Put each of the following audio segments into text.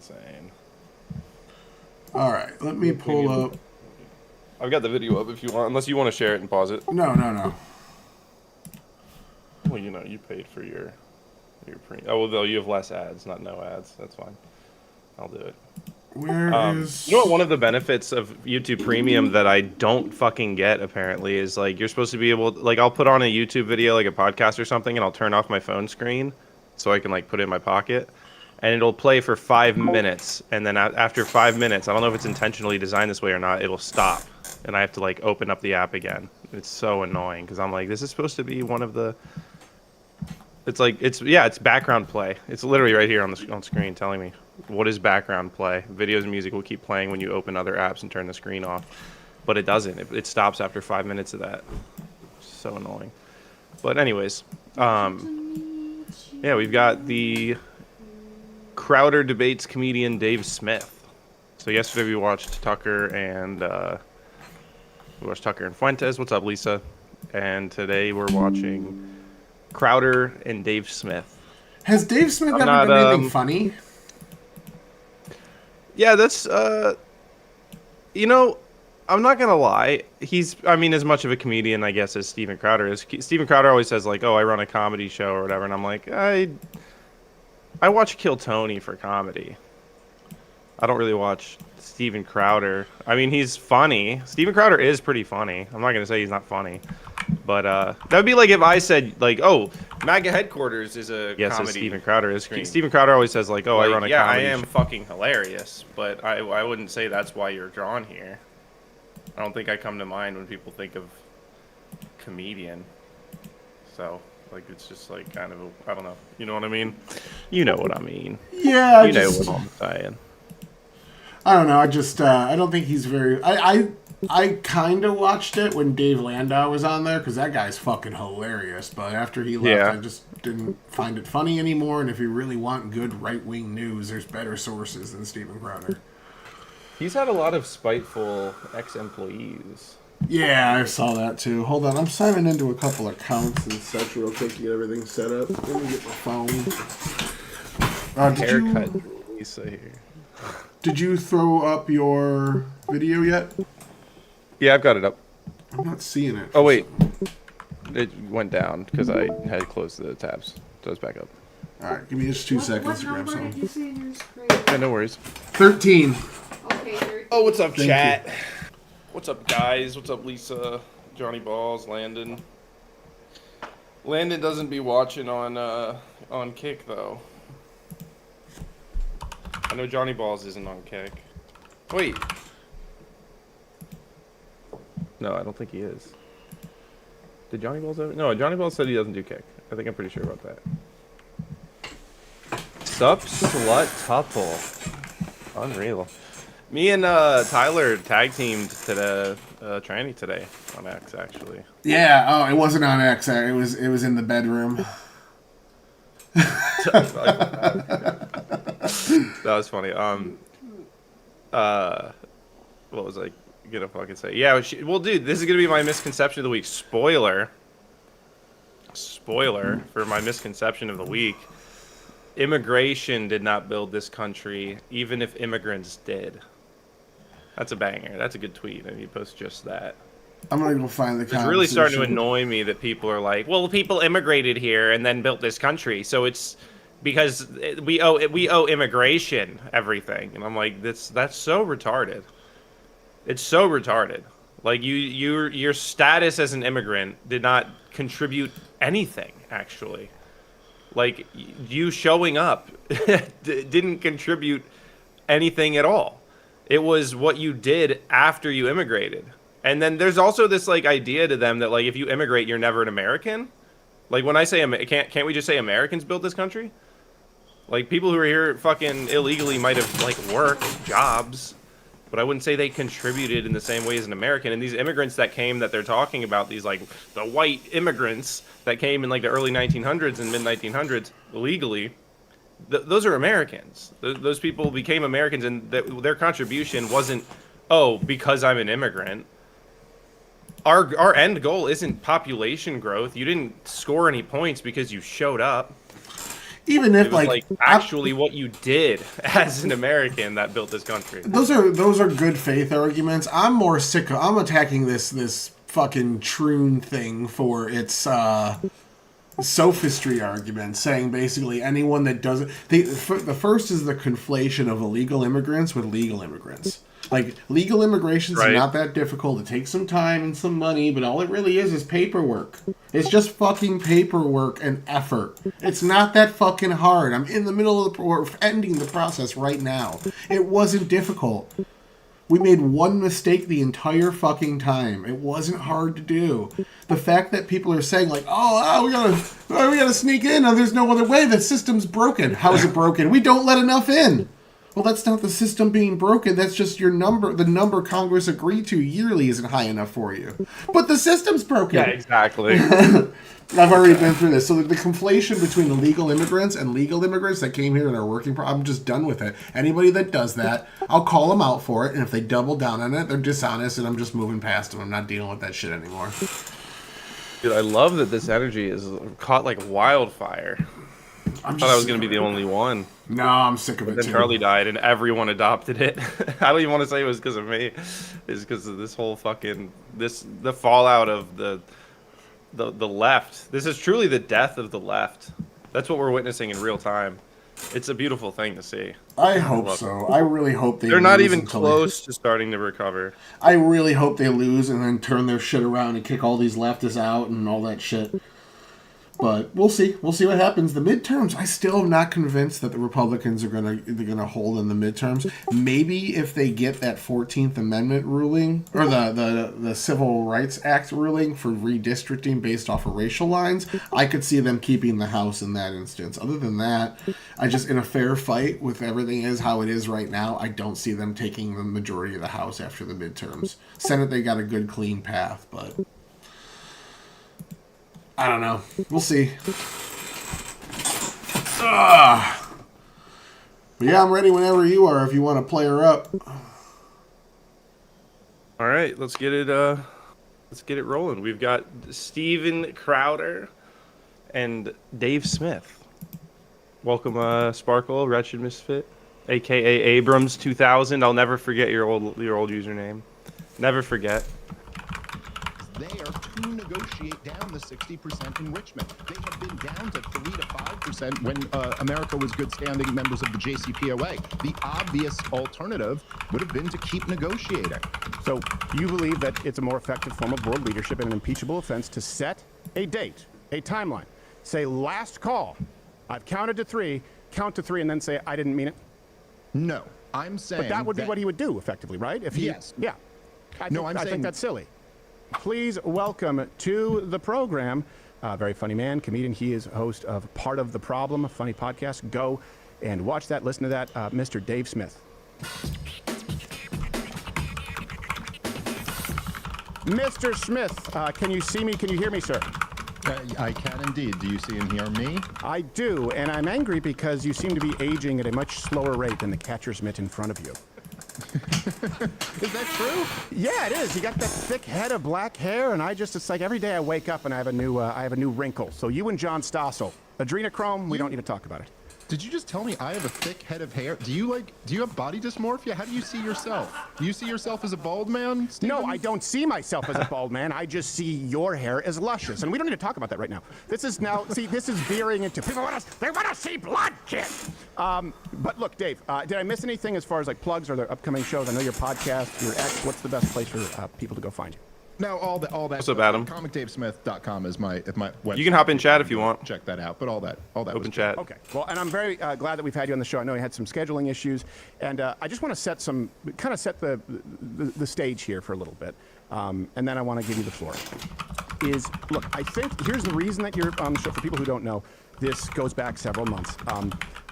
insane. All right, let me pull up. I've got the video up if you want, unless you want to share it and pause it. No. Well, you paid for your premium. Oh, well, though you have less ads, not no ads. That's fine. I'll do it. Where is? You know what? One of the benefits of YouTube Premium that I don't fucking get apparently is like you're supposed to be able, like I'll put on a YouTube video, like a podcast or something, and I'll turn off my phone screen so I can like put it in my pocket, and it'll play for 5 minutes, and then after 5 minutes, I don't know if it's intentionally designed this way or not, it'll stop, and I have to like open up the app again. It's so annoying because I'm like, this is supposed to be one of the. It's like it's background play. It's literally right here on screen telling me what is background play. Videos and music will keep playing when you open other apps and turn the screen off, but it doesn't. It stops after 5 minutes of that. So annoying. But anyways, yeah, we've got the Crowder debates comedian Dave Smith. So yesterday we watched Tucker and Fuentes. What's up, Lisa? And today we're watching Crowder and Dave Smith. Has Dave Smith ever done anything funny? Yeah, that's I'm not gonna lie. I mean, as much of a comedian, I guess, as Steven Crowder is. Steven Crowder always says like, "Oh, I run a comedy show" or whatever, and I'm like, I watch Kill Tony for comedy. I don't really watch Steven Crowder. I mean, he's funny. Steven Crowder is pretty funny. I'm not gonna say he's not funny. But that would be like if I said like, "Oh, MAGA headquarters is a comedy." Steven Crowder is. Steven Crowder always says like, "Oh, I run a comedy." Yeah, I am fucking hilarious, but I wouldn't say that's why you're drawn here. I don't think I come to mind when people think of comedian. So like it's just like kind of I don't know. You know what I mean? You know what I mean? Yeah, you know what I'm saying. I don't know. I don't think he's very. I kind of watched it when Dave Landau was on there because that guy's fucking hilarious. But after he left, I just didn't find it funny anymore. And if you really want good right-wing news, there's better sources than Steven Crowder. He's had a lot of spiteful ex-employees. Yeah, I saw that too. Hold on, I'm signing into a couple accounts and such real quick to get everything set up. Let me get my phone. Haircut, Lisa here. Did you throw up your video yet? Yeah, I've got it up. I'm not seeing it. Oh, wait. It went down because I had closed the tabs. So it's back up. All right, give me just 2 seconds to grab some. What number did you see in your screen? Yeah, no worries. 13. Okay, 13. Oh, what's up, Thank chat? you. What's up, guys? What's up, Lisa? Johnny Balls, Landon. Landon doesn't be watching on Kick, though. I know Johnny Balls isn't on Kick. Wait. No, I don't think he is. Did Johnny Balls ever? No, Johnny Balls said he doesn't do Kick. I think I'm pretty sure about that. Sup, slut, tuple. Unreal. Me and Tyler tag teamed to the tranny today on X, actually. Yeah. Oh, it wasn't on X. It was in the bedroom. That was funny. What was I gonna fucking say? Yeah, well, dude, this is gonna be my misconception of the week. Spoiler for my misconception of the week. Immigration did not build this country, even if immigrants did. That's a banger. That's a good tweet. And you post just that. I'm gonna go find the. It's really starting to annoy me that people are like, "Well, people immigrated here and then built this country, so it's because we owe immigration everything." And I'm like, that's so retarded. It's so retarded. Like your status as an immigrant did not contribute anything, actually. Like you showing up didn't contribute anything at all. It was what you did after you immigrated. And then there's also this like idea to them that like if you immigrate, you're never an American. Like when I say can't we just say Americans built this country? Like people who are here fucking illegally might have like worked jobs, but I wouldn't say they contributed in the same way as an American. And these immigrants that came that they're talking about, these like the white immigrants that came in like the early 1900s and mid 1900s illegally, those are Americans. Those people became Americans, and their contribution wasn't, oh, because I'm an immigrant. Our end goal isn't population growth. You didn't score any points because you showed up. even It if was like actually what you did as an American that built this country. those are good faith arguments. I'm more sick of, I'm attacking this fucking Troon thing for its sophistry argument, saying basically anyone that doesn't... The first is the conflation of illegal immigrants with legal immigrants. Like, legal immigration is not that difficult. It takes some time and some money, but all it really is paperwork. It's just fucking paperwork and effort. It's not that fucking hard. I'm in the middle of or ending the process right now. It wasn't difficult. We made one mistake the entire fucking time. It wasn't hard to do. The fact that people are saying like, we gotta sneak in. Oh, there's no other way. The system's broken. How is it broken? We don't let enough in. Well, that's not the system being broken. That's just your number. The number Congress agreed to yearly isn't high enough for you. But the system's broken. Yeah, exactly. I've already been through this. So the conflation between illegal immigrants and legal immigrants that came here and are working, I'm just done with it. Anybody that does that, I'll call them out for it. And if they double down on it, they're dishonest, and I'm just moving past them. I'm not dealing with that shit anymore. Dude, I love that this energy is caught like wildfire. I thought I was going to be the only one. No, I'm sick of it Then too. Charlie died and everyone adopted it. I don't even want to say it was because of me. It's because of this whole fucking the fallout of the left. This is truly the death of the left. That's what we're witnessing in real time. It's a beautiful thing to see. I hope so. I really hope they're not even close to starting to recover. I really hope they lose and then turn their shit around and kick all these leftists out and all that shit. But we'll see. We'll see what happens. The midterms, I still am not convinced that the Republicans are gonna hold in the midterms. Maybe if they get that 14th Amendment ruling or the Civil Rights Act ruling for redistricting based off of racial lines, I could see them keeping the House in that instance. Other than that, I just, in a fair fight with everything is how it is right now, I don't see them taking the majority of the House after the midterms. Senate, they got a good clean path, but I don't know. We'll see. But yeah, I'm ready whenever you are if you want to play her up. All right, let's get it rolling. We've got Steven Crowder and Dave Smith. Welcome, Sparkle, Wretched Misfit, aka Abrams 2000. I'll never forget your old username. Never forget. They are to negotiate down the 60% enrichment. They have been down to 3 to 5% when America was good standing members of the JCPOA. The obvious alternative would have been to keep negotiating. So you believe that it's a more effective form of world leadership and an impeachable offense to set a date, a timeline, say last call, I've counted to 3, count to 3, and then say I didn't mean it? No, I'm saying But that would be what he would do effectively, right? If he, Yes. Yeah. I saying think that's silly. Please welcome to the program, very funny man, comedian. He is host of Part of the Problem, a funny podcast. Go and watch that, listen to that, Mr. Dave Smith. Mr. Smith, can you see me? Can you hear me, sir? I can indeed. Do you see and hear me? I do, and I'm angry because you seem to be aging at a much slower rate than the catcher's mitt in front of you. Is that true? Yeah, it is. You got that thick head of black hair, and it's like every day I wake up and I have a new wrinkle. So you and John Stossel, adrenochrome, we don't need to talk about it. Did you just tell me I have a thick head of hair? Do you have body dysmorphia? How do you see yourself? Do you see yourself as a bald man, Steven? No, I don't see myself as a bald man. I just see your hair as luscious. And we don't need to talk about that right now. This is veering into, they want to see blood, kid. But look, Dave, did I miss anything as far as like plugs or the upcoming shows? I know your podcast, your X. What's the best place for people to go find you? No, all that. What's up, Adam? ComicDaveSmith.com is my website. You can hop in chat if you want. Check that out. But all that. Open chat. Okay. Well, and I'm very glad that we've had you on the show. I know you had some scheduling issues, and I just want to set the stage here for a little bit, and then I want to give you the floor. Look, I think here's the reason that you're on the show. For people who don't know, this goes back several months.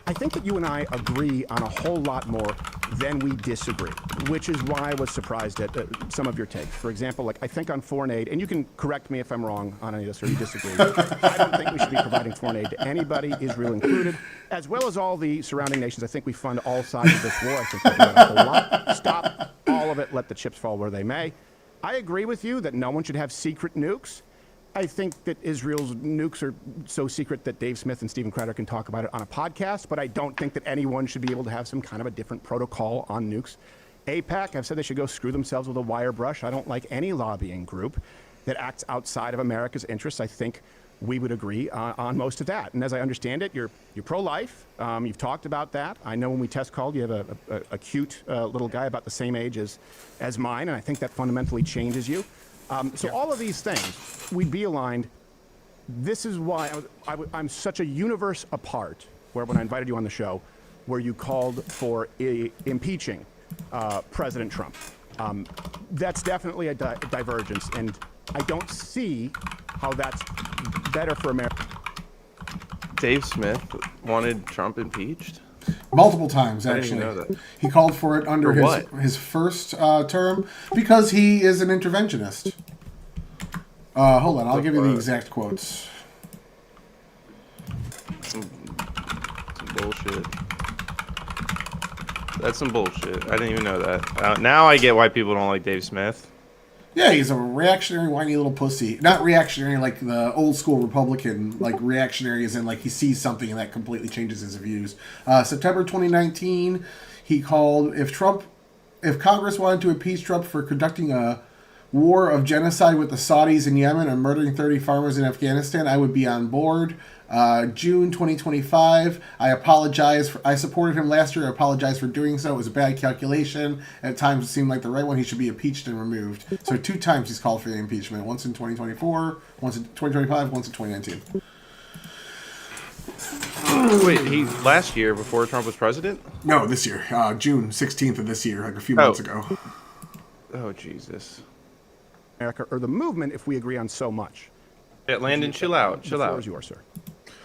I think that you and I agree on a whole lot more than we disagree, which is why I was surprised at some of your takes. For example, like I think on foreign aid, and you can correct me if I'm wrong on any of this or you disagree, I don't think we should be providing foreign aid to anybody, Israel included, as well as all the surrounding nations. I think we fund all sides of this war. I think we're doing a whole lot. Stop all of it. Let the chips fall where they may. I agree with you that no one should have secret nukes. I think that Israel's nukes are so secret that Dave Smith and Steven Crowder can talk about it on a podcast, but I don't think that anyone should be able to have some kind of a different protocol on nukes. AIPAC, I've said they should go screw themselves with a wire brush. I don't like any lobbying group that acts outside of America's interests. I think we would agree on most of that. And as I understand it, you're pro-life. You've talked about that. I know when we test called, you have a cute little guy about the same age as mine, and I think that fundamentally changes you. So all of these things, we'd be aligned. This is why I'm such a universe apart, where when I invited you on the show, where you called for impeaching President Trump. That's definitely a divergence, and I don't see how that's better for America. Dave Smith wanted Trump impeached? Multiple times, I didn't actually. know that. He called for it under For what? his first term because he is an interventionist. Hold on, I'll give you the exact quotes. Some bullshit. That's some bullshit. I didn't even know that. Now I get why people don't like Dave Smith. Yeah, he's a reactionary, whiny little pussy. Not reactionary like the old school Republican, like reactionary as in like he sees something and that completely changes his views. September 2019, he called, if Congress wanted to impeach Trump for conducting a war of genocide with the Saudis in Yemen and murdering 30 farmers in Afghanistan, I would be on board. June 2025, I supported him last year. I apologize for doing so. It was a bad calculation. At times it seemed like the right one. He should be impeached and removed. So 2 times he's called for the impeachment. Once in 2024, once in 2025, once in 2019. Wait, he last year before Trump was president? No, this year. June 16th of this year, like a few months ago. Oh, Jesus. America or the movement if we agree on so much. Yeah, Landon, chill out. The Chill floor out. is yours, sir.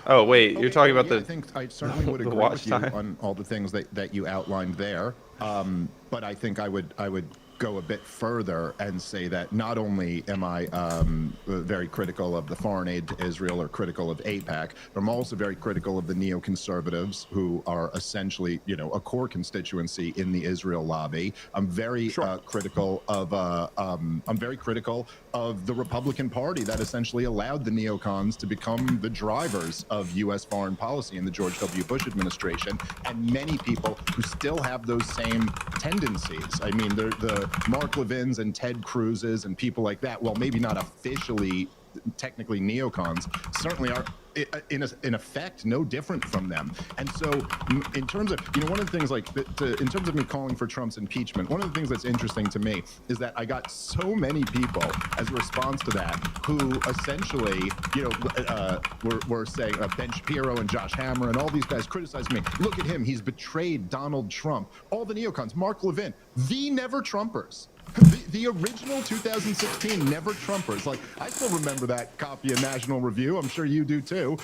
Oh, wait, you're talking about I the... think I certainly would the agree watch with you time. on all the things that you outlined there. But I think I would go a bit further and say that not only am I very critical of the foreign aid to Israel or critical of AIPAC, but I'm also very critical of the neoconservatives who are essentially, a core constituency in the Israel lobby. I'm very critical of the Republican Party that essentially allowed the neocons to become the drivers of U.S. foreign policy in the George W. Bush administration, and many people who still have those same tendencies. I mean, the Mark Levins and Ted Cruz's and people like that, well, maybe not officially, technically neocons, certainly are in effect no different from them. And so in terms of, one of the things in terms of me calling for Trump's impeachment, one of the things that's interesting to me is that I got so many people as a response to that who essentially, were saying Ben Shapiro and Josh Hammer and all these guys criticized me. Look at him. He's betrayed Donald Trump. All the neocons, Mark Levin, the never Trumpers. The original 2016 Never Trumpers. Like, I still remember that copy of National Review. I'm sure you do too.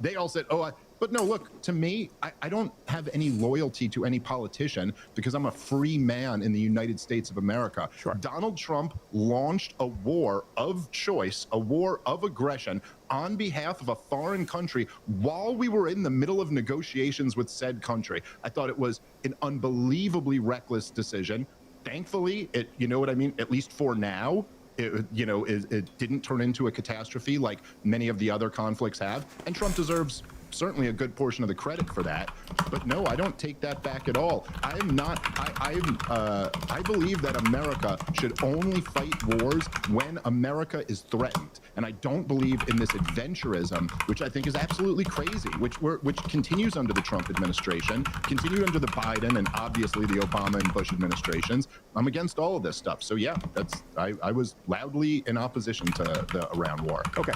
They all said, but no, look, to me, I don't have any loyalty to any politician because I'm a free man in the United States of America. Sure. Donald Trump launched a war of choice, a war of aggression on behalf of a foreign country while we were in the middle of negotiations with said country. I thought it was an unbelievably reckless decision. Thankfully, at least for now, it didn't turn into a catastrophe like many of the other conflicts have. And Trump deserves certainly a good portion of the credit for that. But no, I don't take that back at all. I believe that America should only fight wars when America is threatened. And I don't believe in this adventurism, which I think is absolutely crazy, which continues under the Trump administration, continued under the Biden and obviously the Obama and Bush administrations. I'm against all of this stuff. So yeah, I was loudly in opposition to the Iran war. Okay.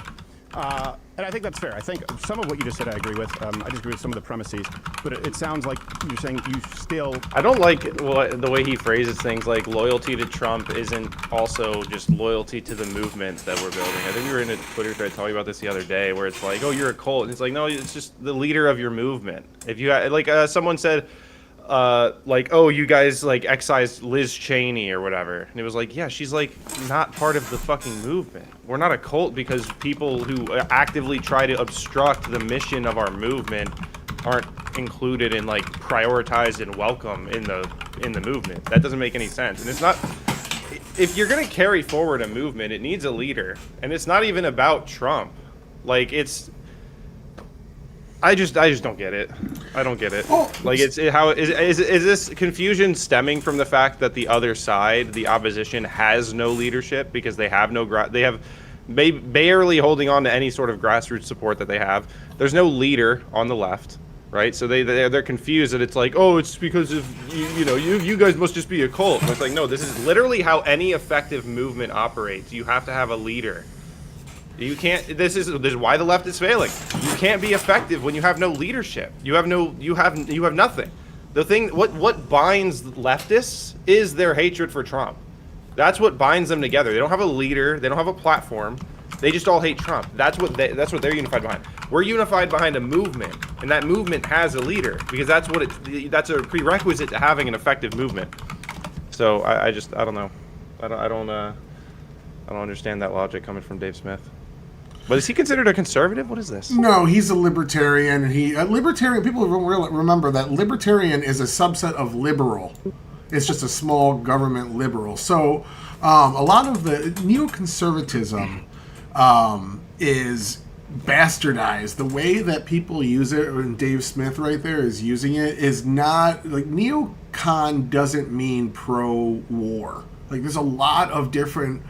And I think that's fair. I think some of what you just said I agree with. I disagree with some of the premises, but it sounds like you're saying you still... I don't like the way he phrases things, like loyalty to Trump isn't also just loyalty to the movement that we're building. I think we were in a Twitter thread talking about this the other day, where it's like, oh, you're a cult. And it's like, no, it's just the leader of your movement. If you someone said, oh, you guys excised Liz Cheney or whatever, and it was like, yeah, she's not part of the fucking movement. We're not a cult because people who actively try to obstruct the mission of our movement aren't included and prioritized and welcome in the movement. That doesn't make any sense. And it's not, if you're gonna carry forward a movement, it needs a leader, and it's not even about Trump. Like I just don't get it. I don't get it. Oh. Like is this confusion stemming from the fact that the other side, the opposition, has no leadership because they have barely holding on to any sort of grassroots support that they have. There's no leader on the left, right? So they're confused that it's like, oh, it's because of you guys must just be a cult. And it's like, no, this is literally how any effective movement operates. You have to have a leader. You can't. This is why the left is failing. You can't be effective when you have no leadership. You have nothing. The thing what binds leftists is their hatred for Trump. That's what binds them together. They don't have a leader. They don't have a platform. They just all hate Trump. That's what they're unified behind. We're unified behind a movement, and that movement has a leader because that's a prerequisite to having an effective movement. So I don't know. I don't understand that logic coming from Dave Smith. But is he considered a conservative? What is this? No, he's a libertarian. Libertarian, people don't really remember that libertarian is a subset of liberal. It's just a small government liberal. So a lot of the neoconservatism is bastardized. The way that people use it, and Dave Smith right there is using it, is not like neocon doesn't mean pro-war. Like there's a lot of different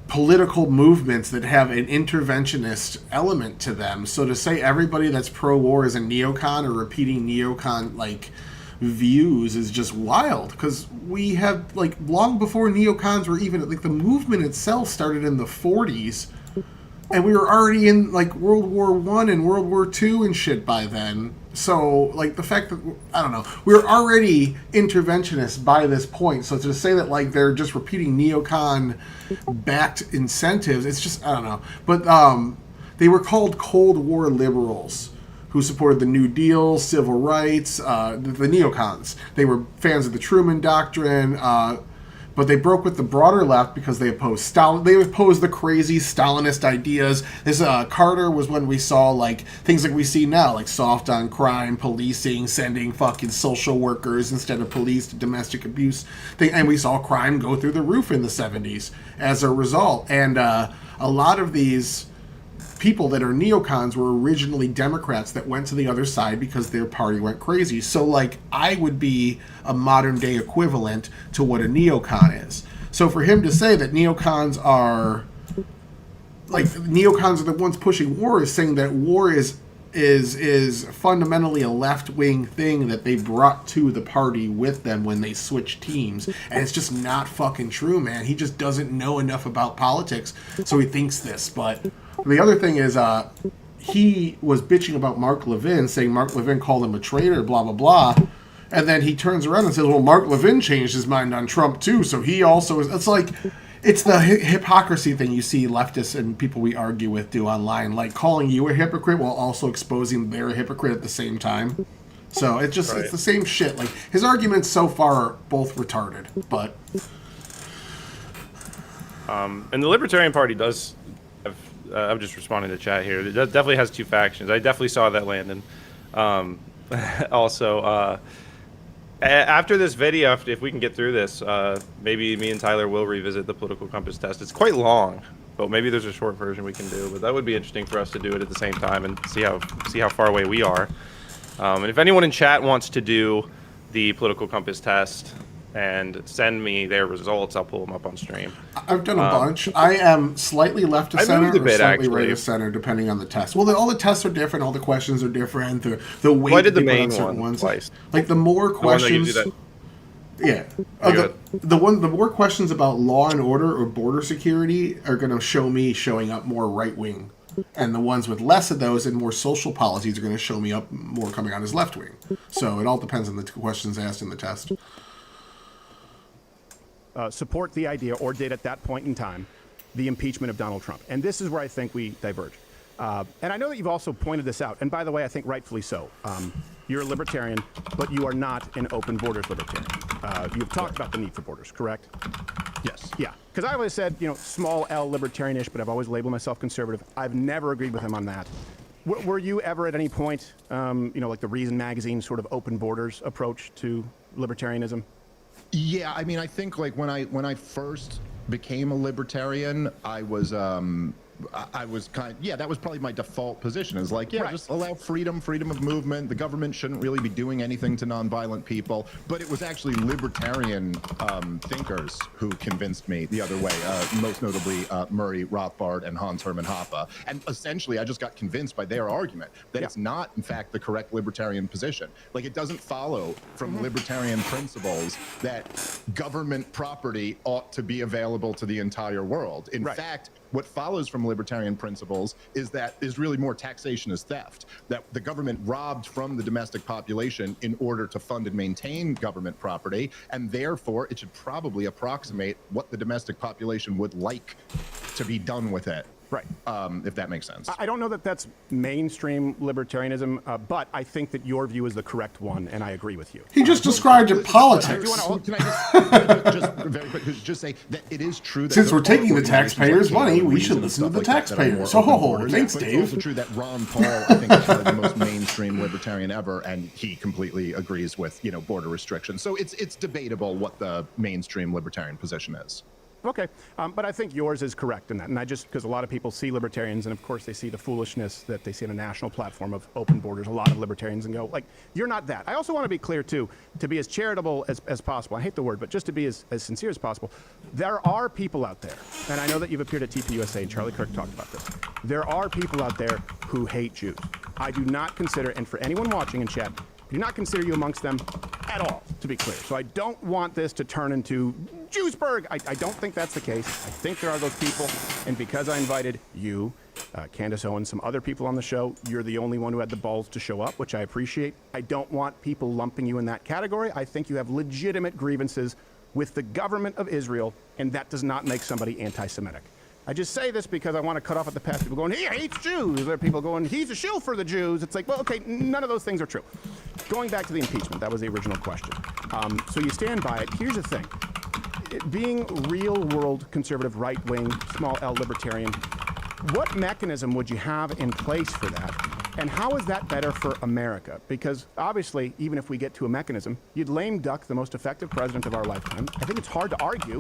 political movements that have an interventionist element to them. So to say everybody that's pro-war is a neocon or repeating neocon like views is just wild, because we have like long before neocons were even like the movement itself started in the 40s, and we were already in like World War I and World War II and shit by then. So like the fact that I don't know, we're already interventionists by this point. So to say that like they're just repeating neocon backed incentives, it's just I don't know. But they were called Cold War liberals, who supported the New Deal, civil rights, the neocons. They were fans of the Truman Doctrine, but they broke with the broader left because they opposed Stalin. They opposed the crazy Stalinist ideas. This Carter was when we saw like things like we see now, like soft on crime, policing, sending fucking social workers instead of police to domestic abuse thing, and we saw crime go through the roof in the 70s as a result. And a lot of these people that are neocons were originally Democrats that went to the other side because their party went crazy. So like I would be a modern day equivalent to what a neocon is. So for him to say that neocons are the ones pushing war is saying that war is fundamentally a left-wing thing that they brought to the party with them when they switched teams, and it's just not fucking true, man. He just doesn't know enough about politics, so he thinks this. But the other thing is he was bitching about Mark Levin, saying Mark Levin called him a traitor, blah blah blah, and then he turns around and says, well, Mark Levin changed his mind on Trump too, so he also is. It's like it's the hypocrisy thing you see leftists and people we argue with do online, like calling you a hypocrite while also exposing they're a hypocrite at the same time. So it's just It's the same shit. Like his arguments so far are both retarded, but and the Libertarian Party does have, I'm just responding to chat here. It definitely has two factions. I definitely saw that, Landon. Also, after this video, if we can get through this, maybe me and Tyler will revisit the political compass test. It's quite long, but maybe there's a short version we can do. But that would be interesting for us to do it at the same time and see how far away we are. And if anyone in chat wants to do the political compass test and send me their results, I'll pull them up on stream. I've done a bunch. I am slightly left of center or slightly right of center, depending on the test. Well, all the tests are different. All the questions are different. The weight I did the they put main on certain one ones. twice. Like the more questions. Yeah. The more questions about law and order or border security are going to show me showing up more right wing. And the ones with less of those and more social policies are going to show me up more coming out as left wing. So it all depends on the questions asked in the test. Support the idea, or did at that point in time, the impeachment of Donald Trump. And this is where I think we diverge. And I know that you've also pointed this out. And by the way, I think rightfully so. You're a libertarian, but you are not an open borders libertarian. You've talked about the need for borders, correct? Yes. Yeah. Because I always said, small L libertarianish, but I've always labeled myself conservative. I've never agreed with him on that. Were you ever at any point, like the Reason magazine sort of open borders approach to libertarianism? Yeah, I mean, I think like when I first became a libertarian, I was that was probably my default position, is like, Right. just allow freedom of movement. The government shouldn't really be doing anything to nonviolent people. But it was actually libertarian thinkers who convinced me the other way, most notably Murray Rothbard and Hans Hermann Hoppe. And essentially, I just got convinced by their argument that it's not, in fact, the correct libertarian position. Like, it doesn't follow from libertarian principles that government property ought to be available to the entire world. In fact, what follows from libertarian principles is really more taxation is theft, that the government robbed from the domestic population in order to fund and maintain government property, and therefore it should probably approximate what the domestic population would like to be done with it. Right. If that makes sense. I don't know that that's mainstream libertarianism, but I think that your view is the correct one, and I agree with you. He just described it politics. Can I just very quick just say that it is true that Since we're there are taking the organizations taxpayers' like money, Cable we and should Reason listen to and the stuff like that that are more taxpayers. open Oh, borders. thanks, But Dave. It's also true that Ron Paul, I think, is probably the most mainstream libertarian ever, and he completely agrees with, border restrictions. So it's debatable what the mainstream libertarian position is. Okay, but I think yours is correct in that. And because a lot of people see libertarians, and of course they see the foolishness that they see on a national platform of open borders, a lot of libertarians, and go, like, you're not that. I also want to be clear, too, to be as charitable as possible. I hate the word, but just to be as sincere as possible. There are people out there, and I know that you've appeared at TPUSA, and Charlie Kirk talked about this. There are people out there who hate Jews. I do not consider, and for anyone watching in chat, I do not consider you amongst them at all, to be clear. So I don't want this to turn into Jewsburg. I don't think that's the case. I think there are those people. And because I invited you, Candace Owens, some other people on the show, you're the only one who had the balls to show up, which I appreciate. I don't want people lumping you in that category. I think you have legitimate grievances with the government of Israel, and that does not make somebody anti-Semitic. I just say this because I want to cut off at the pass. People going, he hates Jews. There are people going, he's a shill for the Jews. It's like, well, okay, none of those things are true. Going back to the impeachment, that was the original question. So you stand by it. Here's the thing. Being real-world conservative, right-wing, small L libertarian, what mechanism would you have in place for that? And how is that better for America? Because obviously, even if we get to a mechanism, you'd lame duck the most effective president of our lifetime. I think it's hard to argue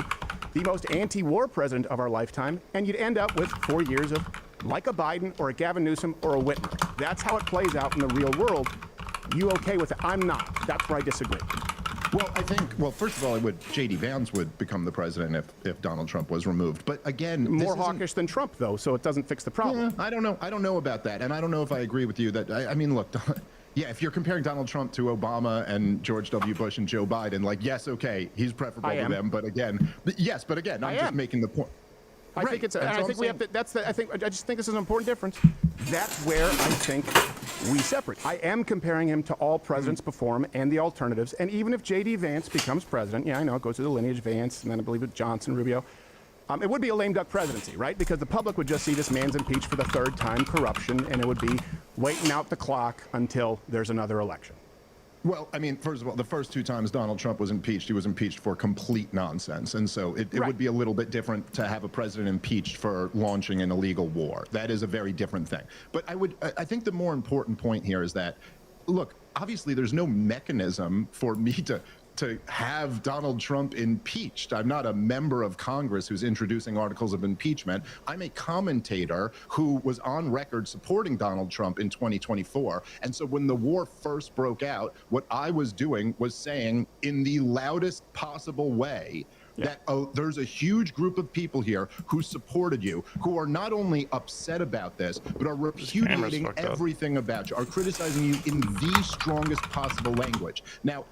the most anti-war president of our lifetime, and you'd end up with 4 years of like a Biden or a Gavin Newsom or a Whitmer. That's how it plays out in the real world. You okay with it? I'm not. That's where I disagree. Well, I think, first of all, J.D. Vance would become the president if Donald Trump was removed. But again, more hawkish than Trump, though, so it doesn't fix the problem. Yeah, I don't know. I don't know about that. And I don't know if I agree with you that, I mean, look, yeah, if you're comparing Donald Trump to Obama and George W. Bush and Joe Biden, like, yes, okay, he's preferable to them. But again, I'm just making the point. I think it's. I think we have to. I just think this is an important difference. That's where I think we separate. I am comparing him to all presidents before him and the alternatives. And even if J.D. Vance becomes president, yeah, I know it goes through the lineage Vance, and then I believe it's Johnson, Rubio. It would be a lame duck presidency, right? Because the public would just see this man's impeached for the third time, corruption, and it would be waiting out the clock until there's another election. Well, I mean, first of all, the first 2 times Donald Trump was impeached, he was impeached for complete nonsense. And so it would be a little bit different to have a president impeached for launching an illegal war. That is a very different thing. But I think the more important point here is that, look, obviously there's no mechanism for me to have Donald Trump impeached. I'm not a member of Congress who's introducing articles of impeachment. I'm a commentator who was on record supporting Donald Trump in 2024. And so when the war first broke out, what I was doing was saying in the loudest possible way that there's a huge group of people here who supported you, who are not only upset about this, but are repudiating everything about you, are criticizing you in the strongest possible language. Now,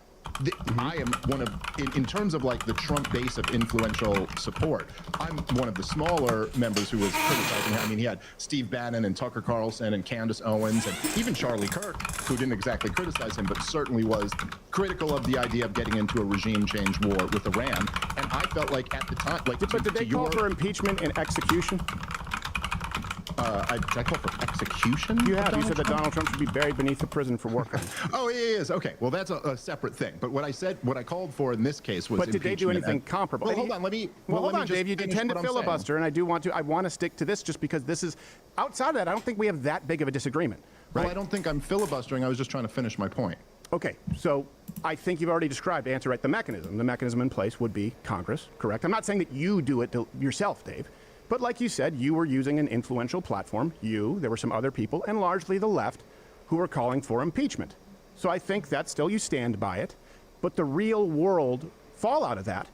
I am one of, in terms of like the Trump base of influential support, I'm one of the smaller members who was criticizing him. I mean, he had Steve Bannon and Tucker Carlson and Candace Owens and even Charlie Kirk, who didn't exactly criticize him, but certainly was critical of the idea of getting into a regime change war with Iran. And I felt like at the time, like, but did they call for impeachment and execution? I call for execution? You have. You said that Donald Trump should be buried beneath a prison for war crimes. Oh, he is. Okay. Well, that's a separate thing. But what I called for in this case was But did they do anything comparable? Well, hold on. Let me Dave. You tend to filibuster, and I want to stick to this just because this is, outside of that, I don't think we have that big of a disagreement. Right? Well, I don't think I'm filibustering. I was just trying to finish my point. Okay, so I think you've already described, answer right, the mechanism. The mechanism in place would be Congress, correct? I'm not saying that you do it yourself, Dave. But like you said, you were using an influential platform. There were some other people, and largely the left, who were calling for impeachment. So I think that still you stand by it. But the real world fallout of that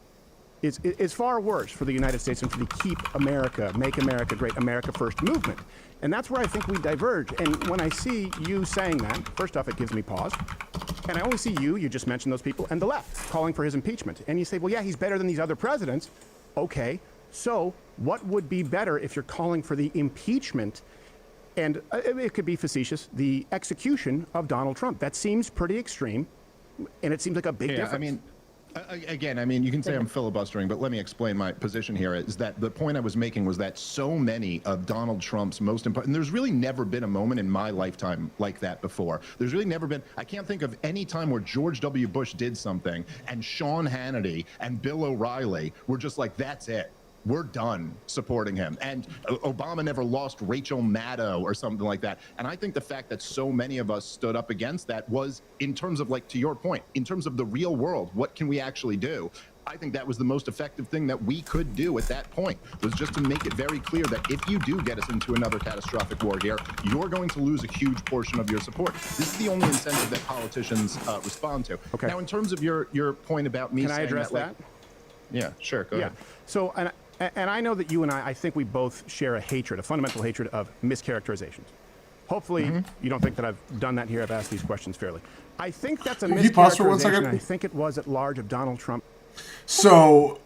is far worse for the United States and for the Keep America, Make America Great, America First movement. And that's where I think we diverge. And when I see you saying that, first off, it gives me pause. And I only see you just mentioned those people, and the left calling for his impeachment. And you say, well, yeah, he's better than these other presidents. Okay, so what would be better if you're calling for the impeachment, and it could be facetious, the execution of Donald Trump? That seems pretty extreme, and it seems like a big difference. I mean, again, I mean, you can say I'm filibustering, but let me explain my position here. Is that the point I was making was that so many of Donald Trump's most important, and there's really never been a moment in my lifetime like that before. There's really never been, I can't think of any time where George W. Bush did something and Sean Hannity and Bill O'Reilly were just like, that's it. We're done supporting him. And Obama never lost Rachel Maddow or something like that. And I think the fact that so many of us stood up against that was, in terms of, like, to your point, in terms of the real world, what can we actually do? I think that was the most effective thing that we could do at that point, was just to make it very clear that if you do get us into another catastrophic war here, you're going to lose a huge portion of your support. This is the only incentive that politicians respond to. Okay. Now, in terms of your point about me Can saying I address that? Yeah, sure, go ahead. So, and I know that you and I think we both share a hatred, a fundamental hatred of mischaracterizations. Hopefully, you don't think that I've done that here. I've asked these questions fairly. I think that's a Can you pause for 1 second? mischaracterization. I think it was at large of Donald Trump. So,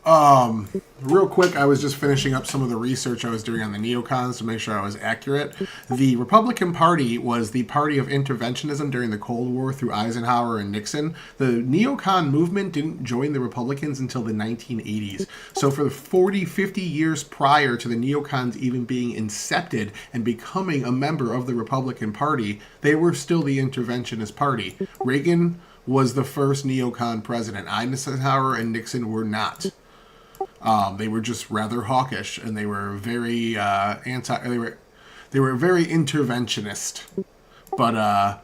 real quick, I was just finishing up some of the research I was doing on the neocons to make sure I was accurate. The Republican Party was the party of interventionism during the Cold War through Eisenhower and Nixon. The neocon movement didn't join the Republicans until the 1980s. So for the 40, 50 years prior to the neocons even being incepted and becoming a member of the Republican Party, they were still the interventionist party. Reagan was the first neocon president. Eisenhower and Nixon were not. They were just rather hawkish, and they were very They were very interventionist. But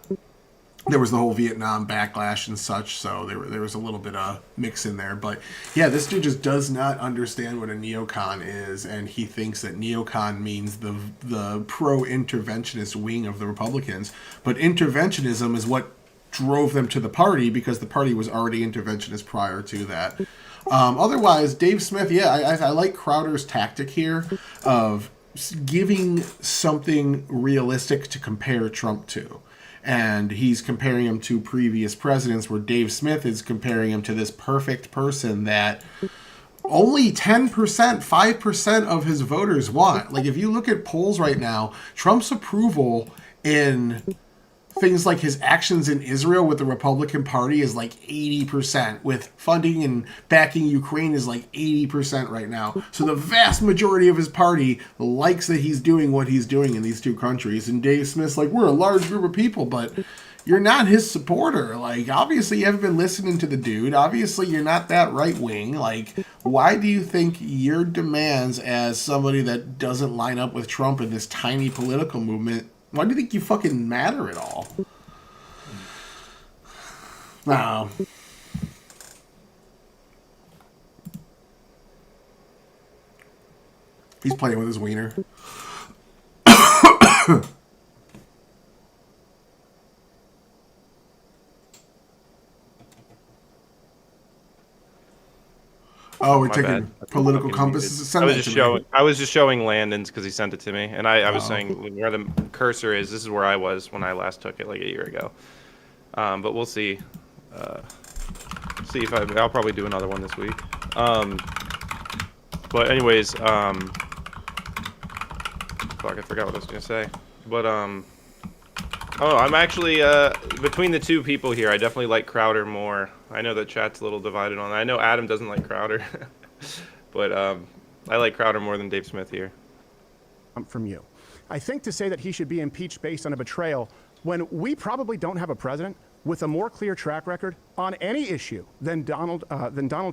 there was the whole Vietnam backlash and such, so there was a little bit of mix in there. But yeah, this dude just does not understand what a neocon is, and he thinks that neocon means the pro-interventionist wing of the Republicans. But interventionism is what drove them to the party, because the party was already interventionist prior to that. Otherwise, Dave Smith, I like Crowder's tactic here of giving something realistic to compare Trump to. And he's comparing him to previous presidents, where Dave Smith is comparing him to this perfect person that only 10%, 5% of his voters want. Like, if you look at polls right now, Trump's approval in things like his actions in Israel with the Republican Party is like 80%, with funding and backing Ukraine is like 80% right now. So the vast majority of his party likes that he's doing what he's doing in these two countries. And Dave Smith's like, we're a large group of people, but you're not his supporter. Like, obviously you haven't been listening to the dude. Obviously you're not that right wing. Like, why do you think your demands as somebody that doesn't line up with Trump in this tiny political movement, why do you think you fucking matter at all? No. He's playing with his wiener. Oh, we're My taking bad. political Fucking compasses. muted. Send that to me. I was just showing Landon's because he sent it to me, and I was saying where the cursor is. This is where I was when I last took it, like a year ago. But we'll see. See if I'll probably do another one this week. But anyways, fuck, I forgot what I was gonna say. But oh, I'm actually between the two people here. I definitely like Crowder more. I know that chat's a little divided on that. I know Adam doesn't like Crowder, but I like Crowder more than Dave Smith here. From you. I think to say that he should be impeached based on a betrayal, when we probably don't have a president with a more clear track record on any issue than Donald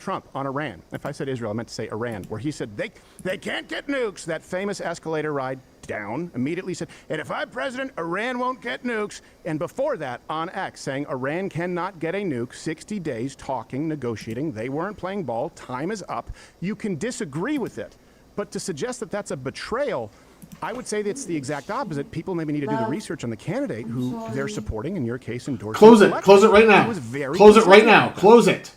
Trump on Iran. If I said Israel, I meant to say Iran, where he said they can't get nukes, that famous escalator ride down, immediately said, and if I'm president, Iran won't get nukes. And before that, on X, saying Iran cannot get a nuke, 60 days talking, negotiating. They weren't playing ball. Time is up. You can disagree with it. But to suggest that that's a betrayal, I would say that's the exact opposite. People maybe need to do the research on the candidate who they're supporting, in your case, endorsing. Close it. Close it right now. Close it right now. Close it.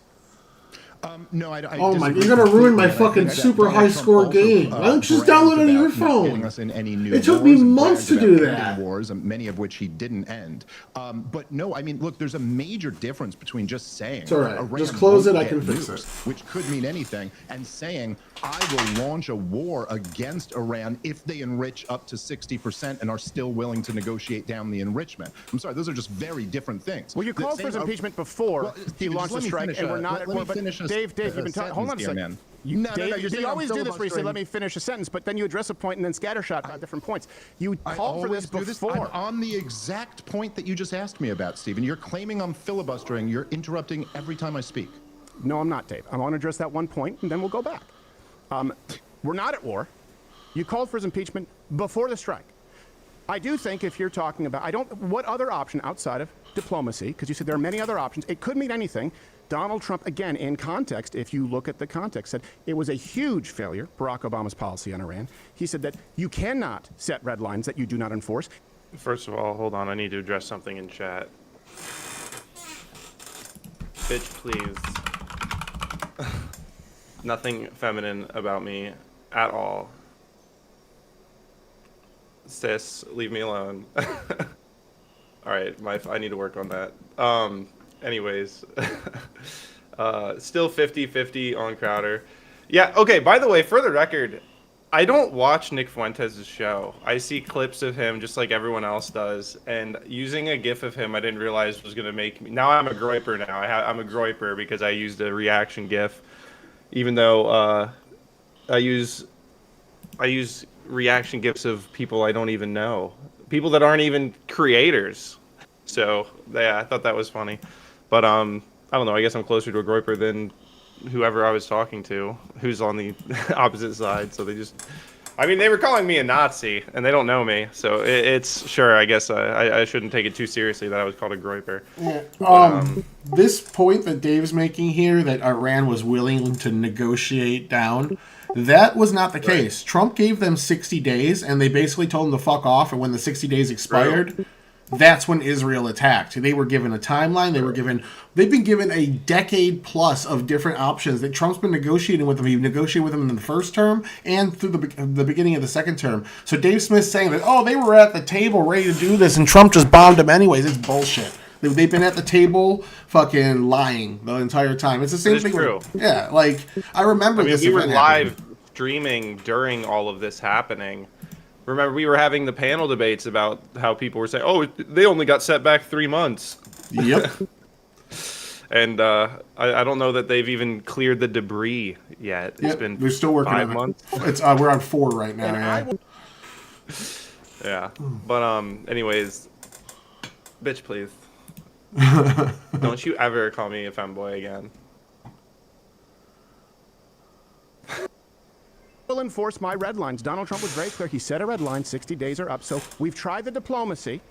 No, I Oh my! disagree You're gonna ruin my completely, and I fucking think that super Donald high Trump score also, game. Why don't you just bragged download it on your about not phone? getting us in any new It took wars me and months to bragged do about that. ending wars, many of which he didn't end. But no, I mean, look, there's a major difference between just saying It's all right. Iran Just close won't it, I get can fix nukes, it. which could mean anything, and saying I will launch a war against Iran if they enrich up to 60% and are still willing to negotiate down the enrichment. I'm sorry, those are just very different things. Well, you called for his impeachment before Well, he Stephen, launched just the let me strike, finish and a- we're not let at me war. But finish a Dave, you've been talking. Hold on a sentence here, second. man. You, No, Dave, you're saying you I'm always do this where you say, filibustering. let me finish a sentence, but then you address a point and then scattershot about different points. You I called for always this do this. before. I'm on the exact point that you just asked me about, Stephen. You're claiming I'm filibustering. You're interrupting every time I speak. No, I'm not, Dave. I want to address that one point, and then we'll go back. We're not at war. You called for his impeachment before the strike. I do think if you're talking about, what other option outside of diplomacy, because you said there are many other options, it could mean anything. Donald Trump, again, in context, if you look at the context, said it was a huge failure, Barack Obama's policy on Iran. He said that you cannot set red lines that you do not enforce. First of all, hold on. I need to address something in chat. Bitch, please. Nothing feminine about me at all. Sis, leave me alone. Alright, I need to work on that. Anyways. Still 50-50 on Crowder. Yeah, okay, by the way, for the record, I don't watch Nick Fuentes' show. I see clips of him just like everyone else does, and using a GIF of him I didn't realize was going to make me... Now I'm a groiper now. I'm a groiper because I used a reaction GIF, even though I use reaction GIFs of people I don't even know. People that aren't even creators. So, yeah, I thought that was funny. But, I don't know, I guess I'm closer to a groiper than whoever I was talking to, who's on the opposite side. So they just... I mean, they were calling me a Nazi, and they don't know me. So it's... Sure, I guess I shouldn't take it too seriously that I was called a groiper. Yeah. This point that Dave's making here, that Iran was willing to negotiate down, that was not the case. Trump gave them 60 days, and they basically told them to fuck off, and when the 60 days expired... That's when Israel attacked. They were given a timeline. They've been given a decade plus of different options that Trump's been negotiating with them. He negotiated with them in the first term and through the beginning of the second term. So Dave Smith's saying that, oh, they were at the table ready to do this and Trump just bombed them anyways. It's bullshit. They've been at the table fucking lying the entire time. It's the same thing. True. Yeah, like, I remember this. We were event live happening. streaming during all of this happening. Remember, we were having the panel debates about how people were saying, "Oh, they only got set back 3 months." Yep. And I don't know that they've even cleared the debris yet. It's been they're still working 5 on months. It's we're on 4 right now. Yeah. Yeah, but anyways, bitch, please. Don't you ever call me a femboy again. Will enforce my red lines. Donald Trump was very clear. He set a red line. 60 days are up. So we've tried the diplomacy.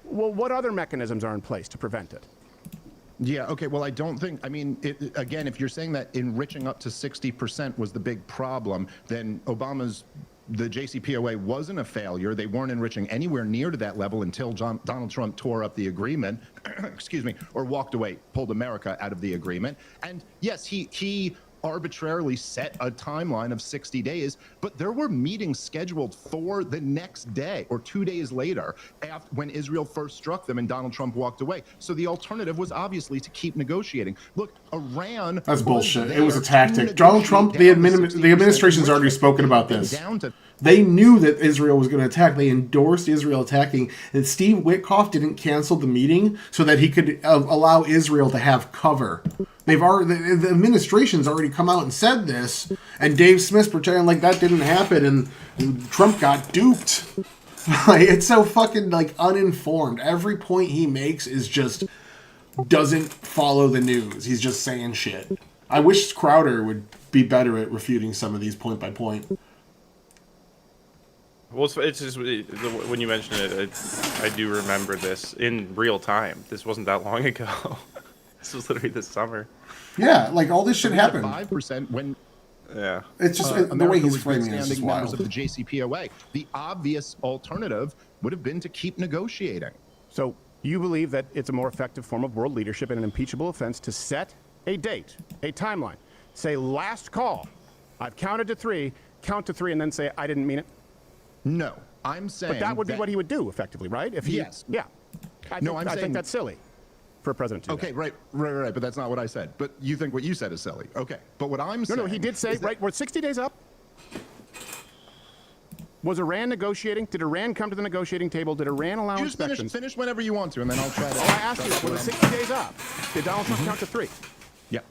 Well, what other mechanisms are in place to prevent it? Yeah, okay, well, I don't think, I mean, again, if you're saying that enriching up to 60% was the big problem, then the JCPOA wasn't a failure. They weren't enriching anywhere near to that level until Donald Trump tore up the agreement, excuse me, or walked away, pulled America out of the agreement. And yes, he arbitrarily set a timeline of 60 days, but there were meetings scheduled for the next day or 2 days later when Israel first struck them and Donald Trump walked away. So the alternative was obviously to keep negotiating. Look, Iran... That's bullshit. It was a tactic. Donald Trump, the administration's already spoken about this. They knew that Israel was going to attack. They endorsed Israel attacking. And Steve Witkoff didn't cancel the meeting so that he could allow Israel to have cover. The administration's already come out and said this, and Dave Smith's pretending like that didn't happen, and Trump got duped. It's so fucking uninformed. Every point he makes is just doesn't follow the news. He's just saying shit. I wish Crowder would be better at refuting some of these point by point. Well, it's just when you mention it, I do remember this in real time. This wasn't that long ago. This was literally this summer. Yeah, like all this shit 3 to happened. 5% when Yeah. It's just the way America he's was framing it is good-standing just members wild. of the JCPOA. The obvious alternative would have been to keep negotiating. So you believe that it's a more effective form of world leadership and an impeachable offense to set a date, a timeline, say last call. I've counted to 3, count to 3, and then say I didn't mean it. No, I'm saying. But that would be what he would do, effectively, right? If he, Yes. Yeah. I I'm think saying- that's silly for a president to do Okay, that. right. But that's not what I said. But you think what you said is silly. Okay. But what I'm saying. No, he did say, is that- right, we're 60 days up. Was Iran negotiating? Did Iran come to the negotiating table? Did Iran allow You just inspections? finish whenever you want to, and then I'll try to. Oh, I asked you, was it 60 days up? Did Donald Trump count to 3? Yeah.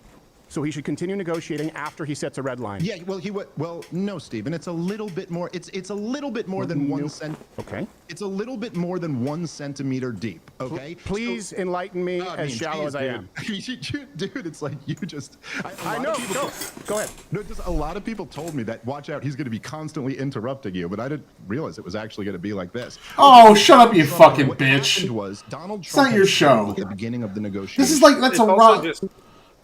So he should continue negotiating after he sets a red line. Yeah, well, he would. Well, no, Stephen. It's a little bit more. It's a little bit more than 1 cent. Okay. It's a little bit more than 1 centimeter deep. Okay. Please enlighten me as shallow as I am. Dude, it's like you just. I know. Go ahead. No, just a lot of people told me that. Watch out, he's going to be constantly interrupting you. But I didn't realize it was actually going to be like this. Oh, shut up, you fucking What bitch. happened was Donald not Trump your had show. at the beginning of the negotiation. This is like that's It's a also Rob. just-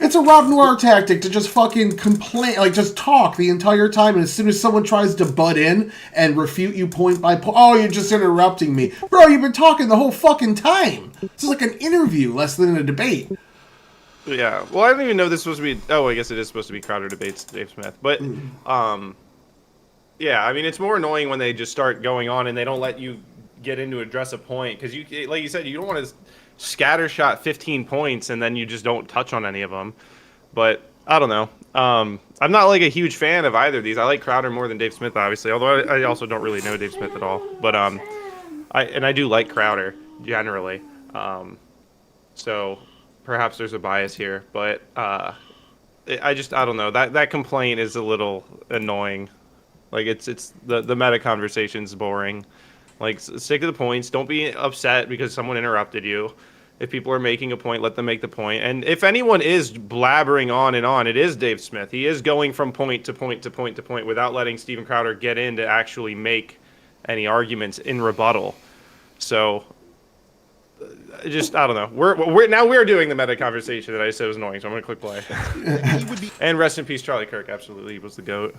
It's a Rob Noir tactic to just fucking complain, like just talk the entire time, and as soon as someone tries to butt in and refute you point by point, oh, you're just interrupting me, bro. You've been talking the whole fucking time. This is like an interview, less than a debate. Yeah. Well, I don't even know this was supposed to be. Oh, I guess it is supposed to be Crowder debates Dave Smith. But, yeah. I mean, it's more annoying when they just start going on and they don't let you get in to address a point because you, like you said, you don't want to scattershot 15 points and then you just don't touch on any of them. But I don't know. I'm not like a huge fan of either of these. I like Crowder more than Dave Smith, obviously. Although I also don't really know Dave Smith at all. But I do like Crowder generally. So perhaps there's a bias here, but I don't know. That complaint is a little annoying. Like it's the meta conversation's boring. Like stick to the points. Don't be upset because someone interrupted you. If people are making a point, let them make the point. And if anyone is blabbering on and on, it is Dave Smith. He is going from point to point to point to point without letting Steven Crowder get in to actually make any arguments in rebuttal. So just I don't know. We're doing the meta conversation that I said was annoying, so I'm gonna click play. He would be And rest in peace, Charlie Kirk. Absolutely, he was the GOAT.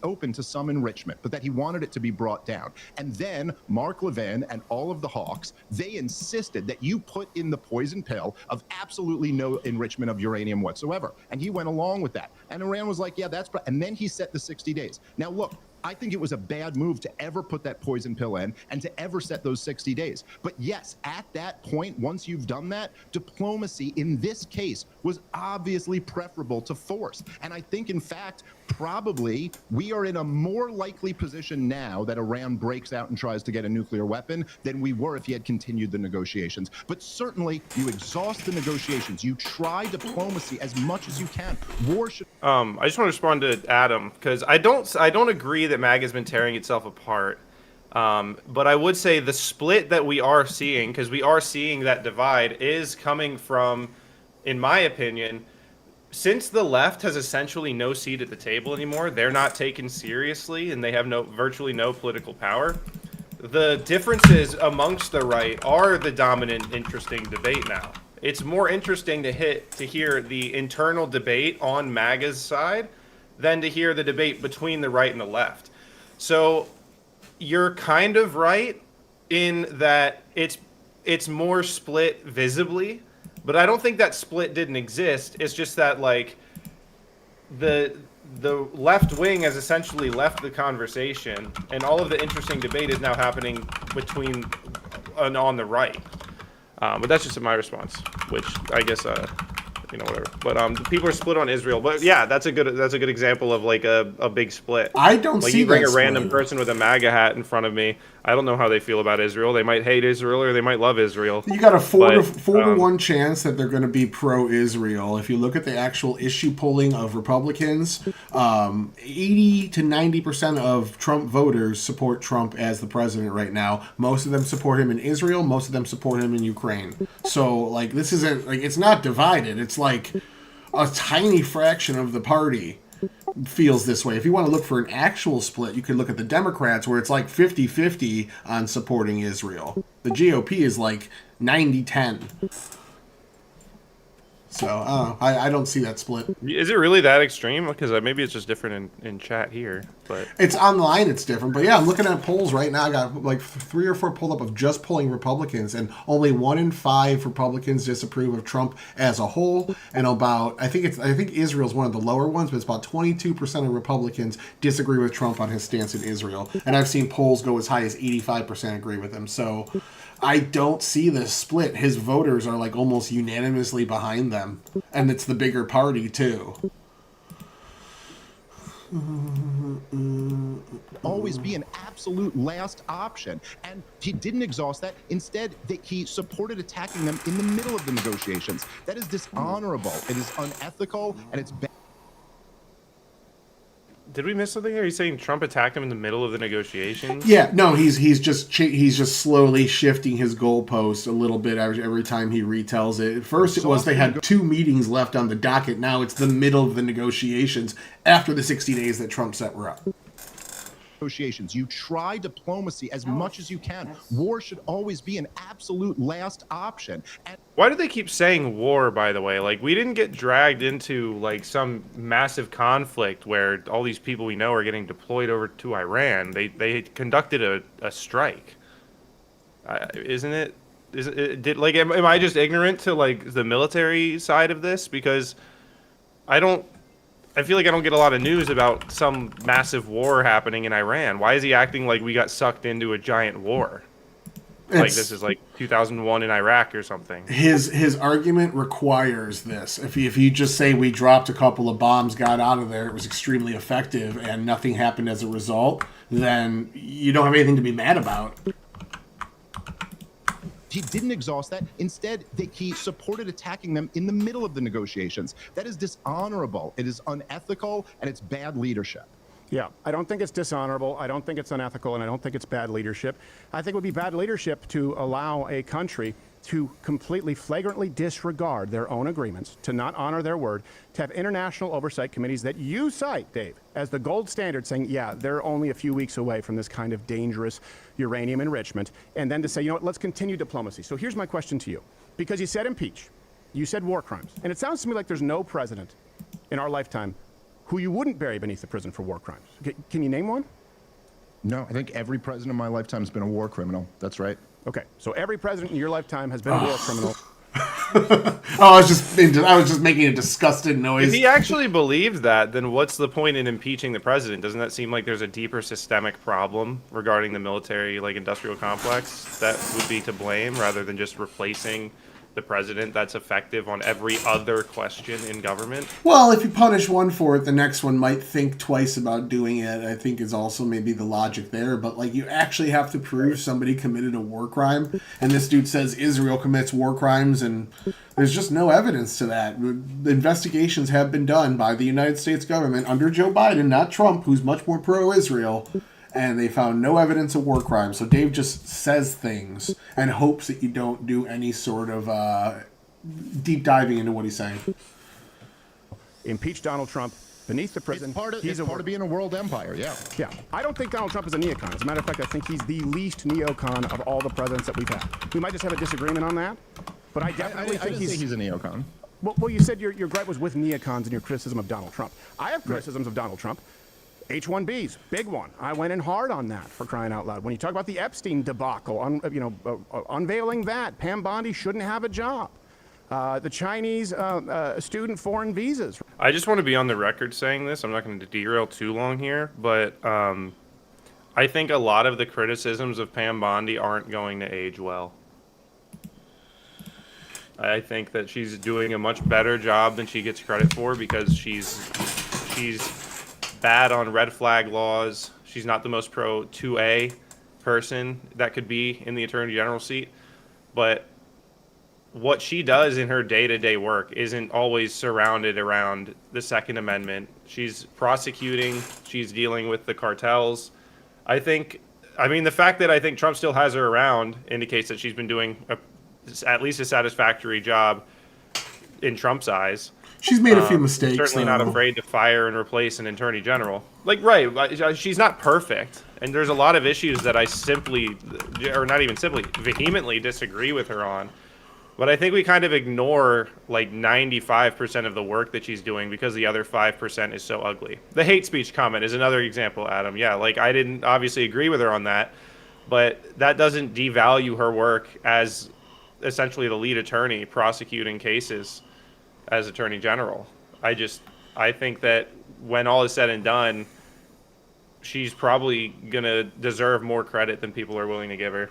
open to some enrichment, but that he wanted it to be brought down. And then Mark Levin and all of the Hawks, they insisted that you put in the poison pill of absolutely no enrichment of uranium whatsoever. And he went along with that. And Iran was like, yeah, and then he set the 60 days. Now, look, I think it was a bad move to ever put that poison pill in and to ever set those 60 days. But yes, at that point, once you've done that, diplomacy in this case was obviously preferable to force. And I think, in fact, probably we are in a more likely position now that Iran breaks out and tries to get a nuclear weapon than we were if he had continued the negotiations. But certainly, you exhaust the negotiations. You try diplomacy as much as you can. War should. I just want to respond to Adam because I don't agree that MAGA has been tearing itself apart. But I would say the split that we are seeing, because we are seeing that divide, is coming from, in my opinion, since the left has essentially no seat at the table anymore, they're not taken seriously and they have virtually no political power. The differences amongst the right are the dominant, interesting debate now. It's more interesting to hear the internal debate on MAGA's side than to hear the debate between the right and the left. So you're kind of right in that it's more split visibly, but I don't think that split didn't exist. It's just that like the left wing has essentially left the conversation, and all of the interesting debate is now happening between and on the right. But that's just my response, which I guess whatever. But people are split on Israel. But yeah, that's a good example of like a big split. I don't like see you bring that a random split. person with a MAGA hat in front of me. I don't know how they feel about Israel. They might hate Israel or they might love Israel. You got a 4 to But, 1 chance that they're going to be pro-Israel. If you look at the actual issue polling of Republicans, 80 to 90% of Trump voters support Trump as the president right now. Most of them support him in Israel. Most of them support him in Ukraine. So, like, this isn't like it's not divided. It's like a tiny fraction of the party feels this way. If you want to look for an actual split, you could look at the Democrats, where it's like 50-50 on supporting Israel. The GOP is like 90-10. So I don't see that split. Is it really that extreme? Because maybe it's just different in chat here. But It's online, it's different. But yeah, I'm looking at polls right now. I got like 3 or 4 pulled up of just polling Republicans, and only 1 in 5 Republicans disapprove of Trump as a whole. And about I think Israel's one of the lower ones, but it's about 22% of Republicans disagree with Trump on his stance in Israel. And I've seen polls go as high as 85% agree with him. So I don't see this split. His voters are like almost unanimously behind them, and it's the bigger party too. Always be an absolute last option. And he didn't exhaust that. Instead, he supported attacking them in the middle of the negotiations. That is dishonorable. It is unethical, and it's bad. did we miss something here? He's saying Trump attacked him in the middle of the negotiations. Yeah, no, he's just slowly shifting his goalposts a little bit every time he retells it. At first, it was they had 2 meetings left on the docket. Now it's the middle of the negotiations after the 60 days that Trump set were up. Negotiations. You try diplomacy as much as you can. War should always be an absolute last option. And Why do they keep saying war, by the way? Like, we didn't get dragged into, like, some massive conflict where all these people we know are getting deployed over to Iran. They conducted a strike. Isn't it? Am I just ignorant to, like, the military side of this? Because I feel like I don't get a lot of news about some massive war happening in Iran. Why is he acting like we got sucked into a giant war? Like this is like 2001 in Iraq or something. His argument requires this. If you just say we dropped a couple of bombs, got out of there, it was extremely effective, and nothing happened as a result, then you don't have anything to be mad about. he didn't exhaust that. Instead, he supported attacking them in the middle of the negotiations. That is dishonorable. It is unethical, and it's bad leadership. Yeah, I don't think it's dishonorable. I don't think it's unethical, and I don't think it's bad leadership. I think it would be bad leadership to allow a country to completely flagrantly disregard their own agreements, to not honor their word, to have international oversight committees that you cite, Dave, as the gold standard, saying, yeah, they're only a few weeks away from this kind of dangerous uranium enrichment, and then to say, you know what, let's continue diplomacy. So here's my question to you. Because you said impeach, you said war crimes, and it sounds to me like there's no president in our lifetime who you wouldn't bury beneath the prison for war crimes. Can you name one? No, I think every president in my lifetime has been a war criminal. That's right. Okay, so every president in your lifetime has been a war criminal. I was just making a disgusted noise. If he actually believed that, then what's the point in impeaching the president? Doesn't that seem like there's a deeper systemic problem regarding the military, like, industrial complex that would be to blame, rather than just replacing the president that's effective on every other question in government? Well, if you punish one for it, the next one might think twice about doing it. I think is also maybe the logic there. But, like, you actually have to prove somebody committed a war crime. And this dude says Israel commits war crimes, and there's just no evidence to that. The investigations have been done by the United States government under Joe Biden, not Trump, who's much more pro-Israel. And they found no evidence of war crimes. So Dave just says things and hopes that you don't do any sort of deep diving into what he's saying. Impeach Donald Trump beneath the prison. It's part of being a world empire, yeah. Yeah. I don't think Donald Trump is a neocon. As a matter of fact, I think he's the least neocon of all the presidents that we've had. We might just have a disagreement on that, but I definitely think he's a neocon. Well, you said your gripe was with neocons and your criticism of Donald Trump. I have criticisms of Donald Trump. H-1Bs, big one. I went in hard on that, for crying out loud. When you talk about the Epstein debacle, unveiling that, Pam Bondi shouldn't have a job. The Chinese student foreign visas. I just want to be on the record saying this. I'm not going to derail too long here, but I think a lot of the criticisms of Pam Bondi aren't going to age well. I think that she's doing a much better job than she gets credit for, because she's bad on red flag laws. She's not the most pro 2A person that could be in the Attorney General seat. But what she does in her day-to-day work isn't always surrounded around the Second Amendment. She's prosecuting. She's dealing with the cartels. The fact that I think Trump still has her around indicates that she's been doing at least a satisfactory job in Trump's eyes. She's made a few mistakes. Certainly not though. afraid to fire and replace an attorney general. Like, right, she's not perfect. And there's a lot of issues that I simply, or not even simply, vehemently disagree with her on. But I think we kind of ignore, like, 95% of the work that she's doing because the other 5% is so ugly. The hate speech comment is another example, Adam. Yeah, like, I didn't obviously agree with her on that. But that doesn't devalue her work as essentially the lead attorney prosecuting cases as attorney general. I think that when all is said and done, she's probably gonna deserve more credit than people are willing to give her.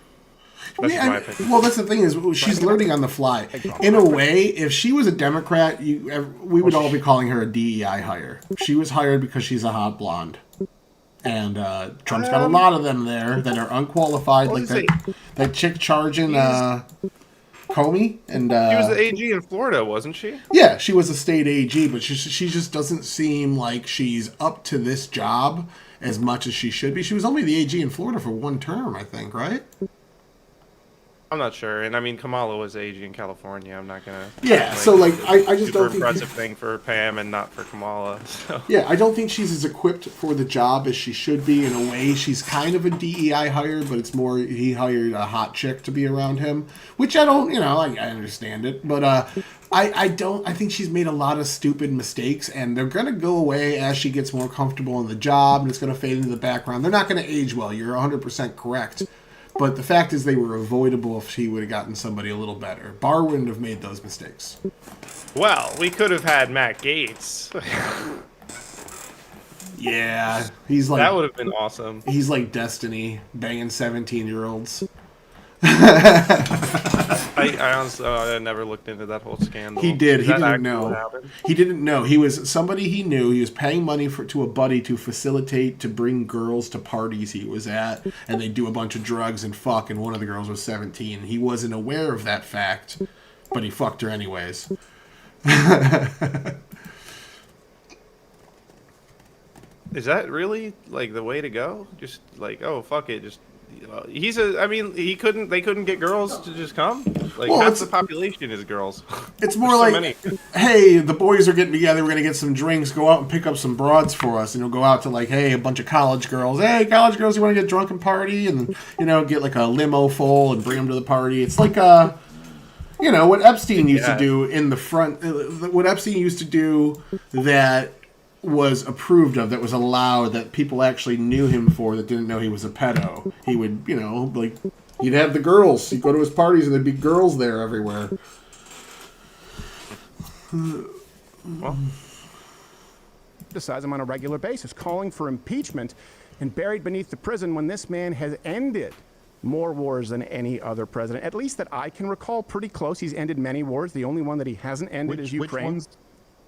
That's my opinion. Well, that's the thing is she's learning on the fly. In a way, if she was a Democrat, we would all be calling her a DEI hire. She was hired because she's a hot blonde. And Trump's got a lot of them there that are unqualified, like that chick charging Comey. And she was the AG in Florida, wasn't she? Yeah, she was a state AG, but she just doesn't seem like she's up to this job as much as she should be. She was only the AG in Florida for one term, I think, right? I'm not sure, and I mean Kamala was AG in California. I'm not gonna. Yeah, so like I just don't think impressive thing for Pam and not for Kamala. So. Yeah, I don't think she's as equipped for the job as she should be. In a way, she's kind of a DEI hire, but it's more he hired a hot chick to be around him, which I don't, I understand it, but I don't. I think she's made a lot of stupid mistakes, and they're gonna go away as she gets more comfortable in the job, and it's gonna fade into the background. They're not gonna age well. You're 100% correct. But the fact is they were avoidable if she would have gotten somebody a little better. Barr wouldn't have made those mistakes. Well, we could have had Matt Gaetz. Yeah, he's like... That would have been awesome. He's like Destiny, banging 17-year-olds. I honestly I never looked into that whole scandal. He did. Is He that didn't actually what know. happened? He didn't know. He was somebody he knew. He was paying money to a buddy to facilitate to bring girls to parties he was at, and they do a bunch of drugs and fuck. And one of the girls was 17. He wasn't aware of that fact, but he fucked her anyways. Is that really like the way to go? Just like, oh fuck it, just he's a. I mean, they couldn't get girls to just come. Like Well, half it's- the population is girls. It's more There's so like, many. hey, the boys are getting together. We're gonna get some drinks. Go out and pick up some broads for us, and you'll go out to like, hey, a bunch of college girls. Hey, college girls, you want to get drunk and party, and get like a limo full and bring them to the party. It's like what Epstein used to do in the front. What Epstein used to do that was approved of, that was allowed, that people actually knew him for, that didn't know he was a pedo. He would, like, he'd have the girls. He'd go to his parties and there'd be girls there everywhere. Well, Criticize him on a regular basis, calling for impeachment, and buried beneath the prison when this man has ended more wars than any other president, at least that I can recall. Pretty close. He's ended many wars. The only one that he hasn't ended is Ukraine.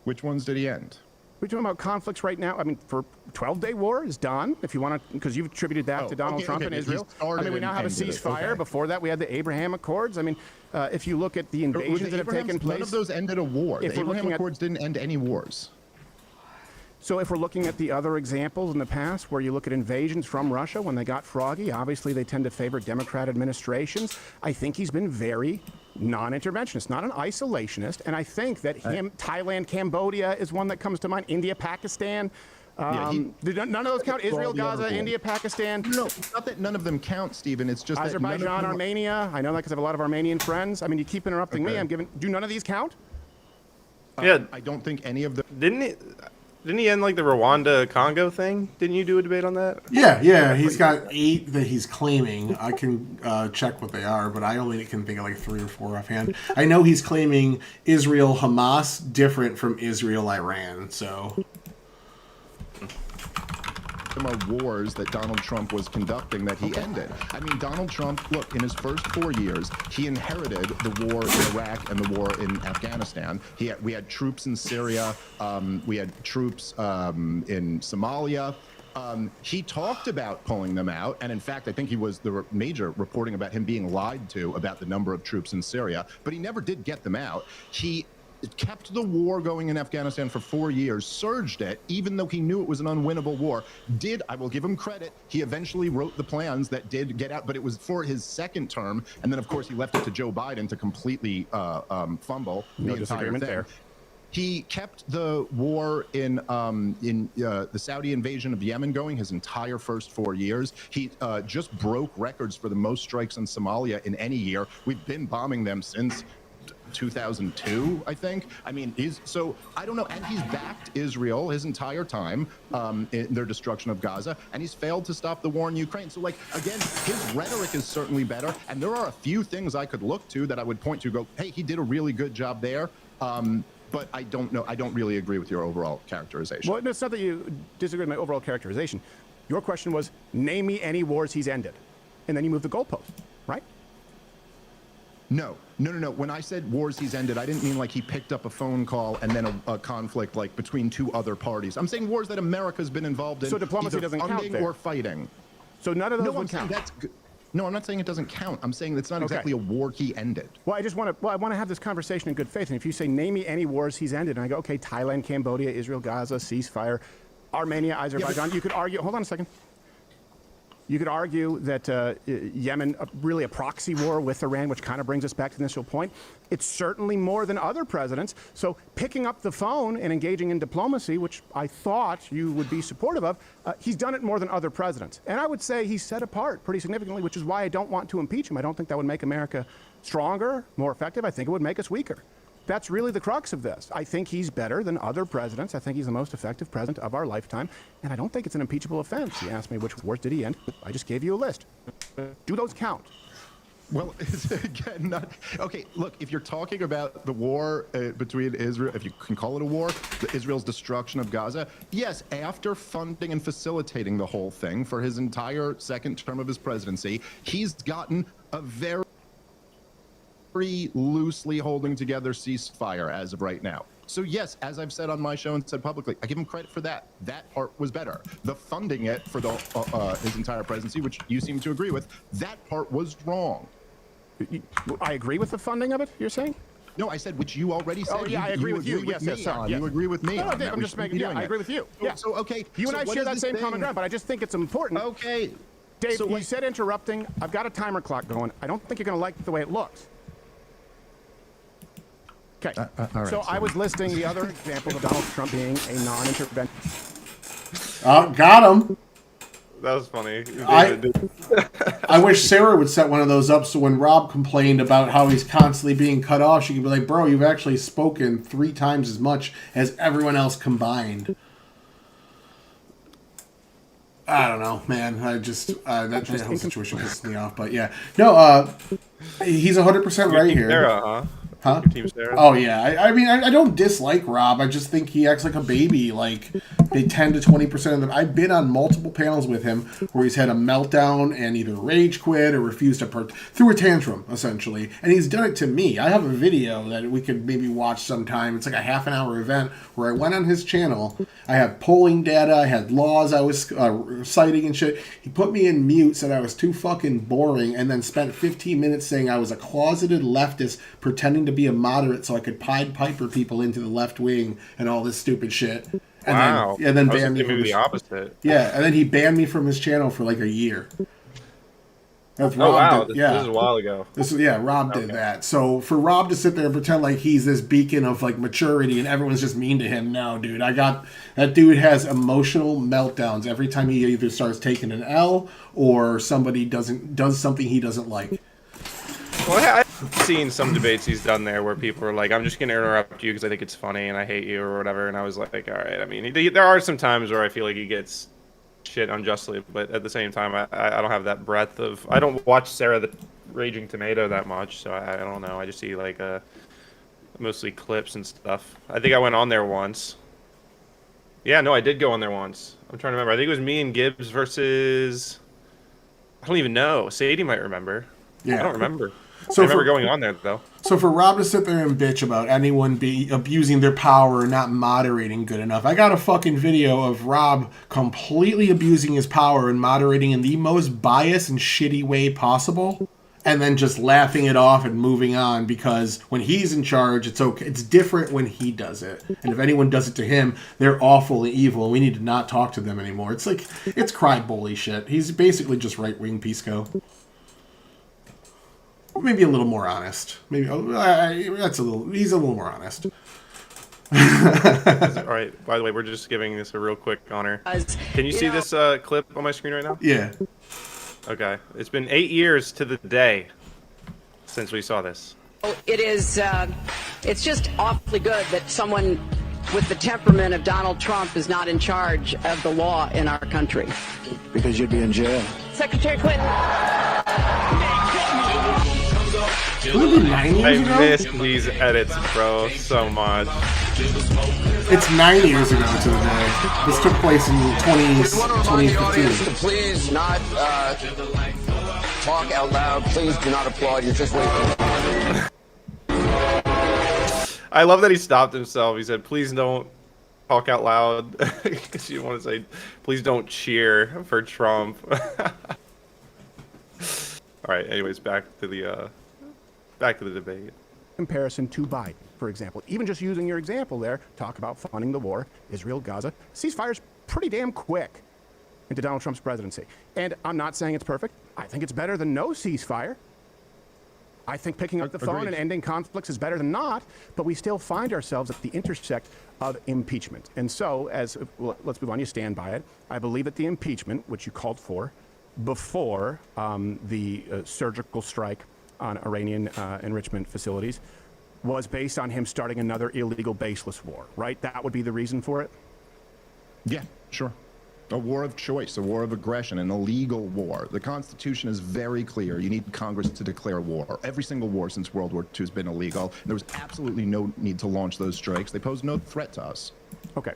Which ones did he end? We're talking about conflicts right now. I mean, for 12-day war is done. If you want to, because you've attributed that to Donald Trump and He Israel. started I mean, we now and have a ended it. ceasefire. Okay. Before that, we had the Abraham Accords. I mean, if you look at the invasions that have taken place, None of those ended a war. If The we're Abraham looking at- Accords didn't end any wars. So if we're looking at the other examples in the past where you look at invasions from Russia when they got froggy, obviously they tend to favor Democrat administrations. I think he's been very non-interventionist, not an isolationist. And I think that Thailand, Cambodia is one that comes to mind. India, Pakistan. None of those count. Israel, Gaza, India, Pakistan. No, not that none of them count, Stephen. It's just that none of Azerbaijan, them- Armenia. I know that because I have a lot of Armenian friends. I mean, you keep interrupting me. Okay. Do none of these count? yeah. I don't think any of them. Didn't he end like the Rwanda Congo thing? Didn't you do a debate on that? Yeah. He's got 8 that he's claiming. I can check what they are, but I only can think of like 3 or 4 offhand. I know he's claiming Israel Hamas different from Israel Iran. So Them are wars that Donald Trump was conducting that he ended. I mean, Donald Trump, look, in his first 4 years, he inherited the war in Iraq and the war in Afghanistan. We had troops in Syria. We had troops in Somalia. He talked about pulling them out, and in fact, I think he was the major reporting about him being lied to about the number of troops in Syria, but he never did get them out. He kept the war going in Afghanistan for 4 years, surged it, even though he knew it was an unwinnable war. I will give him credit, he eventually wrote the plans that did get out, but it was for his second term, and then of course he left it to Joe Biden to completely fumble No the entire disagreement thing. there. He kept the war in the Saudi invasion of Yemen going his entire first 4 years. He just broke records for the most strikes in Somalia in any year. We've been bombing them since 2002, I think. I mean, I don't know. And he's backed Israel his entire time in their destruction of Gaza, and he's failed to stop the war in Ukraine. So, like, again, his rhetoric is certainly better. And there are a few things I could look to that I would point to, go, hey, he did a really good job there. But I don't know. I don't really agree with your overall characterization. Well, it's not that you disagree with my overall characterization. Your question was, name me any wars he's ended. And then you move the goalpost, right? No. When I said wars he's ended, I didn't mean like he picked up a phone call and then a conflict like between two other parties. I'm saying wars that America's been involved in. So diplomacy either doesn't count funding there. or fighting. So none of those No, would I'm saying count. that's good. No, I'm not saying it doesn't count. I'm saying it's not exactly a war he ended. Well, I want to have this conversation in good faith. And if you say, name me any wars he's ended, and I go, okay, Thailand, Cambodia, Israel, Gaza, ceasefire, Armenia, Azerbaijan, you could argue, hold on a second. You could argue that Yemen, really a proxy war with Iran, which kind of brings us back to the initial point. It's certainly more than other presidents. So picking up the phone and engaging in diplomacy, which I thought you would be supportive of, he's done it more than other presidents. And I would say he's set apart pretty significantly, which is why I don't want to impeach him. I don't think that would make America stronger, more effective. I think it would make us weaker. That's really the crux of this. I think he's better than other presidents. I think he's the most effective president of our lifetime. And I don't think it's an impeachable offense. You asked me which wars did he end. I just gave you a list. Do those count? Well, it's again not okay. Look, if you're talking about the war between Israel, if you can call it a war, Israel's destruction of Gaza, yes, after funding and facilitating the whole thing for his entire second term of his presidency, he's gotten a very loosely holding together ceasefire as of right now. So yes, as I've said on my show and said publicly, I give him credit for that. That part was better. The funding it for the his entire presidency, which you seem to agree with, that part was wrong. I agree with the funding of it, you're saying? No, I said which you already said. Oh, yeah, I agree with you. Yes, me sorry, on. yes. You agree with me. No, on that. I'm We just should be making. Yeah, doing I it. agree with you. Yeah. So okay. You and so I what share is that this same thing? common ground, but I just think it's important. Okay. Dave, So you what- said interrupting. I've got a timer clock going. I don't think you're going to like the way it looks. Okay. all right, so I so- was listing the other examples of Donald Trump being a non-intervention. Oh, got him. That was funny. I wish Sarah would set one of those up so when Rob complained about how he's constantly being cut off, she could be like, bro, you've actually spoken 3 times as much as everyone else combined. I don't know, man. I just, that whole situation pisses me off. But yeah. No, he's 100% right here. Sarah, huh? Huh? Your team Sarah? Oh yeah, I mean I don't dislike Rob. I just think he acts like a baby. Like they 10 to 20% of them. I've been on multiple panels with him where he's had a meltdown and either rage quit or refused to through a tantrum essentially. And he's done it to me. I have a video that we could maybe watch sometime. It's like a half-an-hour event where I went on his channel. I had polling data. I had laws I was citing and shit. He put me in mute, said I was too fucking boring, and then spent 15 minutes saying I was a closeted leftist pretending to be a moderate so I could Pied Piper people into the left wing and all this stupid shit. And Wow. then, and then I was banned me thinking from maybe his, the opposite. yeah, and then he banned me from his channel for like a year. That's Oh Rob wow, did, this is a while ago. Rob did that. So for Rob to sit there and pretend like he's this beacon of like maturity and everyone's just mean to him, no, dude. That dude has emotional meltdowns every time he either starts taking an L or somebody does something he doesn't like. Well, I've seen some debates he's done there where people are like, "I'm just gonna interrupt you because I think it's funny and I hate you" or whatever. And I was like, "All right." I mean, there are some times where I feel like he gets shit unjustly, but at the same time, I don't have that breadth of. I don't watch Sarah the Raging Tomato that much, so I don't know. I just see like mostly clips and stuff. I think I went on there once. Yeah, no, I did go on there once. I'm trying to remember. I think it was me and Gibbs versus. I don't even know. Sadie might remember. Yeah. I don't remember. So I remember for- going on there though. So for Rob to sit there and bitch about anyone be abusing their power and not moderating good enough, I got a fucking video of Rob completely abusing his power and moderating in the most biased and shitty way possible, and then just laughing it off and moving on because when he's in charge, it's okay. It's different when he does it, and if anyone does it to him, they're awful and evil, and we need to not talk to them anymore. It's like it's cry bully shit. He's basically just right wing Pisco. Maybe a little more honest. Maybe he's a little more honest. All right. By the way, we're just giving this a real quick honor. Can you see this clip on my screen right now? Yeah. Okay. It's been 8 years to the day since we saw this. It is, it's just awfully good that someone with the temperament of Donald Trump is not in charge of the law in our country. Because you'd be in jail. Secretary Clinton. Would it be 9 years I ago? miss these edits, bro, so much. It's 9 years ago to the day. This took place in 2015. Please not talk out loud. Please do not applaud. You're just waiting. I love that he stopped himself. He said, please don't talk out loud. Because you want to say, please don't cheer for Trump. All right, anyways, back to the debate. Comparison to Biden, for example. Even just using your example there, talk about funding the war, Israel, Gaza. Ceasefire's pretty damn quick into Donald Trump's presidency. And I'm not saying it's perfect. I think it's better than no ceasefire. I think picking up the phone and ending conflicts is better than not, but we still find ourselves at the intersect of impeachment. And so, well, let's move on, you stand by it. I believe that the impeachment, which you called for before the surgical strike on Iranian enrichment facilities, was based on him starting another illegal baseless war, right? That would be the reason for it? Yeah, sure. A war of choice, a war of aggression, an illegal war. The Constitution is very clear. You need Congress to declare war. Every single war since World War II has been illegal. There was absolutely no need to launch those strikes. They pose no threat to us. Okay.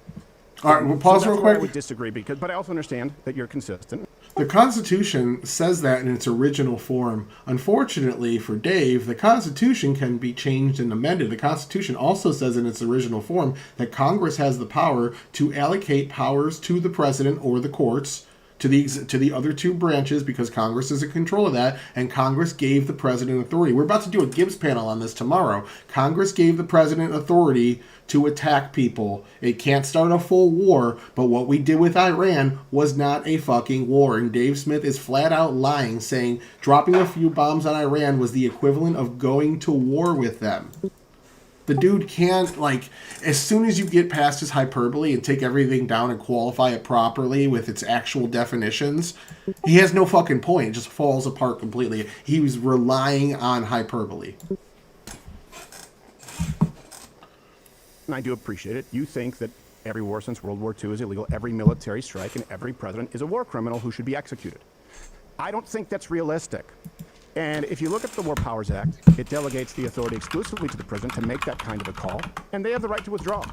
All right, we'll pause So real that's where I quick. would disagree, but I also understand that you're consistent. The Constitution says that in its original form. Unfortunately for Dave, the Constitution can be changed and amended. The Constitution also says in its original form that Congress has the power to allocate powers to the president or the courts, to the other two branches, because Congress is in control of that, and Congress gave the president authority. We're about to do a Gibbs panel on this tomorrow. Congress gave the president authority to attack people. It can't start a full war, but what we did with Iran was not a fucking war. And Dave Smith is flat out lying, saying dropping a few bombs on Iran was the equivalent of going to war with them. The dude can't, like, as soon as you get past his hyperbole and take everything down and qualify it properly with its actual definitions, he has no fucking point. It just falls apart completely. He was relying on hyperbole. And I do appreciate it. You think that every war since World War II is illegal, every military strike, and every president is a war criminal who should be executed. I don't think that's realistic. And if you look at the War Powers Act, it delegates the authority exclusively to the president to make that kind of a call, and they have the right to withdraw.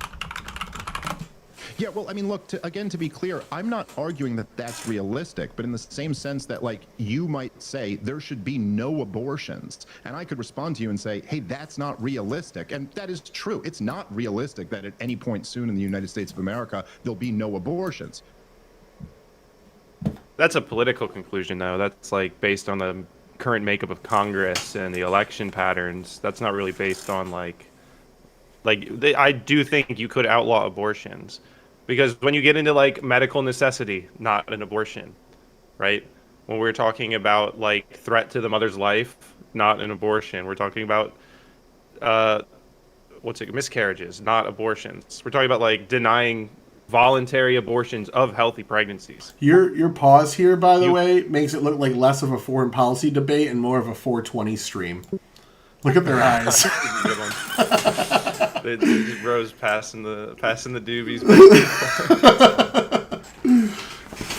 Yeah, well, I mean, look, to be clear, I'm not arguing that that's realistic, but in the same sense that, like, you might say there should be no abortions, and I could respond to you and say, hey, that's not realistic, and that is true. It's not realistic that at any point soon in the United States of America, there'll be no abortions. That's a political conclusion, though. That's, like, based on the current makeup of Congress and the election patterns. That's not really based on, I do think you could outlaw abortions. Because when you get into, like, medical necessity, not an abortion, right? When we're talking about, like, threat to the mother's life, not an abortion. We're talking about, miscarriages, not abortions. We're talking about, like, denying voluntary abortions of healthy pregnancies. Your pause here, by the way, makes it look like less of a foreign policy debate and more of a 420 stream. Look at their eyes. The bros passing the doobies.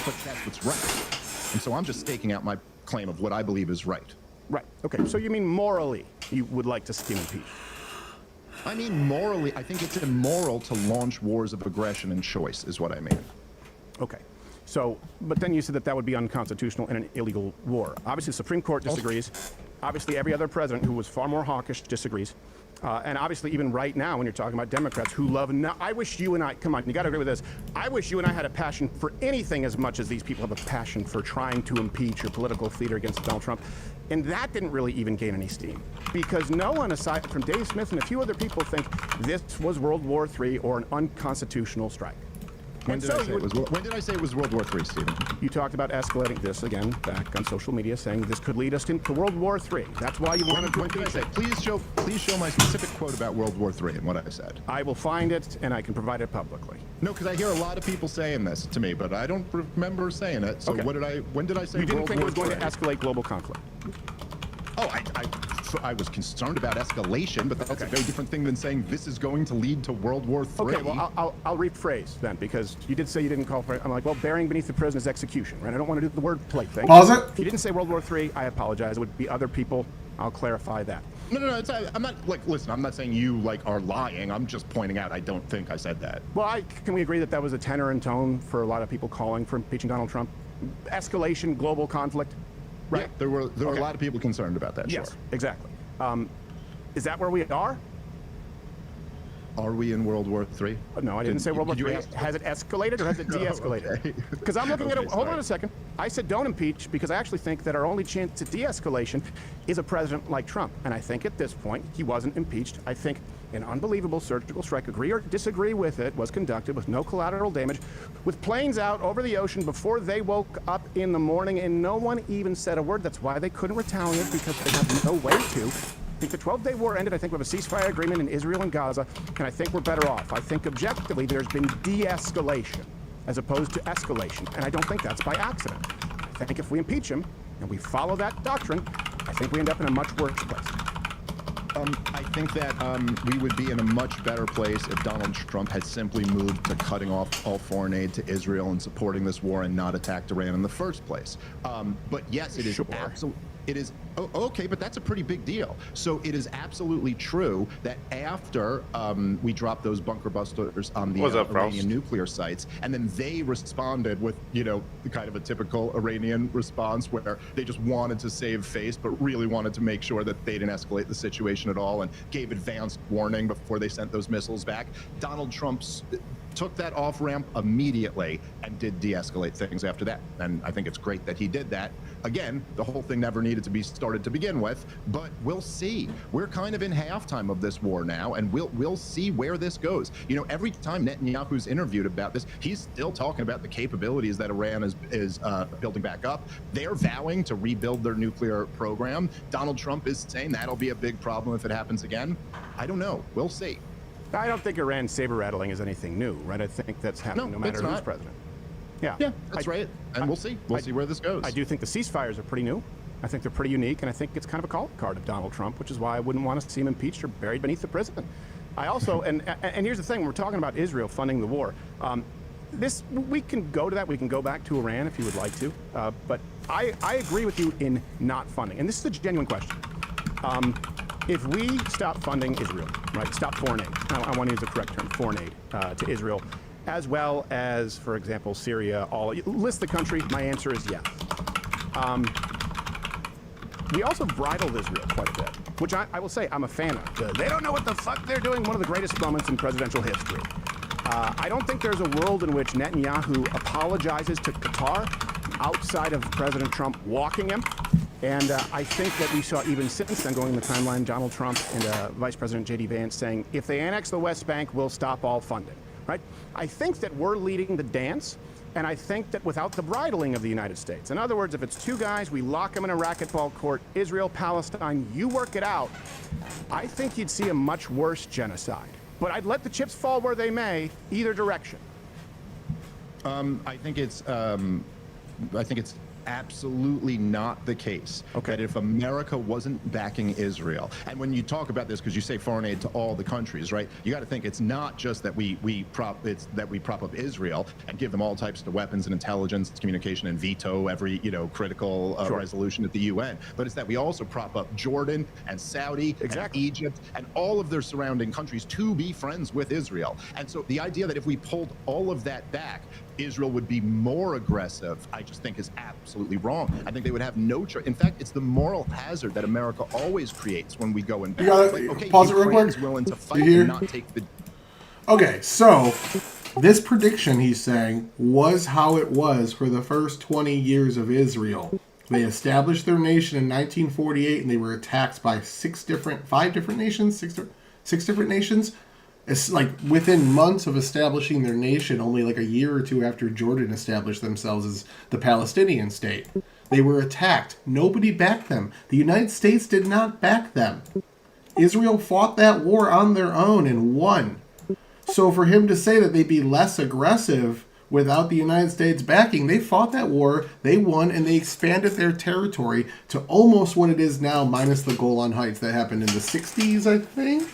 But that's what's right. And so I'm just staking out my claim of what I believe is right. Right. Okay. So you mean morally you would like to see him impeached? I mean, morally, I think it's immoral to launch wars of aggression and choice, is what I mean. Okay. So, but then you said that that would be unconstitutional in an illegal war. Obviously, the Supreme Court disagrees. Obviously, every other president who was far more hawkish disagrees. And obviously, even right now, when you're talking about Democrats who love... I wish you and I... Come on, you got to agree with this. I wish you and I had a passion for anything as much as these people have a passion for trying to impeach your political theater against Donald Trump. And that didn't really even gain any steam. Because no one, aside from Dave Smith and a few other people, think this was World War III or an unconstitutional strike. And so When did I say it was World War III, Stephen? you talked about escalating this again back on social media, saying this could lead us into World War III. That's why you wanted to What did I say? Please show my specific quote about World War III and what I said. I will find it, and I can provide it publicly. No, because I hear a lot of people saying this to me, but I don't remember saying it. So Okay. when did I say You didn't World think it War was going to III? escalate global conflict. Oh, I was concerned about escalation, but that's a very different thing than saying this is going to lead to World War III. Okay, well, I'll rephrase then, because you did say you didn't call for it. I'm like, well, burying beneath the prison is execution, right? I don't want to do the wordplay thing. Pause it. If you didn't say World War III, I apologize. It would be other people. I'll clarify that. No. I'm not listen. I'm not saying you are lying. I'm just pointing out I don't think I said that. Well, can we agree that that was a tenor and tone for a lot of people calling for impeaching Donald Trump? Escalation, global conflict, right? Yeah, there were a lot of people concerned about that. Yes, Sure. exactly. Is that where we are? Are we in World War III? No, I didn't say World War Did you III. ask- Has it escalated or has it de-escalated? Okay. Because I'm looking at it. Okay, Hold on sorry. a second. I said don't impeach because I actually think that our only chance at de-escalation is a president like Trump. And I think at this point he wasn't impeached. I think an unbelievable surgical strike, agree or disagree with it, was conducted with no collateral damage, with planes out over the ocean before they woke up in the morning, and no one even said a word. That's why they couldn't retaliate, because they have no way to. I think the 12-day war ended. I think we have a ceasefire agreement in Israel and Gaza, and I think we're better off. I think objectively there's been de-escalation as opposed to escalation, and I don't think that's by accident. I think if we impeach him and we follow that doctrine, I think we end up in a much worse place. I think that we would be in a much better place if Donald Trump had simply moved to cutting off all foreign aid to Israel and supporting this war and not attacked Iran in the first place. But yes, it is absolutely. It is okay, but that's a pretty big deal. So it is absolutely true that after we dropped those bunker busters on the Iranian nuclear sites, and then they responded with, kind of a typical Iranian response where they just wanted to save face, but really wanted to make sure that they didn't escalate the situation at all, and gave advanced warning before they sent those missiles back. Donald Trump took that off ramp immediately and did de-escalate things after that. And I think it's great that he did that. Again, the whole thing never needed to be started to begin with, but we'll see. We're kind of in halftime of this war now, and we'll see where this goes. Every time Netanyahu's interviewed about this, he's still talking about the capabilities that Iran is building back up. They're vowing to rebuild their nuclear program. Donald Trump is saying that'll be a big problem if it happens again. I don't know. We'll see. I don't think Iran saber rattling is anything new, right? I think that's happening no matter who's president. Yeah, that's right. And we'll see. We'll see where this goes. I do think the ceasefires are pretty new. I think they're pretty unique, and I think it's kind of a calling card of Donald Trump, which is why I wouldn't want to see him impeached or buried beneath the prison. I also, and here's the thing, when we're talking about Israel funding the war, we can go to that. We can go back to Iran if you would like to. But I agree with you in not funding. And this is a genuine question. If we stop funding Israel, right, stop foreign aid, I want to use the correct term, foreign aid to Israel, as well as, for example, Syria, list the countries, my answer is yes. We also bridled Israel quite a bit, which I will say I'm a fan of. They don't know what the fuck they're doing, one of the greatest moments in presidential history. I don't think there's a world in which Netanyahu apologizes to Qatar outside of President Trump walking him. And I think that we saw even since then, going in the timeline, Donald Trump and Vice President J.D. Vance saying, if they annex the West Bank, we'll stop all funding, right? I think that we're leading the dance, and I think that without the bridling of the United States, in other words, if it's two guys, we lock them in a racquetball court, Israel, Palestine, you work it out, I think you'd see a much worse genocide. But I'd let the chips fall where they may, either direction. I think it's absolutely not the case that if America wasn't backing Israel, and when you talk about this, because you say foreign aid to all the countries, right? You got to think it's not just that we prop up Israel and give them all types of weapons and intelligence, communication, and veto every critical resolution at the UN, but it's that we also prop up Jordan and Saudi and Egypt and all of their surrounding countries to be friends with Israel. And so the idea that if we pulled all of that back, Israel would be more aggressive, I just think is absolutely wrong. I think they would have no choice. In fact, it's the moral hazard that America always creates when we go in battle. Pause it real quick. Willing to fight and not take the... Okay, so this prediction, he's saying, was how it was for the first 20 years of Israel. They established their nation in 1948, and they were attacked by six different nations. It's like within months of establishing their nation, only like a year or two after Jordan established themselves as the Palestinian state, they were attacked. Nobody backed them. The United States did not back them. Israel fought that war on their own and won. So for him to say that they'd be less aggressive without the United States backing, they fought that war, they won, and they expanded their territory to almost what it is now, minus the Golan Heights that happened in the 60s, I think.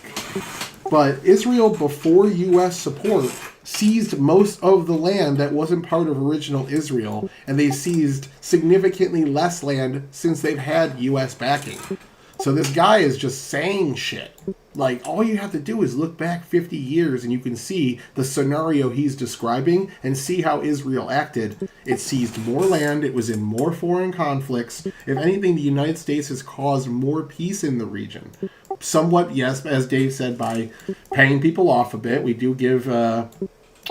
But Israel, before U.S. support, seized most of the land that wasn't part of original Israel, and they seized significantly less land since they've had U.S. backing. So this guy is just saying shit. Like, all you have to do is look back 50 years and you can see the scenario he's describing and see how Israel acted. It seized more land. It was in more foreign conflicts. If anything, the United States has caused more peace in the region. Somewhat, yes, as Dave said, by paying people off a bit. We do give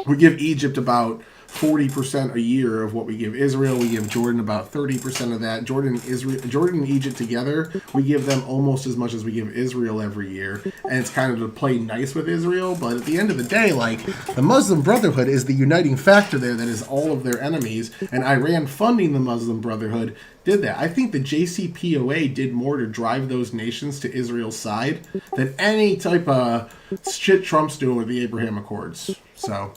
Egypt about 40% a year of what we give Israel. We give Jordan about 30% of that. Jordan and Egypt together, we give them almost as much as we give Israel every year. And it's kind of to play nice with Israel. But at the end of the day, like, the Muslim Brotherhood is the uniting factor there that is all of their enemies. And Iran funding the Muslim Brotherhood did that. I think the JCPOA did more to drive those nations to Israel's side than any type of shit Trump's doing with the Abraham Accords. So...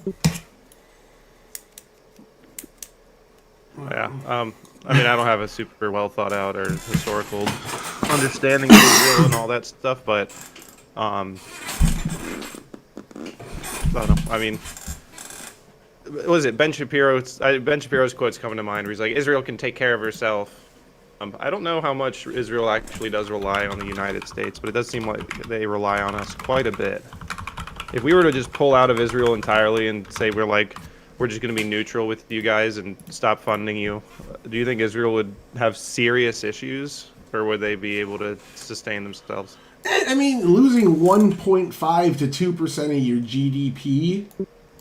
Yeah. I mean, I don't have a super well thought out or historical understanding of Israel and all that stuff, but I don't know. I mean, what was it? Ben Shapiro's quote's coming to mind where he's like, Israel can take care of herself. I don't know how much Israel actually does rely on the United States, but it does seem like they rely on us quite a bit. If we were to just pull out of Israel entirely and say we're just going to be neutral with you guys and stop funding you, do you think Israel would have serious issues, or would they be able to sustain themselves? I mean, losing 1.5 to 2% of your GDP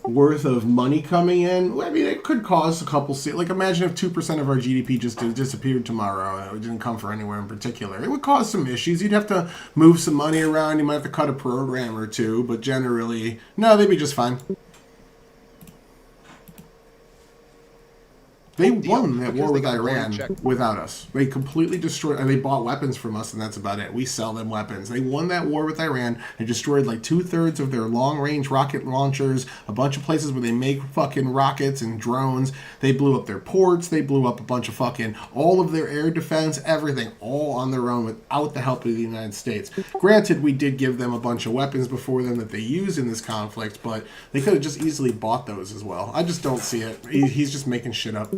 worth of money coming in, I mean, it could cause a couple... Like, imagine if 2% of our GDP just disappeared tomorrow. It didn't come from anywhere in particular. It would cause some issues. You'd have to move some money around. You might have to cut a program or two, but generally, no, they'd be just fine. They won that war with Iran without us. They completely destroyed, and they bought weapons from us, and that's about it. We sell them weapons. They won that war with Iran and destroyed like 2/3 of their long-range rocket launchers, a bunch of places where they make fucking rockets and drones. They blew up their ports. They blew up a bunch of fucking, all of their air defense, everything, all on their own without the help of the United States. Granted, we did give them a bunch of weapons before them that they used in this conflict, but they could have just easily bought those as well. I just don't see it. He's just making shit up.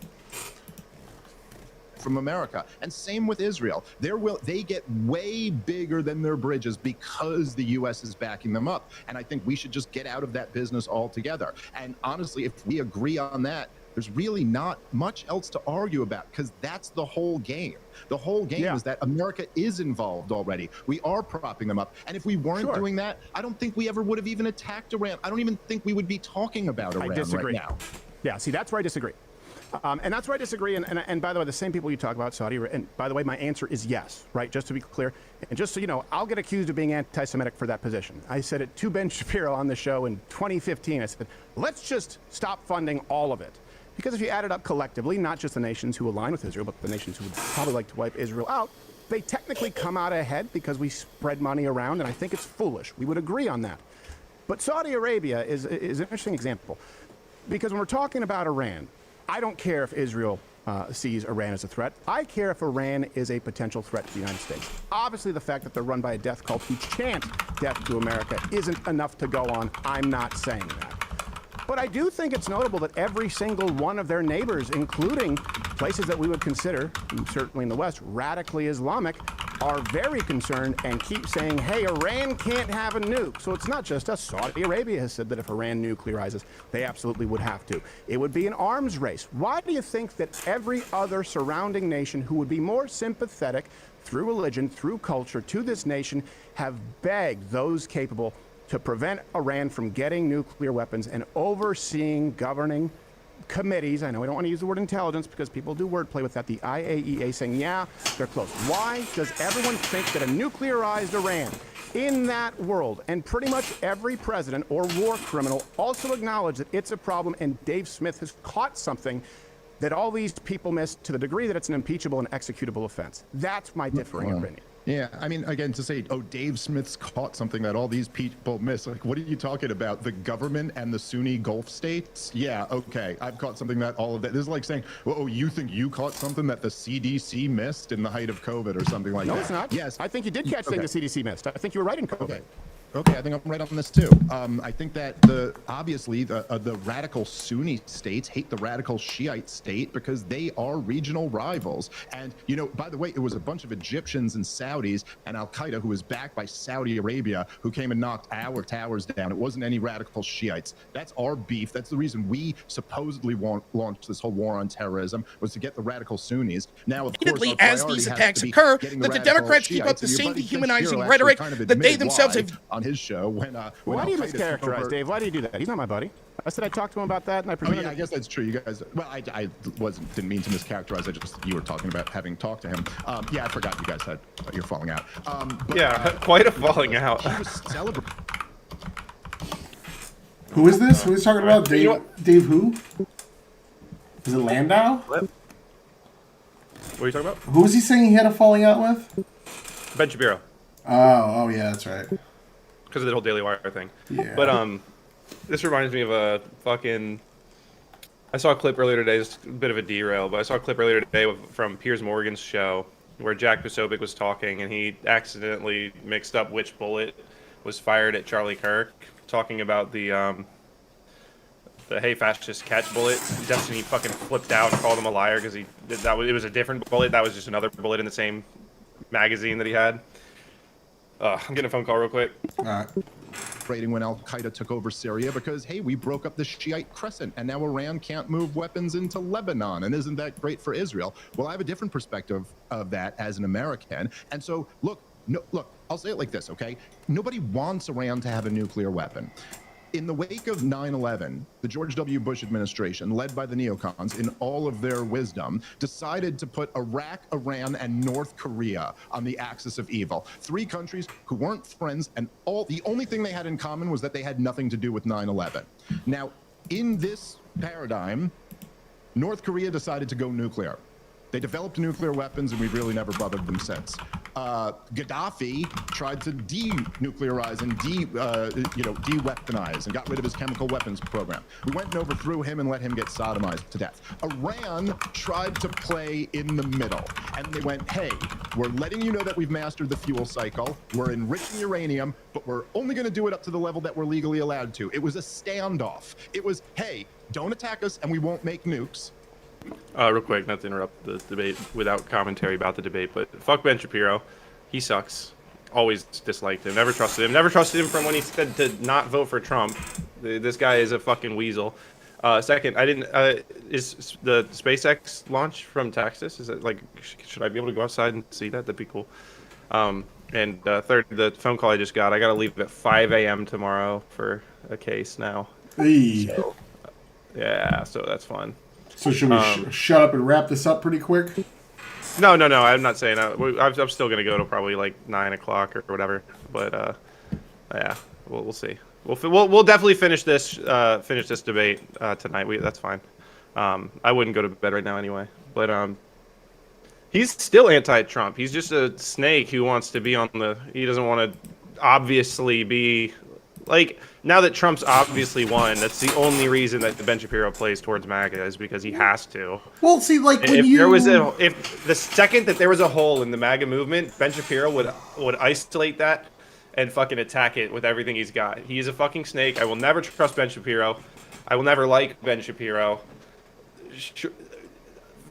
From America, and same with Israel. They get way bigger than their bridges because the U.S. is backing them up, and I think we should just get out of that business altogether. And honestly, if we agree on that, there's really not much else to argue about, because that's the whole game. The whole game is that America is involved already. We are propping them up, and if we weren't doing that, I don't think we ever would have even attacked Iran. I don't even think we would be talking about Iran right now. Yeah, see, that's where I disagree. And that's where I disagree. And by the way, the same people you talk about, Saudi, and by the way, my answer is yes, right? Just to be clear. And just so you know, I'll get accused of being anti-Semitic for that position. I said it to Ben Shapiro on the show in 2015. I said, let's just stop funding all of it. Because if you add it up collectively, not just the nations who align with Israel, but the nations who would probably like to wipe Israel out, they technically come out ahead because we spread money around, and I think it's foolish. We would agree on that. But Saudi Arabia is an interesting example. Because when we're talking about Iran, I don't care if Israel sees Iran as a threat. I care if Iran is a potential threat to the United States. Obviously, the fact that they're run by a death cult who chant death to America isn't enough to go on. I'm not saying that. But I do think it's notable that every single one of their neighbors, including places that we would consider, certainly in the West, radically Islamic, are very concerned and keep saying, hey, Iran can't have a nuke. So it's not just us. Saudi Arabia has said that if Iran nuclearizes, they absolutely would have to. It would be an arms race. Why do you think that every other surrounding nation who would be more sympathetic through religion, through culture, to this nation, have begged those capable to prevent Iran from getting nuclear weapons and overseeing, governing, committees, I know I don't want to use the word intelligence because people do wordplay with that, the IAEA saying, yeah, they're close. Why does everyone think that a nuclearized Iran in that world, and pretty much every president or war criminal also acknowledge that it's a problem, and Dave Smith has caught something that all these people missed to the degree that it's an impeachable and executable offense? That's my differing opinion. Yeah, I mean, again, to say, oh, Dave Smith's caught something that all these people miss. Like, what are you talking about? The government and the Sunni Gulf states? Yeah, okay, I've caught something that all of that. This is like saying, oh, you think you caught something that the CDC missed in the height of COVID or something like that? No, it's not. Yes. I think you did catch things the CDC missed. I think you were right in COVID. Okay. Okay, I think I'm right on this too. I think that obviously the radical Sunni states hate the radical Shiite state because they are regional rivals. And you know, by the way, it was a bunch of Egyptians and Saudis and Al Qaeda who was backed by Saudi Arabia who came and knocked our towers down. It wasn't any radical Shiites. That's our beef. That's the reason we supposedly launched this whole war on terrorism, was to get the radical Sunnis. Now, of course, our as these attacks occur, that the Democrats keep up the same dehumanizing rhetoric that they themselves have. On his show, when why do you Al-Qaeda took mischaracterize over- Dave? Why do you do that? He's not my buddy. I said I talked to him about that, and I I presented. mean, I guess that's true. You guys, well, I didn't mean to mischaracterize. I just, you were talking about having talked to him. Yeah, I forgot you guys had you're falling out. But, Yeah, quite a falling out. he was celebrating. Who is this? Who is talking about? Dave? You know Dave who? Is it Landau? What are you talking about? Who was he saying he had a falling out with? Ben Shapiro. Oh, yeah, that's right. Because of the whole Daily Wire thing. Yeah. But this reminds me of a fucking. I saw a clip earlier today. It's a bit of a derail, but I saw a clip earlier today from Piers Morgan's show where Jack Posobiec was talking, and he accidentally mixed up which bullet was fired at Charlie Kirk, talking about the "Hey Fascist" catch bullet. Destiny fucking flipped out and called him a liar because it was a different bullet. That was just another bullet in the same magazine that he had. I'm getting a phone call real quick. All right. When Al Qaeda took over Syria because, hey, we broke up the Shiite crescent and now Iran can't move weapons into Lebanon. And isn't that great for Israel? Well, I have a different perspective of that as an American. And so, look, I'll say it like this, okay? Nobody wants Iran to have a nuclear weapon. In the wake of 9/11, the George W. Bush administration, led by the neocons in all of their wisdom, decided to put Iraq, Iran, and North Korea on the axis of evil. 3 countries who weren't friends, and the only thing they had in common was that they had nothing to do with 9/11. Now, in this paradigm, North Korea decided to go nuclear. They developed nuclear weapons, and we've really never bothered them since. Gaddafi tried to denuclearize and de-weaponize and got rid of his chemical weapons program. We went and overthrew him and let him get sodomized to death. Iran tried to play in the middle, and they went, hey, we're letting you know that we've mastered the fuel cycle, we're enriching uranium, but we're only going to do it up to the level that we're legally allowed to. It was a standoff. It was, hey, don't attack us and we won't make nukes. Real quick, not to interrupt the debate without commentary about the debate, but fuck Ben Shapiro. He sucks. Always disliked him. Never trusted him. Never trusted him from when he said to not vote for Trump. This guy is a fucking weasel. Second, I didn't. Is the SpaceX launch from Texas? Is it like? Should I be able to go outside and see that? That'd be cool. And third, the phone call I just got. I got to leave at 5 a.m. tomorrow for a case now. Hey. So, yeah, so that's fun. So should we shut up and wrap this up pretty quick? No. I'm not saying that. I'm still gonna go to probably like 9 o'clock or whatever. But yeah, we'll see. We'll definitely finish this debate tonight. That's fine. I wouldn't go to bed right now anyway. But he's still anti-Trump. He's just a snake who wants to be on the. He doesn't want to obviously be. Like, now that Trump's obviously won, that's the only reason that Ben Shapiro plays towards MAGA is because he has to. Well, see, like, when if the second that there was a hole in the MAGA movement, Ben Shapiro would isolate that and fucking attack it with everything he's got. He is a fucking snake. I will never trust Ben Shapiro. I will never like Ben Shapiro.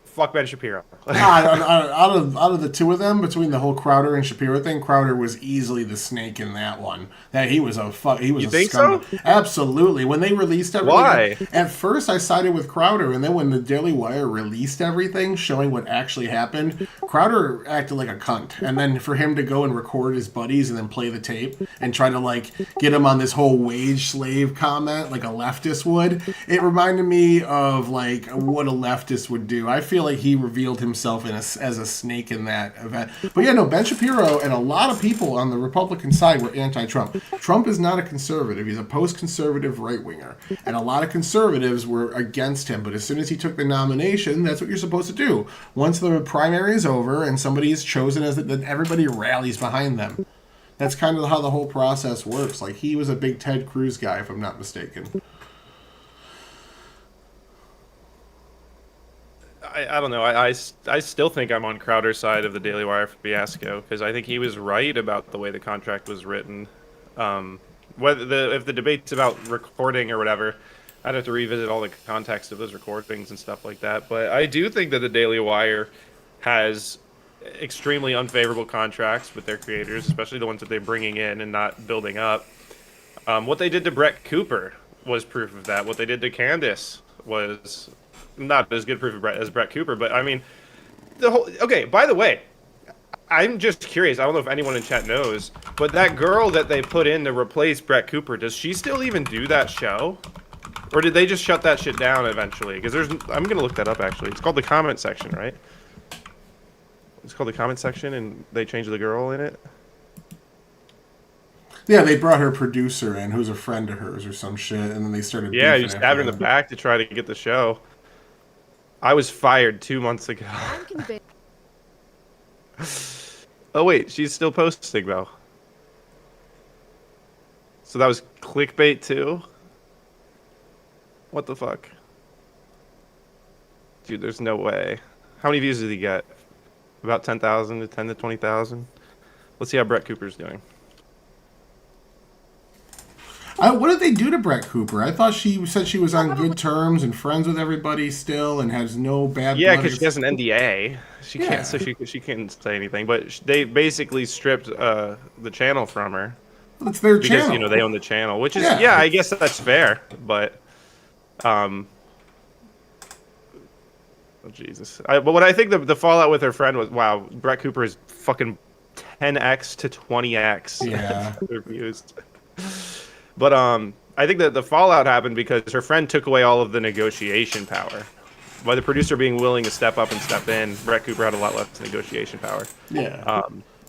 Fuck Ben Shapiro. out of the two of them, between the whole Crowder and Shapiro thing, Crowder was easily the snake in that one. That he was a You think so? Absolutely. When they released everything, Why? At first I sided with Crowder, and then when the Daily Wire released everything, showing what actually happened, Crowder acted like a cunt. And then for him to go and record his buddies and then play the tape, and try to like get him on this whole wage slave comment like a leftist would. It reminded me of like what a leftist would do. I feel like he revealed himself as a snake in that event. But yeah, no, Ben Shapiro and a lot of people on the Republican side were anti-Trump. Trump is not a conservative. He's a post-conservative right-winger. And a lot of conservatives were against him. But as soon as he took the nomination, that's what you're supposed to do. Once the primary is over and somebody is chosen as then everybody rallies behind them. That's kind of how the whole process works. Like, he was a big Ted Cruz guy, if I'm not mistaken. I don't know. I still think I'm on Crowder's side of the Daily Wire fiasco because I think he was right about the way the contract was written. If the debate's about recording or whatever, I'd have to revisit all the context of those recordings and stuff like that. But I do think that the Daily Wire has extremely unfavorable contracts with their creators, especially the ones that they're bringing in and not building up. What they did to Brett Cooper was proof of that. What they did to Candace was not as good proof of as Brett Cooper, but I mean, okay, by the way, I'm just curious. I don't know if anyone in chat knows, but that girl that they put in to replace Brett Cooper, does she still even do that show? Or did they just shut that shit down eventually? Because I'm going to look that up, actually. It's called The Comment Section, right? It's called The Comment Section, and they changed the girl in it? Yeah, they brought her producer in, who's a friend of hers or some shit, and then they started Yeah, beefing you stabbed her in the back to try to get the show. I was fired 2 months ago. Oh, wait, she's still posting, though. So that was clickbait, too? What the fuck? Dude, there's no way. How many views did he get? About 10,000 to 10 to 20,000? Let's see how Brett Cooper's doing. What did they do to Brett Cooper? I thought she said she was on good terms and friends with everybody still and has no bad Yeah, blood. because she has an NDA. She can't, so she can't say anything. But they basically stripped the channel from her. It's their because, channel. You know, they own the channel, which is I guess that's fair. But, oh Jesus. But what I think the fallout with her friend was, wow, Brett Cooper is fucking 10x to 20x reviews. But I think that the fallout happened because her friend took away all of the negotiation power. By the producer being willing to step up and step in, Brett Cooper had a lot less negotiation power. Yeah.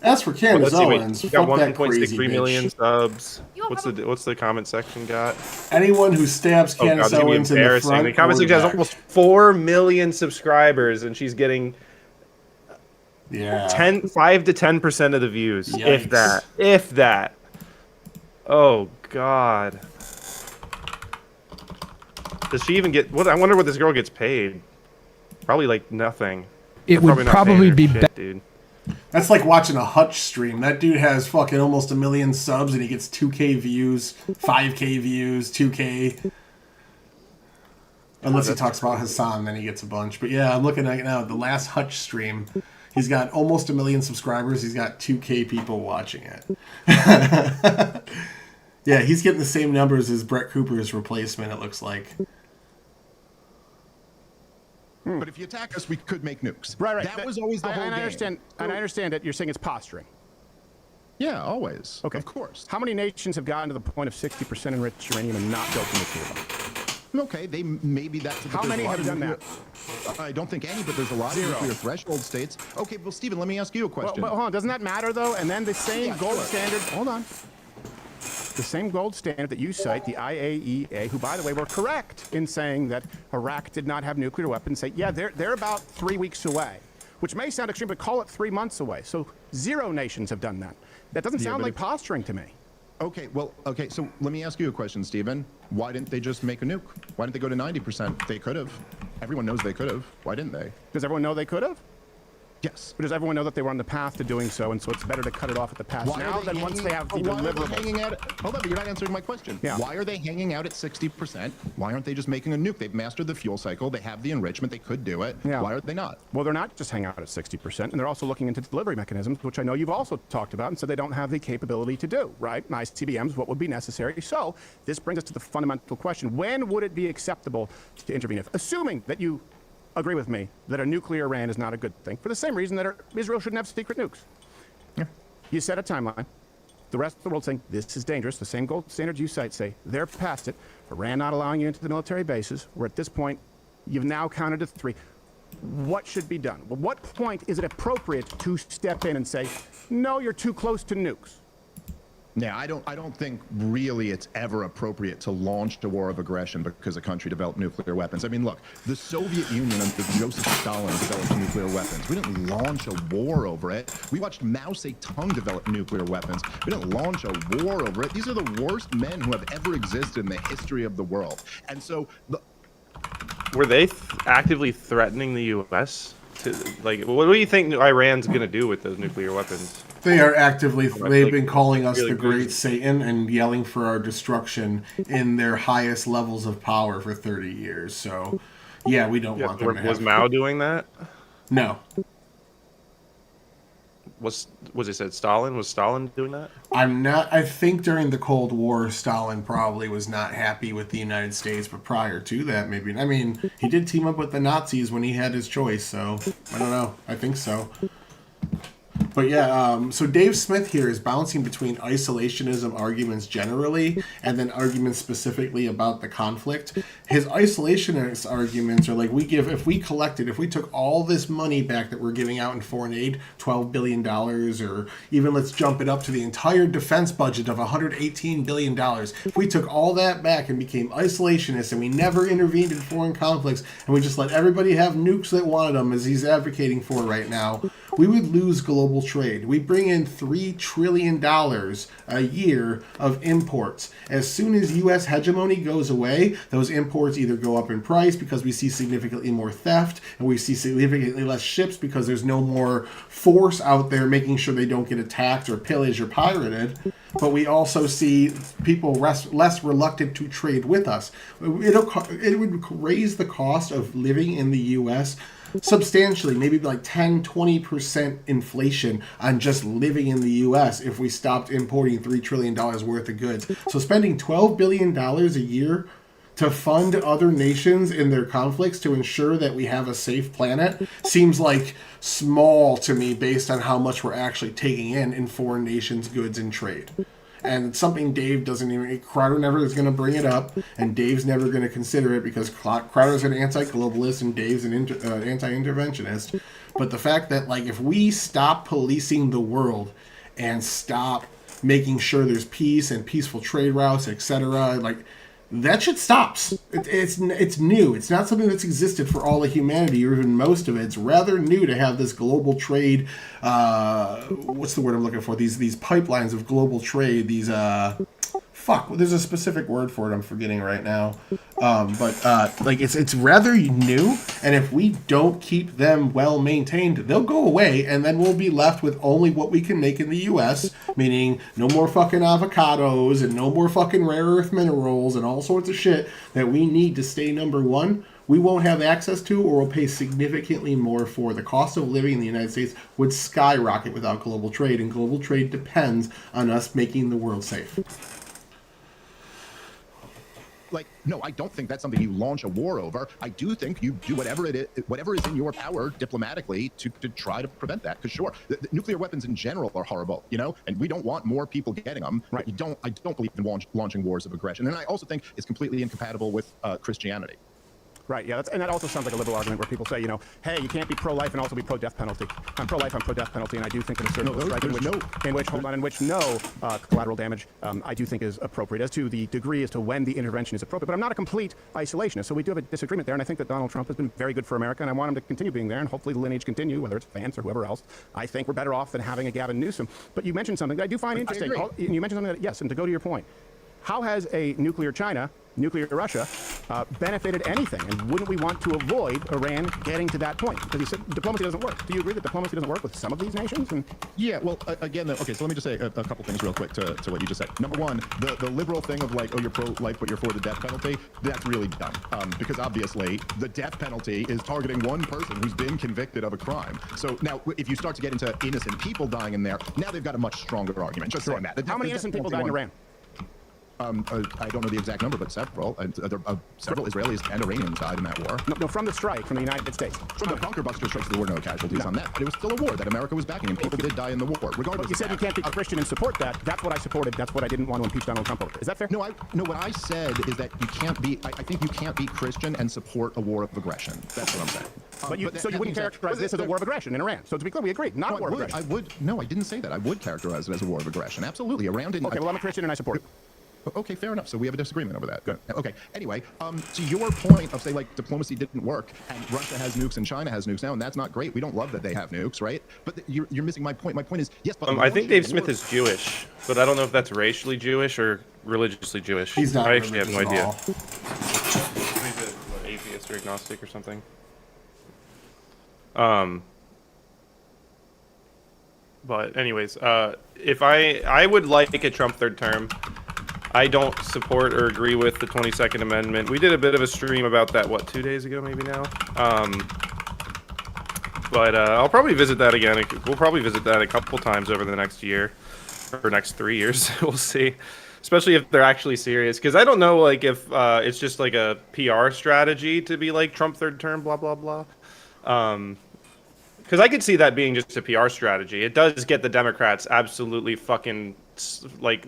As for Candace Owens, she got fuck that 1.63 million bitch. subs. What's the comment section got? Anyone who stabs Candace Owens in the front. The comment section has almost 4 million subscribers, and she's getting 5 to 10% of the views, Yikes. if that. Oh God. Does she even get? What? I wonder what this girl gets paid. Probably like nothing. It would probably be shit, dude. That's like watching a Hutch stream. That dude has fucking almost 1 million subs and he gets 2K views, 5K views, 2K. Unless he talks about Hassan, then he gets a bunch. But yeah, I'm looking at it now. The last Hutch stream, he's got almost 1 million subscribers. He's got 2K people watching it. Yeah, he's getting the same numbers as Brett Cooper's replacement, it looks like. But if you attack us, we could make nukes. Right. That was always the whole game. And I understand that you're saying it's posturing. Yeah, always. Okay. Of course. How many nations have gotten to the point of 60% enriched uranium and not built a nuclear bomb? Okay, maybe that's... How many have done that? I don't think any, but there's a lot of nuclear threshold states. Okay, well, Stephen, let me ask you a question. Well, hold on. Doesn't that matter, though? And then the same gold standard... Hold on. The same gold standard that you cite, the IAEA, who, by the way, were correct in saying that Iraq did not have nuclear weapons, say, yeah, they're about 3 weeks away, which may sound extreme, but call it 3 months away. So 0 nations have done that. That doesn't sound like posturing to me. Okay, so let me ask you a question, Stephen. Why didn't they just make a nuke? Why didn't they go to 90%? They could have. Everyone knows they could have. Why didn't they? Does everyone know they could have? Yes. But does everyone know that they were on the path to doing so, and so it's better to cut it off at the pass now than once they have the deliverables? Hold on, but you're not answering my question. Yeah. Why are they hanging out at 60%? Why aren't they just making a nuke? They've mastered the fuel cycle. They have the enrichment. They could do it. Yeah. Why are they not? Well, they're not just hanging out at 60%, and they're also looking into delivery mechanisms, which I know you've also talked about, and said they don't have the capability to do, right? Nice ICBMs, what would be necessary? So this brings us to the fundamental question. When would it be acceptable to intervene? Assuming that you agree with me that a nuclear Iran is not a good thing, for the same reason that Israel shouldn't have secret nukes. Yeah. You set a timeline. the rest of the world saying this is dangerous. The same gold standards you cite say they're past it. Iran not allowing you into the military bases. We're at this point. You've now counted to 3. What should be done? Well, what point is it appropriate to step in and say, no, you're too close to nukes? Yeah, I don't think really it's ever appropriate to launch a war of aggression because a country developed nuclear weapons. I mean, look, the Soviet Union under Joseph Stalin developed nuclear weapons. We didn't launch a war over it. We watched Mao Zedong develop nuclear weapons. We didn't launch a war over it. These are the worst men who have ever existed in the history of the world. And so, were they actively threatening the U.S.? Like, what do you think Iran's going to do with those nuclear weapons? They are actively, they've been calling us the Great Satan and yelling for our destruction in their highest levels of power for 30 years. So, yeah, we don't want them to have... Was Mao doing that? No. Was it said Stalin? Was Stalin doing that? I think during the Cold War, Stalin probably was not happy with the United States, but prior to that, maybe. I mean, he did team up with the Nazis when he had his choice, so I don't know. I think so. But yeah, so Dave Smith here is bouncing between isolationism arguments generally and then arguments specifically about the conflict. His isolationist arguments are like, if we took all this money back that we're giving out in foreign aid, $12 billion, or even let's jump it up to the entire defense budget of $118 billion. If we took all that back and became isolationists and we never intervened in foreign conflicts and we just let everybody have nukes that wanted them, as he's advocating for right now, we would lose global trade. We bring in $3 trillion a year of imports. As soon as U.S. hegemony goes away, those imports either go up in price because we see significantly more theft, and we see significantly less ships because there's no more force out there making sure they don't get attacked or pillaged or pirated. But we also see people less reluctant to trade with us. It would raise the cost of living in the U.S. substantially, maybe like 10-20% inflation on just living in the U.S. if we stopped importing $3 trillion worth of goods. So spending $12 billion a year to fund other nations in their conflicts to ensure that we have a safe planet seems like small to me based on how much we're actually taking in foreign nations' goods and trade. And it's something Dave doesn't even... Crowder never is going to bring it up, and Dave's never going to consider it because Crowder's an anti-globalist and Dave's an anti-interventionist. But the fact that, like, if we stop policing the world and stop making sure there's peace and peaceful trade routes, etc., like... that shit stops. It's new. It's not something that's existed for all of humanity or even most of it. It's rather new to have this global trade. What's the word I'm looking for? These pipelines of global trade. These there's a specific word for it I'm forgetting right now. Like it's rather new, and if we don't keep them well maintained, they'll go away, and then we'll be left with only what we can make in the U.S., meaning no more fucking avocados and no more fucking rare earth minerals and all sorts of shit that we need to stay number one. We won't have access to, or will pay significantly more for. The cost of living in the United States would skyrocket without global trade, and global trade depends on us making the world safe. Like, no, I don't think that's something you launch a war over. I do think you do whatever is in your power diplomatically to try to prevent that. Because sure, the nuclear weapons in general are horrible, you know, and we don't want more people getting them. Right? I don't believe in launching wars of aggression, and I also think it's completely incompatible with Christianity. Right, yeah, and that also sounds like a liberal argument where people say, you know, hey, you can't be pro-life and also be pro-death penalty. I'm pro-life, I'm pro-death penalty, and I do think in a certain strike in which no collateral damage, I do think is appropriate. As to the degree as to when the intervention is appropriate, but I'm not a complete isolationist, so we do have a disagreement there, and I think that Donald Trump has been very good for America, and I want him to continue being there, and hopefully the lineage continue, whether it's Vance or whoever else. I think we're better off than having a Gavin Newsom. But you mentioned something that I do find interesting. You mentioned something that, yes, and to go to your point, how has a nuclear China, nuclear Russia, benefited anything? And wouldn't we want to avoid Iran getting to that point? Because he said diplomacy doesn't work. Do you agree that diplomacy doesn't work with some of these nations? And yeah, well, again, okay, so let me just say a couple things real quick to what you just said. Number one, the liberal thing of like, oh, you're pro-life, but you're for the death penalty, that's really dumb. Because obviously, the death penalty is targeting one person who's been convicted of a crime. So now, if you start to get into innocent people dying in there, now they've got a much stronger argument. Just saying that. How many innocent people died in Iran? I don't know the exact number, but several Israelis and Iranians died in that war. No, from the strike, from the United States. From the bunker buster strikes, there were no casualties on that, but it was still a war that America was backing, and people did die in the war. Regardless, but you said you can't be Christian and support that. That's what I supported. That's what I didn't want to impeach Donald Trump over. Is that fair? No, what I said is that you can't be. I think you can't be Christian and support a war of aggression. That's what I'm saying. But you wouldn't characterize this as a war of aggression in Iran. So to be clear, we agree, not a war of aggression. No, I didn't say that. I would characterize it as a war of aggression. Absolutely. Iran didn't. Okay, well, I'm a Christian and I support it. Okay, fair enough. So we have a disagreement over that. Good. Okay. Anyway, to your point of say like diplomacy didn't work and Russia has nukes and China has nukes now, and that's not great. We don't love that they have nukes, right? But you're missing my point. My point is yes, but I think Dave Smith is Jewish, but I don't know if that's racially Jewish or religiously Jewish. He's not. I actually have no idea. All. He's an atheist or agnostic or something. But anyways, if I would like a Trump third term. I don't support or agree with the 22nd Amendment. We did a bit of a stream about that, what, 2 days ago maybe now? But I'll probably visit that again. We'll probably visit that a couple times over the next year, or next 3 years. We'll see. Especially if they're actually serious. Because I don't know, like, if it's just like a PR strategy to be like Trump third term, blah, blah, blah. Because I could see that being just a PR strategy. It does get the Democrats absolutely fucking like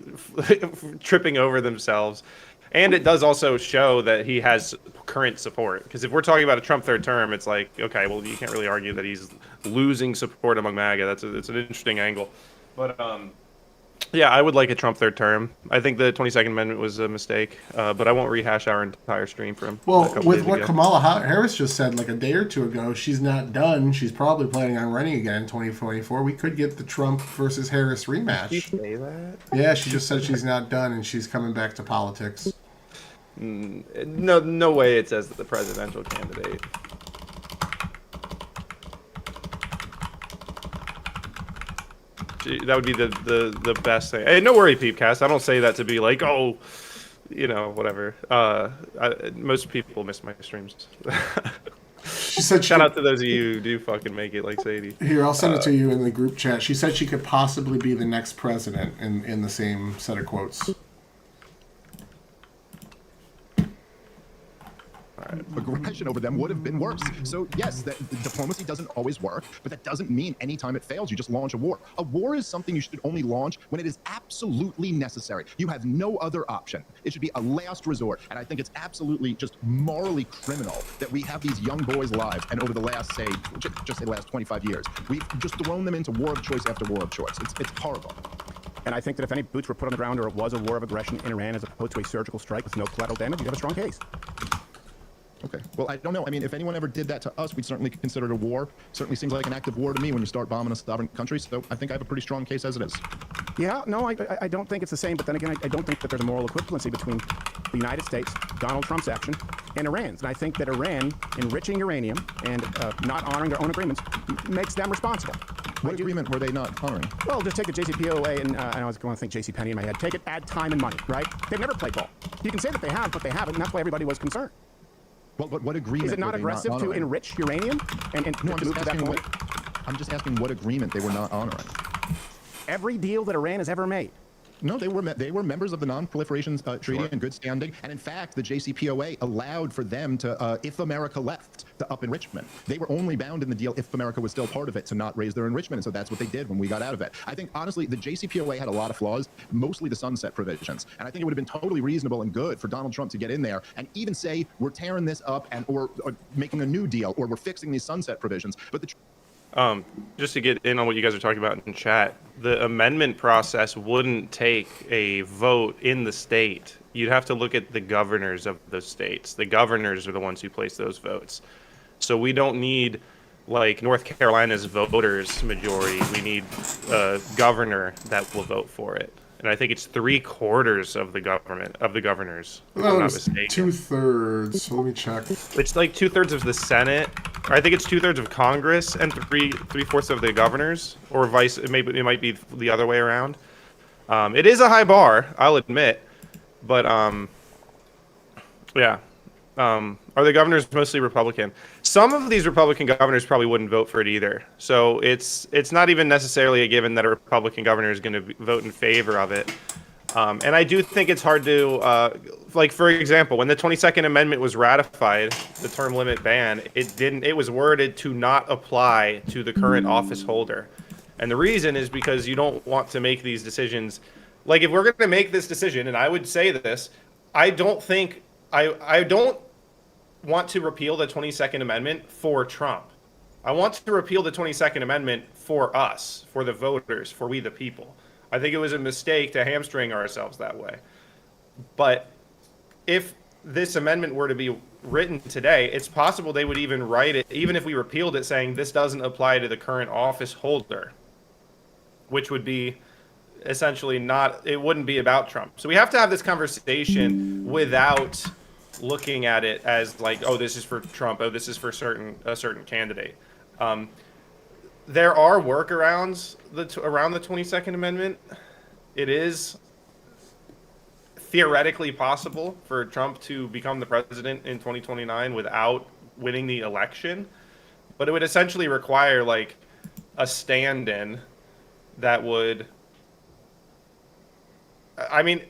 tripping over themselves, and it does also show that he has current support. Because if we're talking about a Trump third term, it's like, okay, well, you can't really argue that he's losing support among MAGA. It's an interesting angle, but yeah, I would like a Trump third term. I think the 22nd Amendment was a mistake, but I won't rehash our entire stream from Well, with what Kamala Harris just said like a day or two ago, she's not done. She's probably planning on running again in 2024. We could get the Trump versus Harris rematch. Did she say that? Yeah, she just said she's not done and she's coming back to politics. No way it says that the presidential candidate. That would be the best thing. Hey, no worry, Peepcast. I don't say that to be like, oh, you know, whatever. Most people miss my streams. She said shout out to those of you who do fucking make it, like Sadie. Here, I'll send it to you in the group chat. She said she could possibly be the next president in the same set of quotes. Aggression over them would have been worse. So yes, the diplomacy doesn't always work, but that doesn't mean anytime it fails, you just launch a war. A war is something you should only launch when it is absolutely necessary. You have no other option. It should be a last resort. And I think it's absolutely just morally criminal that we have these young boys' lives, and over the last, say, just say the last 25 years, we've just thrown them into war of choice after war of choice. It's horrible. And I think that if any boots were put on the ground or it was a war of aggression in Iran as opposed to a surgical strike with no collateral damage, you'd have a strong case. Okay. Well, I don't know. I mean, if anyone ever did that to us, we'd certainly consider it a war. Certainly seems like an act of war to me when you start bombing a sovereign country. So I think I have a pretty strong case as it is. Yeah, no, I don't think it's the same. But then again, I don't think that there's a moral equivalency between the United States, Donald Trump's action, and Iran's. And I think that Iran enriching uranium and not honoring their own agreements makes them responsible. What agreement were they not honoring? Well, just take the JCPOA, and I was going to think JCPenney in my head. Take it, add time and money, right? They've never played ball. You can say that they have, but they haven't, and that's why everybody was concerned. Well, what agreement? Is it not aggressive to enrich uranium and no, to move to that point? I'm just asking what agreement they were not honoring. Every deal that Iran has ever made. No, they were members of the Non-Proliferation Treaty in good standing, and in fact, the JCPOA allowed for them to, if America left, to up enrichment. They were only bound in the deal if America was still part of it to not raise their enrichment, and so that's what they did when we got out of it. I think honestly, the JCPOA had a lot of flaws, mostly the sunset provisions, and I think it would have been totally reasonable and good for Donald Trump to get in there and even say we're tearing this up and or making a new deal or we're fixing these sunset provisions, but just to get in on what you guys are talking about in chat, the amendment process wouldn't take a vote in the state. You'd have to look at the governors of those states. The governors are the ones who place those votes. So we don't need, like, North Carolina's voters majority. We need a governor that will vote for it. And I think it's 3/4 of the governors. If I'm not mistaken. 2/3. So let me check. It's like 2/3 of the Senate. Or I think it's 2/3 of Congress and 3/4 of the governors, or vice. It might be the other way around. It is a high bar, I'll admit, but yeah. Are the governors mostly Republican? Some of these Republican governors probably wouldn't vote for it either. So it's not even necessarily a given that a Republican governor is going to vote in favor of it. And I do think it's hard to, like, for example, when the 22nd Amendment was ratified, the term limit ban, it was worded to not apply to the current office holder. And the reason is because you don't want to make these decisions. Like, if we're going to make this decision, and I would say this, I don't want to repeal the 22nd Amendment for Trump. I want to repeal the 22nd Amendment for us, for the voters, for we the people. I think it was a mistake to hamstring ourselves that way. But if this amendment were to be written today, it's possible they would even write it, even if we repealed it, saying this doesn't apply to the current office holder, which would be essentially it wouldn't be about Trump. So we have to have this conversation without looking at it as like, oh, this is for Trump, oh, this is for a certain candidate. There are workarounds around the 22nd Amendment. It is theoretically possible for Trump to become the president in 2029 without winning the election, but it would essentially require like a stand-in that would. I mean,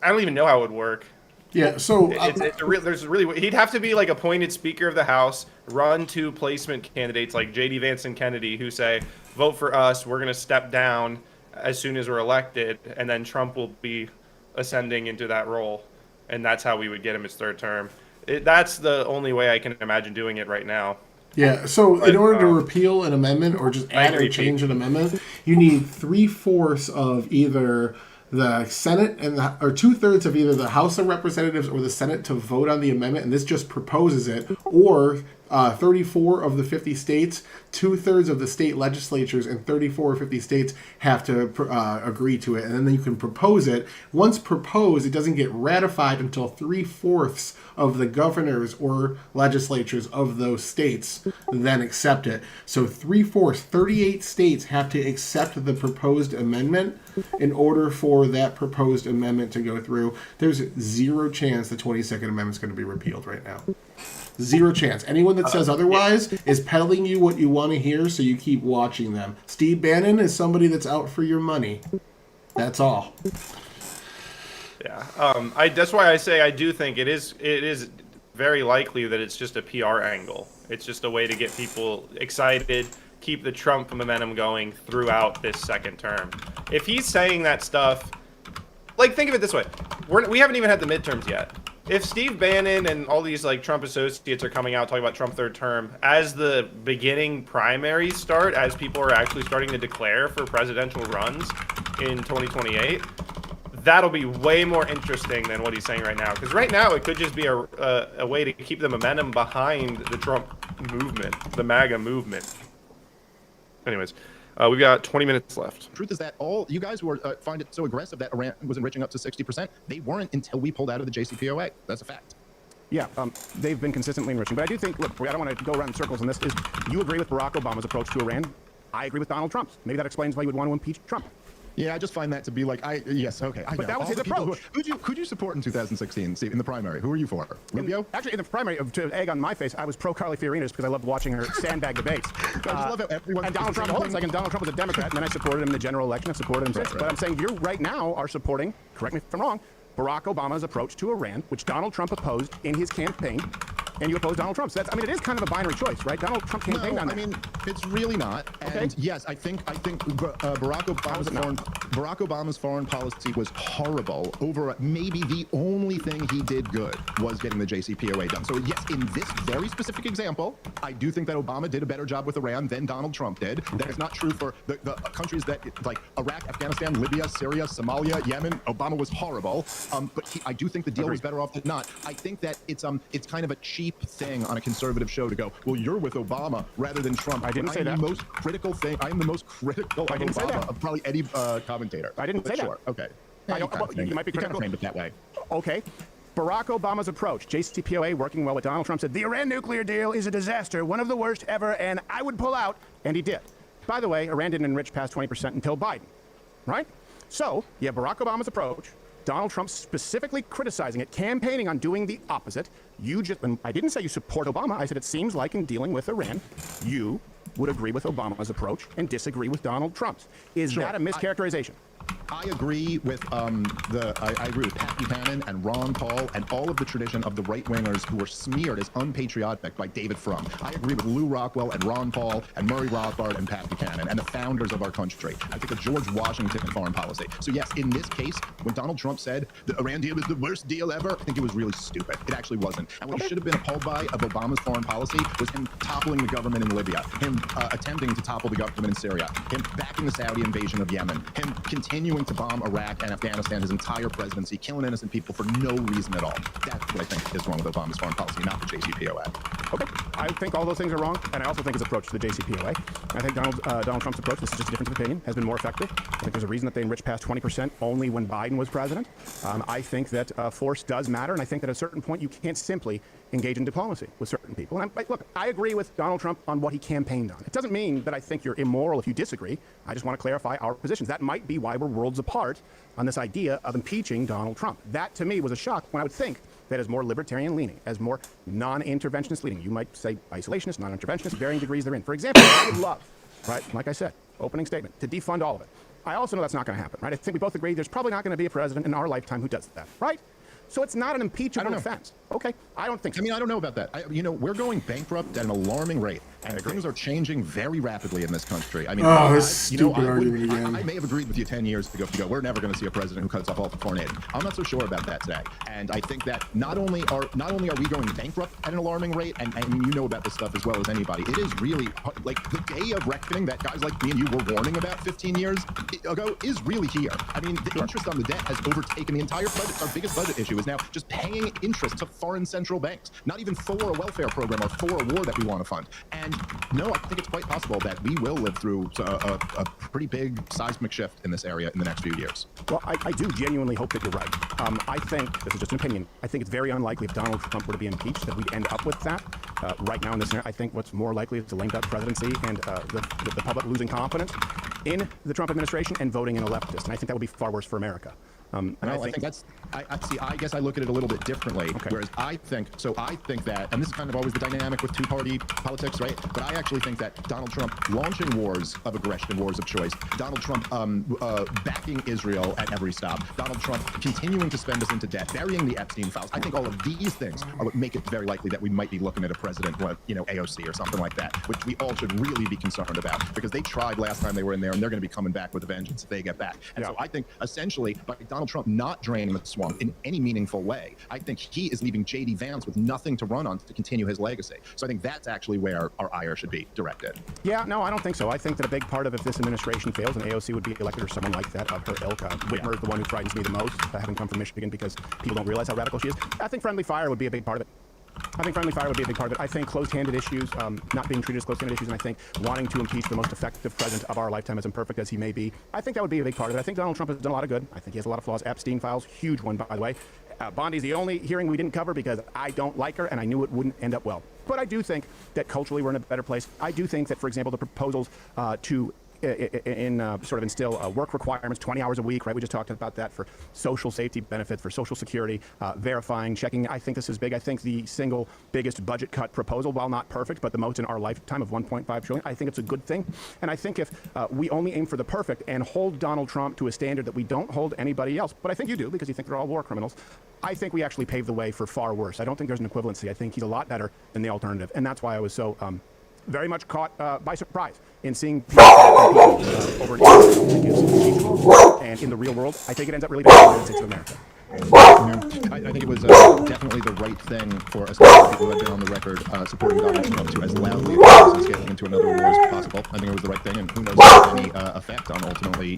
I don't even know how it would work. Yeah, so he'd have to be like appointed Speaker of the House, run two placement candidates like J.D. Vance and Kennedy who say, vote for us, we're going to step down as soon as we're elected, and then Trump will be ascending into that role, and that's how we would get him his third term. That's the only way I can imagine doing it right now. Yeah, so in order to repeal an amendment or just add or change an amendment, you need 3/4 of either the Senate or 2/3 of either the House of Representatives or the Senate to vote on the amendment, and this just proposes it, or 34 of the 50 states, 2/3 of the state legislatures, and 34 or 50 states have to agree to it, and then you can propose it. Once proposed, it doesn't get ratified until 3/4 of the governors or legislatures of those states then accept it. So 3/4, 38 states have to accept the proposed amendment in order for that proposed amendment to go through. There's zero chance the 22nd Amendment is going to be repealed right now. Zero chance. Anyone that says otherwise is peddling you what you want to hear, so you keep watching them. Steve Bannon is somebody that's out for your money. That's all. Yeah. That's why I say I do think it is very likely that it's just a PR angle. It's just a way to get people excited, keep the Trump momentum going throughout this second term. If he's saying that stuff, like, think of it this way. We haven't even had the midterms yet. If Steve Bannon and all these like Trump associates are coming out talking about Trump third term as the beginning primaries start, as people are actually starting to declare for presidential runs in 2028, that'll be way more interesting than what he's saying right now. Because right now it could just be a way to keep the momentum behind the Trump movement, the MAGA movement. Anyways. We've got 20 minutes left. Truth is that all you guys who find it so aggressive that Iran was enriching up to 60%, they weren't until we pulled out of the JCPOA. That's a fact. Yeah, they've been consistently enriching. But I do think, look, I don't want to go around in circles on this. You agree with Barack Obama's approach to Iran. I agree with Donald Trump's. Maybe that explains why you would want to impeach Trump. Yeah, I just find that to be like, yes, okay. But that was his approach. Who'd you support in 2016, Steve, in the primary? Who were you for? Rubio? Actually, in the primary, to egg on my face, I was pro Carly Fiorina because I loved watching her sandbag debates. I just love how everyone... And Donald Trump, hold on a second, Donald Trump was a Democrat, and then I supported him in the general election. I supported him since. Right. But I'm saying you right now are supporting, correct me if I'm wrong, Barack Obama's approach to Iran, which Donald Trump opposed in his campaign, and you oppose Donald Trump. So that's, I mean, it is kind of a binary choice, right? Donald Trump campaigned on that. I mean, it's really not. Okay. And yes, I think Barack Obama's foreign policy was horrible. Over maybe the only thing he did good was getting the JCPOA done. So yes, in this very specific example, I do think that Obama did a better job with Iran than Donald Trump did. That is not true for the countries that like Iraq, Afghanistan, Libya, Syria, Somalia, Yemen. Obama was horrible. But I do think the deal was better off than not. I think that it's kind of a cheap thing on a conservative show to go, well, you're with Obama rather than Trump. I didn't say that. I am the most critical of Obama of probably any commentator. I didn't say sure. that. Okay. You might be critical. Framed it that way. Okay. Barack Obama's approach, JCPOA working well with Donald Trump, said the Iran nuclear deal is a disaster, one of the worst ever, and I would pull out, and he did. By the way, Iran didn't enrich past 20% until Biden, right? So, you have Barack Obama's approach, Donald Trump specifically criticizing it, campaigning on doing the opposite. And I didn't say you support Obama. I said it seems like in dealing with Iran, you would agree with Obama's approach and disagree with Donald Trump's. Is that a mischaracterization? I agree with I agree with Pat Buchanan and Ron Paul and all of the tradition of the right-wingers who were smeared as unpatriotic by David Frum. I agree with Lou Rockwell and Ron Paul and Murray Rothbard and Pat Buchanan and the founders of our country. I think of George Washington and foreign policy. So yes, in this case, when Donald Trump said the Iran deal was the worst deal ever, I think it was really stupid. It actually wasn't. And what he should have been appalled by of Obama's foreign policy was him toppling the government in Libya, him attempting to topple the government in Syria, him backing the Saudi invasion of Yemen, him continuing to bomb Iraq and Afghanistan his entire presidency, killing innocent people for no reason at all. That's what I think is wrong with Obama's foreign policy, not the JCPOA. Okay, I think all those things are wrong, and I also think his approach to the JCPOA. I think Donald Trump's approach, this is just a difference of opinion, has been more effective. I think there's a reason that they enriched past 20% only when Biden was president. I think that force does matter, and I think that at a certain point you can't simply engage in diplomacy with certain people. And look, I agree with Donald Trump on what he campaigned on. It doesn't mean that I think you're immoral if you disagree. I just want to clarify our positions. That might be why we're worlds apart on this idea of impeaching Donald Trump. That, to me, was a shock when I would think that is more libertarian leaning, as more non-interventionist leaning. You might say isolationist, non-interventionist, varying degrees therein. For example, I would love, right, like I said, opening statement, to defund all of it. I also know that's not going to happen, right? I think we both agree there's probably not going to be a president in our lifetime who does that, right? So it's not an impeachable offense. Okay, I don't think so. I mean, I don't know about that. We're going bankrupt at an alarming rate. And things are changing very rapidly in this country. I mean, this stupid argument again. I may have agreed with you 10 years ago. We're never going to see a president who cuts off all foreign aid. I'm not so sure about that today. And I think that not only are we going bankrupt at an alarming rate, and you know about this stuff as well as anybody, it is really like the day of reckoning that guys like me and you were warning about 15 years ago is really here. I mean, the interest on the debt has overtaken the entire budget. Our biggest budget issue is now just paying interest to foreign central banks, not even for a welfare program or for a war that we want to fund. And no, I think it's quite possible that we will live through a pretty big seismic shift in this area in the next few years. Well, I do genuinely hope that you're right. I think, this is just an opinion, I think it's very unlikely if Donald Trump were to be impeached that we'd end up with that. Right now in this scenario, I think what's more likely is a lame duck presidency and the public losing confidence in the Trump administration and voting in a leftist. And I think that would be far worse for America. I think that's. I guess I look at it a little bit differently. Okay. Whereas I think that, and this is kind of always the dynamic with two-party politics, right? But I actually think that Donald Trump launching wars of aggression, wars of choice, Donald Trump backing Israel at every stop, Donald Trump continuing to spend us into debt, burying the Epstein files. I think all of these things are what make it very likely that we might be looking at a president, AOC or something like that, which we all should really be concerned about because they tried last time they were in there, and they're going to be coming back with a vengeance if they get back. And so I think essentially by Donald Trump not draining the swamp in any meaningful way, I think he is leaving J.D. Vance with nothing to run on to continue his legacy. So I think that's actually where our ire should be directed. Yeah, no, I don't think so. I think that a big part of if this administration fails and AOC would be elected or someone like that of her ilk, Whitmer is the one who frightens me the most, having come from Michigan, because people don't realize how radical she is. I think friendly fire would be a big part of it. I think closed-handed issues, not being treated as closed-handed issues, and I think wanting to impeach the most effective president of our lifetime, as imperfect as he may be, I think that would be a big part of it. I think Donald Trump has done a lot of good. I think he has a lot of flaws. Epstein files, huge one, by the way. Bondi's the only hearing we didn't cover because I don't like her, and I knew it wouldn't end up well. But I do think that culturally we're in a better place. I do think that, for example, the proposals to sort of instill work requirements, 20 hours a week, right? We just talked about that for social safety benefits, for social security, verifying, checking. I think this is big. I think the single biggest budget cut proposal, while not perfect, but the most in our lifetime of $1.5 trillion, I think it's a good thing. And I think if we only aim for the perfect and hold Donald Trump to a standard that we don't hold anybody else, but I think you do because you think they're all war criminals, I think we actually pave the way for far worse. I don't think there's an equivalency. I think he's a lot better than the alternative. And that's why I was so very much caught by surprise in seeing people over in Israel, and in the real world, I think it ends up really bad in the United States of America. I think it was definitely the right thing for us people who have been on the record supporting Donald Trump to as loudly as getting into another war as possible. I think it was the right thing, and who knows any effect on ultimately,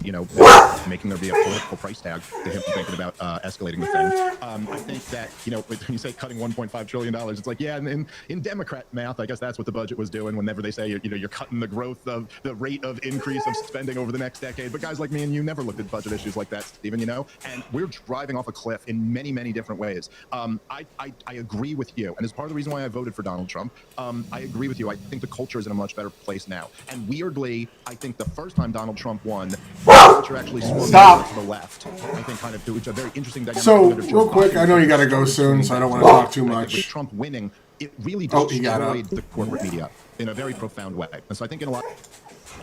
making there be a political price tag to him thinking about escalating the thing. I think that, when you say cutting $1.5 trillion, it's like, yeah, in Democrat math, I guess that's what the budget was doing whenever they say, you're cutting the growth of the rate of increase of spending over the next decade. But guys like me and you never looked at budget issues like that, Stephen, and we're driving off a cliff in many, many different ways. I agree with you, and as part of the reason why I voted for Donald Trump, I agree with you. I think the culture is in a much much better place now. And weirdly, I think the first time Donald Trump won, the culture actually swung over to the left. I think kind of, which is a very interesting dynamic. So, real quick, I know you got to go soon, so I don't want to talk too much. With Trump winning, it really destroyed the corporate media in a very profound way. And so I think in a lot...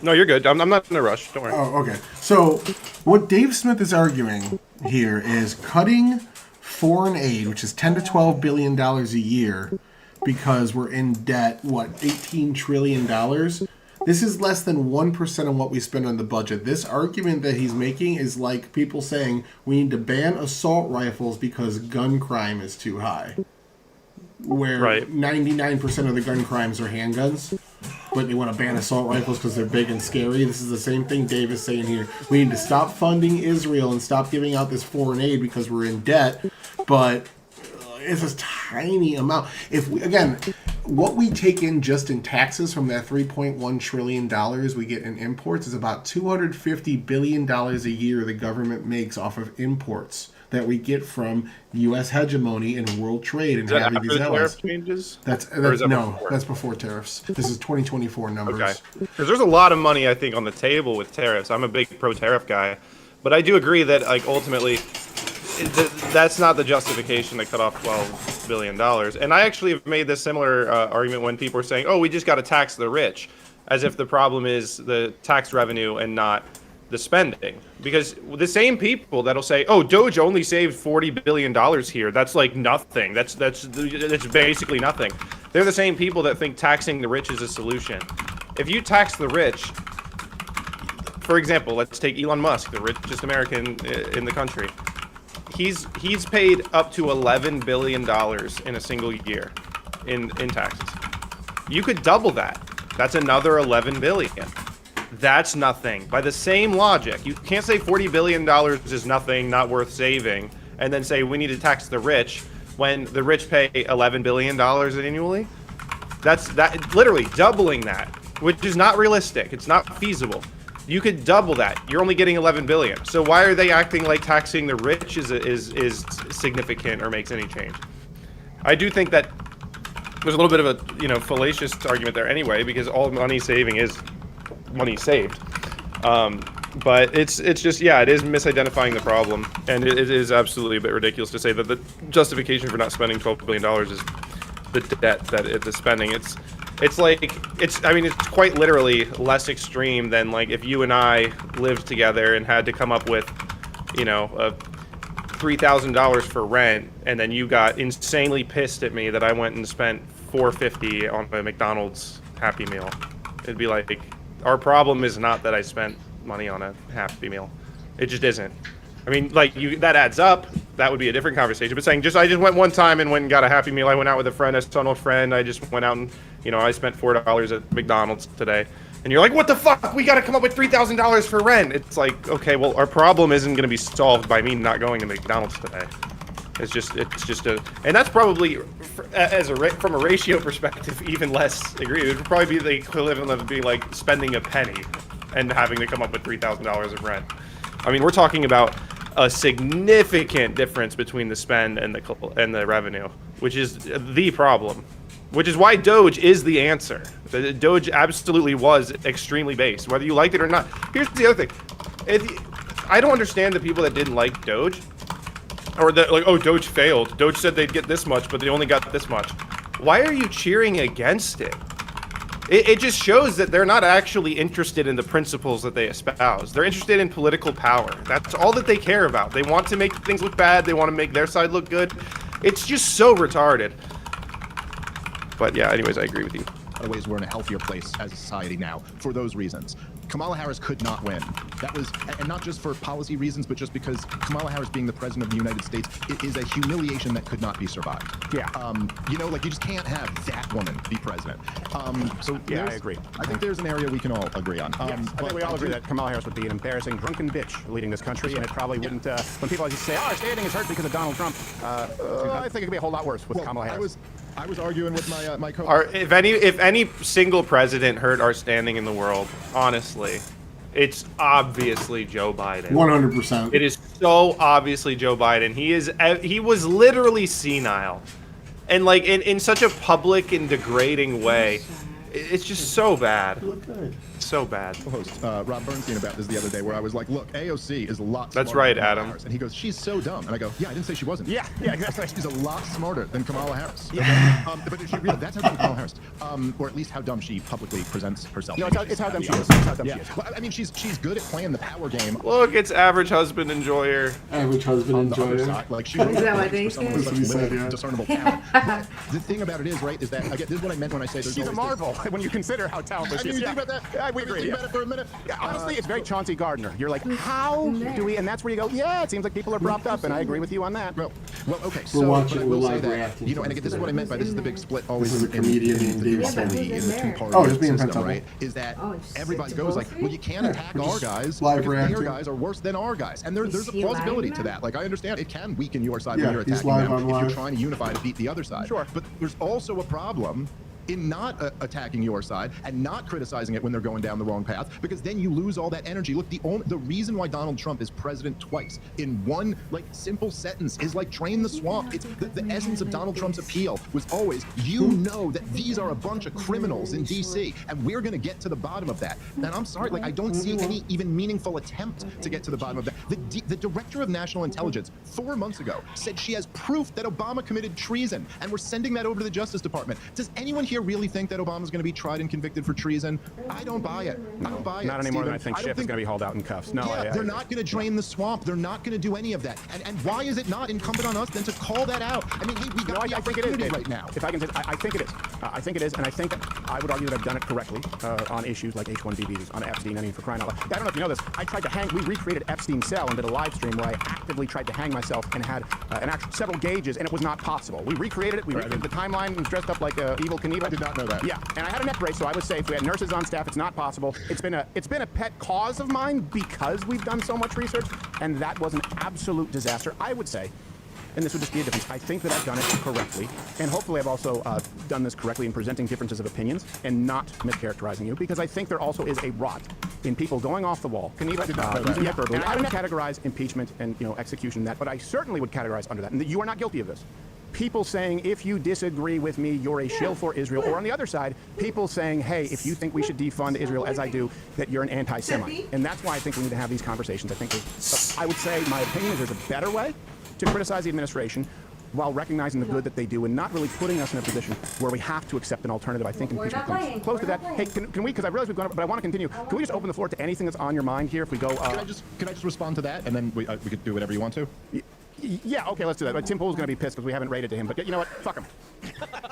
No, you're good. I'm not in a rush. Don't worry. Oh, okay. So, what Dave Smith is arguing here is cutting foreign aid, which is $10 to $12 billion a year, because we're in debt, $18 trillion? This is less than 1% of what we spend on the budget. This argument that he's making is like people saying we need to ban assault rifles because gun crime is too high. Where 99% of the gun crimes are handguns, but they want to ban assault rifles because they're big and scary. This is the same thing Dave is saying here. We need to stop funding Israel and stop giving out this foreign aid because we're in debt, but it's a tiny amount. If we, again, what we take in just in taxes from that $3.1 trillion we get in imports is about $250 billion a year the government makes off of imports that we get from U.S. hegemony and world trade and having these allies. Changes? That's before tariffs. This is 2024 numbers. Okay. Because there's a lot of money, I think, on the table with tariffs. I'm a big pro-tariff guy, but I do agree that, like, ultimately, that's not the justification to cut off $12 billion. And I actually have made this similar argument when people are saying, "Oh, we just got to tax the rich," as if the problem is the tax revenue and not the spending. Because the same people that'll say, "Oh, Doge only saved $40 billion here. That's like nothing. That's basically nothing." They're the same people that think taxing the rich is a solution. If you tax the rich, for example, let's take Elon Musk, the richest American in the country. He's paid up to $11 billion in a single year in taxes. You could double that. That's another $11 billion. That's nothing. By the same logic, you can't say $40 billion is nothing, not worth saving, and then say we need to tax the rich when the rich pay $11 billion annually. That's literally doubling that, which is not realistic. It's not feasible. You could double that. You're only getting 11 billion. So why are they acting like taxing the rich is significant or makes any change? I do think that there's a little bit of a fallacious argument there anyway, because all money saving is money saved. But it's just, yeah, it is misidentifying the problem, and it is absolutely a bit ridiculous to say that the justification for not spending $12 billion is the debt that it's spending. It's quite literally less extreme than like if you and I lived together and had to come up with, $3,000 for rent, and then you got insanely pissed at me that I went and spent $450 on a McDonald's Happy Meal. It'd be like, our problem is not that I spent money on a Happy Meal. It just isn't. I mean, like, that adds up. That would be a different conversation. But saying, I just went one time and went and got a Happy Meal. I went out with a friend. I saw no friend. I just went out and, I spent $4 at McDonald's today. And you're like, what the fuck? We got to come up with $3,000 for rent. It's like, okay, well, our problem isn't going to be solved by me not going to McDonald's today. It's just and that's probably, from a ratio perspective, even less agree. It would probably be the equivalent of being like spending a penny and having to come up with $3,000 of rent. I mean, we're talking about a significant difference between the spend and the revenue, which is the problem. Which is why Doge is the answer. Doge absolutely was extremely based, whether you liked it or not. Here's the other thing. I don't understand the people that didn't like Doge. Or that, like, oh, Doge failed. Doge said they'd get this much, but they only got this much. Why are you cheering against it? It just shows that they're not actually interested in the principles that they espouse. They're interested in political power. That's all that they care about. They want to make things look bad. They want to make their side look good. It's just so retarded. But yeah, anyways, I agree with you. In other ways, we're in a healthier place as a society now for those reasons. Kamala Harris could not win. That was, and not just for policy reasons, but just because Kamala Harris being the president of the United States, it is a humiliation that could not be survived. Yeah. You just can't have that woman be president. So yeah, I agree. I think there's an area we can all agree on. Yes, I think we all agree that Kamala Harris would be an embarrassing drunken bitch leading this country, and it probably wouldn't. When people say, "Oh, our standing is hurt because of Donald Trump," I think it could be a whole lot worse with Kamala Harris. I was arguing with my co. If any single president hurt our standing in the world, honestly, it's obviously Joe Biden. 100%. It is so obviously Joe Biden. He was literally senile, and like in such a public and degrading way. It's just so bad. Look good. So bad. Host Rob Bernstein about this the other day, where I was like, "Look, AOC is a lot." That's smarter right, than Kamala Adam. Harris. And he goes, "She's so dumb," and I go, "Yeah, I didn't say she wasn't." Yeah, exactly. She's a lot smarter than Kamala Harris. But if she really, that's how dumb Kamala Harris, or at least how dumb she publicly presents herself. No, it's how dumb she is. It's how dumb she is. Well, I mean, she's good at playing the power game. Look, it's average husband enjoyer. Average husband On the other enjoyer. side, like she really Is that what is they for someone with said? such That's what he limited, said, yeah. discernible talent. The thing about it is, right, is that again, this is what I meant when I say there's She's a always this- marvel when you consider how talented I she mean, is. you think about that? Yeah, we I mean, agree. think Yeah. about it for a minute. Honestly, it's very Chauncey Gardner. You're like, how do we? And that's where you go, yeah, it seems like people are propped up, and I agree with you on that. Well, okay. We're So, watching but I will the say live that, reacting you know, and again, this is what I meant by this is the big split always This is a in comedian named the Dave duopoly, in the Smith. two-party Oh, just being system, Pennsylvania. right? Is that Oh, it's everybody to goes like, both? well, you can't attack We're our just guys live because their reacting. guys are worse than our guys, and there's a he plausibility live to now? that. Like, I understand it can weaken your side Yeah, when you're he's attacking live them on if you're live. trying to unify to beat the other side. Sure. But there's also a problem in not attacking your side and not criticizing it when they're going down the wrong path, because then you lose all that energy. Look, the reason why Donald Trump is president twice in one like simple sentence is like drain the swamp. It's the essence of Donald Trump's appeal was always, you know that these are a bunch of criminals in DC and we're going to get to the bottom of that. And I'm sorry, like I don't see any even meaningful attempt to get to the bottom of that. The director of national intelligence 4 months ago said she has proof that Obama committed treason, and we're sending that over to the Justice Department. Does anyone here really think that Obama's going to be tried and convicted for treason? I don't buy it. I don't buy it. Not any more than I Stephen. think don't Schiff is going to be hauled out in cuffs. No, Yeah, they're not going to drain the swamp. They're not going to do any of that. And why is it not incumbent on us then to call that out? I mean, hey, we got the I think it is, opportunity Dave. right now. If I can say, I think it is. I think it is, and I think I would argue that I've done it correctly on issues like H-1B visas, on Epstein. I mean, for crying out loud. I don't know if you know this. I tried to hang. We recreated Epstein's cell and did a live stream where I actively tried to hang myself and had several gauges, and it was not possible. We recreated it. We recreated the timeline and dressed up like Evel Knievel. I did not know that. Yeah, and I had a neck brace, so I was safe. We had nurses on staff. It's not possible. It's been a pet cause of mine because we've done so much research, and that was an absolute disaster. I would say, and this would just be a difference. I think that I've done it correctly, and hopefully I've also done this correctly in presenting differences of opinions and not mischaracterizing you, because I think there also is a rot in people going off the wall. Can you using hyperbole? And I don't categorize impeachment and execution that, but I certainly would categorize under that, and you are not guilty of this. People saying, if you disagree with me, you're a shill for Israel. Or on the other side, people saying, hey, if you think we should defund Israel, as I do, that you're an anti-Semite. And that's why I think we need to have these conversations. I would say, my opinion is there's a better way to criticize the administration while recognizing the good that they do and not really putting us in a position where we have to accept an alternative. I think impeachment comes close to that. Hey, can we, because I realize we've gone up, but I want to continue. Can we just open the floor to anything that's on your mind here if we go... Can I just respond to that, and then we could do whatever you want to? Yeah, okay, let's do that. But Tim Pool's going to be pissed because we haven't rated to him. But you know what? Fuck him.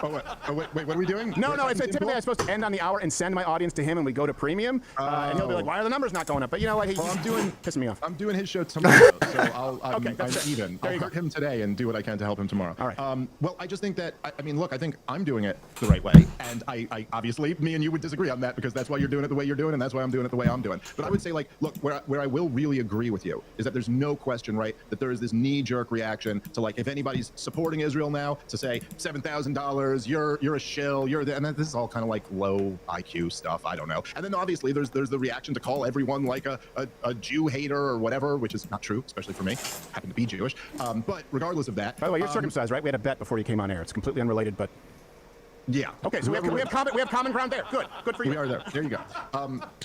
Wait, what are we doing? No, it's typically I'm supposed to end on the hour and send my audience to him, and we go to premium, and he'll be like, "Why are the numbers not going up?" But you know what? Well, pissing me off. I'm doing his show tomorrow, so I'm that's even. There I'll you go. hurt him today and do what I can to help him tomorrow. All right. Well, I just think that I mean, look, I think I'm doing it the right way, and I obviously me and you would disagree on that because that's why you're doing it the way you're doing, and that's why I'm doing it the way I'm doing. But I would say, like, look, where I will really agree with you is that there's no question, right, that there is this knee-jerk reaction to like if anybody's supporting Israel now to say $7,000, you're a shill, and this is all kind of like low IQ stuff. I don't know. And then obviously there's the reaction to call everyone like a Jew hater or whatever, which is not true, especially for me. I happen to be Jewish. But regardless of that. By the way, you're circumcised, right? We had a bet before you came on air. It's completely unrelated, but. Yeah. Okay, so we have common ground there. Good for you. We are there. There you go.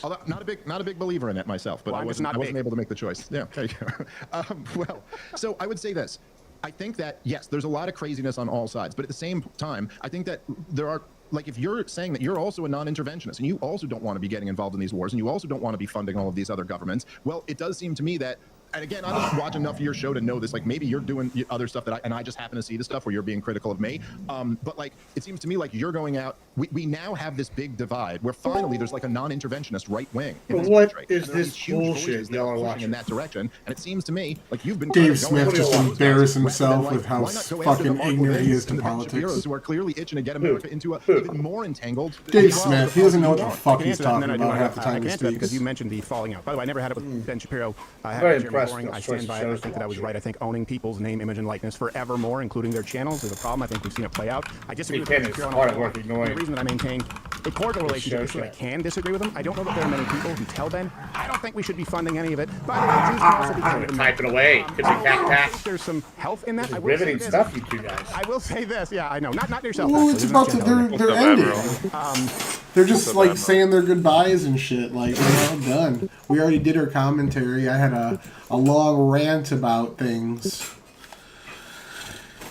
Although not a big believer in it myself, but Well, I wasn't able to make the choice. Yeah. There you go. Well, so I would say this. I think that, yes, there's a lot of craziness on all sides, but at the same time, I think that there are, like, if you're saying that you're also a non-interventionist and you also don't want to be getting involved in these wars and you also don't want to be funding all of these other governments, well, it does seem to me that, and again, I don't watch enough of your show to know this, like, maybe you're doing other stuff that I just happen to see the stuff where you're being critical of me, but, like, it seems to me like you're going out, we now have this big divide where finally there's, like, a non-interventionist right wing in this country. Is this bullshit y'all are watching in that direction, and it seems to me like you've been Dave Smith just embarrassed himself with how fucking ignorant he is to politics. who are clearly itching to get America into a even more entangled. Dave Smith, he doesn't know what the fuck he's talking I about half the I time can he answer that because speaks. you mentioned the falling out. By the way, I never had it with Ben Shapiro. I had Very it with Jeremy impressed Boring. with I those stand by it. I shows think that I was watching. right. I think owning people's name, image, and likeness forevermore, including their channels, is a problem. I think we've seen it play out. I disagree with Ben Shapiro. The reason that I maintain a cordial relationship is that I can disagree with him. I don't know that there are many people who tell Ben, I don't think we should be funding any of it. By the way, Jews can also be funded. Typing away. Could be I think there's some health in that. I will say riveting this. stuff, you two guys. I will say this. Yeah, I know. Not yourself. Well, actually. it's There's about no to, gender they're there. ending. They're just So like bad, saying their goodbyes and shit. Like, we're all done. We already did our commentary. I had a long rant about things.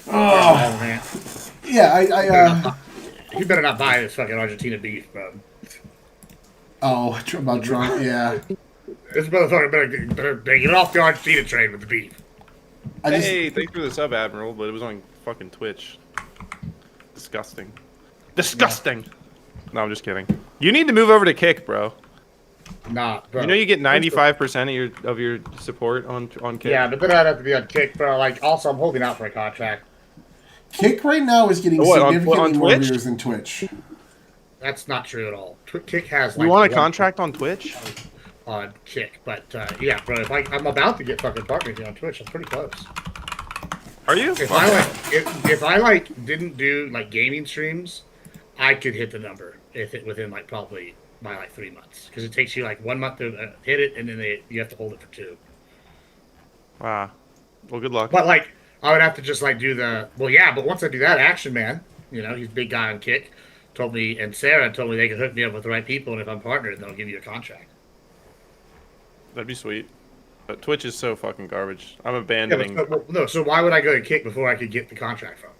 Oh, man. Yeah, You better not buy this fucking Argentina beef, bro. Oh, about Trump, yeah. This motherfucker better get off the Argentina train with the beef. Hey, thanks for the sub, Admiral, but it was on fucking Twitch. Disgusting. Disgusting! No, I'm just kidding. You need to move over to Kick, bro. Nah, bro. You know you get 95% of your support on Kick? Yeah, but then I'd have to be on Kick, bro. Like, also, I'm holding out for a contract. Kick right now is getting significantly more viewers than Twitch. That's not true at all. Kick has, like... You want a contract on Twitch? On Kick, but, yeah, bro, if I'm about to get fucking partners here on Twitch. I'm pretty close. Are you? If I didn't do, like, gaming streams, I could hit the number within, like, probably by, like, 3 months. Because it takes you, like, 1 month to hit it, and then you have to hold it for 2. Wow. Well, good luck. But, like, I would have to just, like, do the... Well, yeah, but once I do that, Action Man, you know, he's a big guy on Kick, told me, and Sarah told me they could hook me up with the right people, and if I'm partnered, they'll give you a contract. That'd be sweet. But Twitch is so fucking garbage. I'm abandoning... Yeah, no, so why would I go to Kick before I could get the contract from?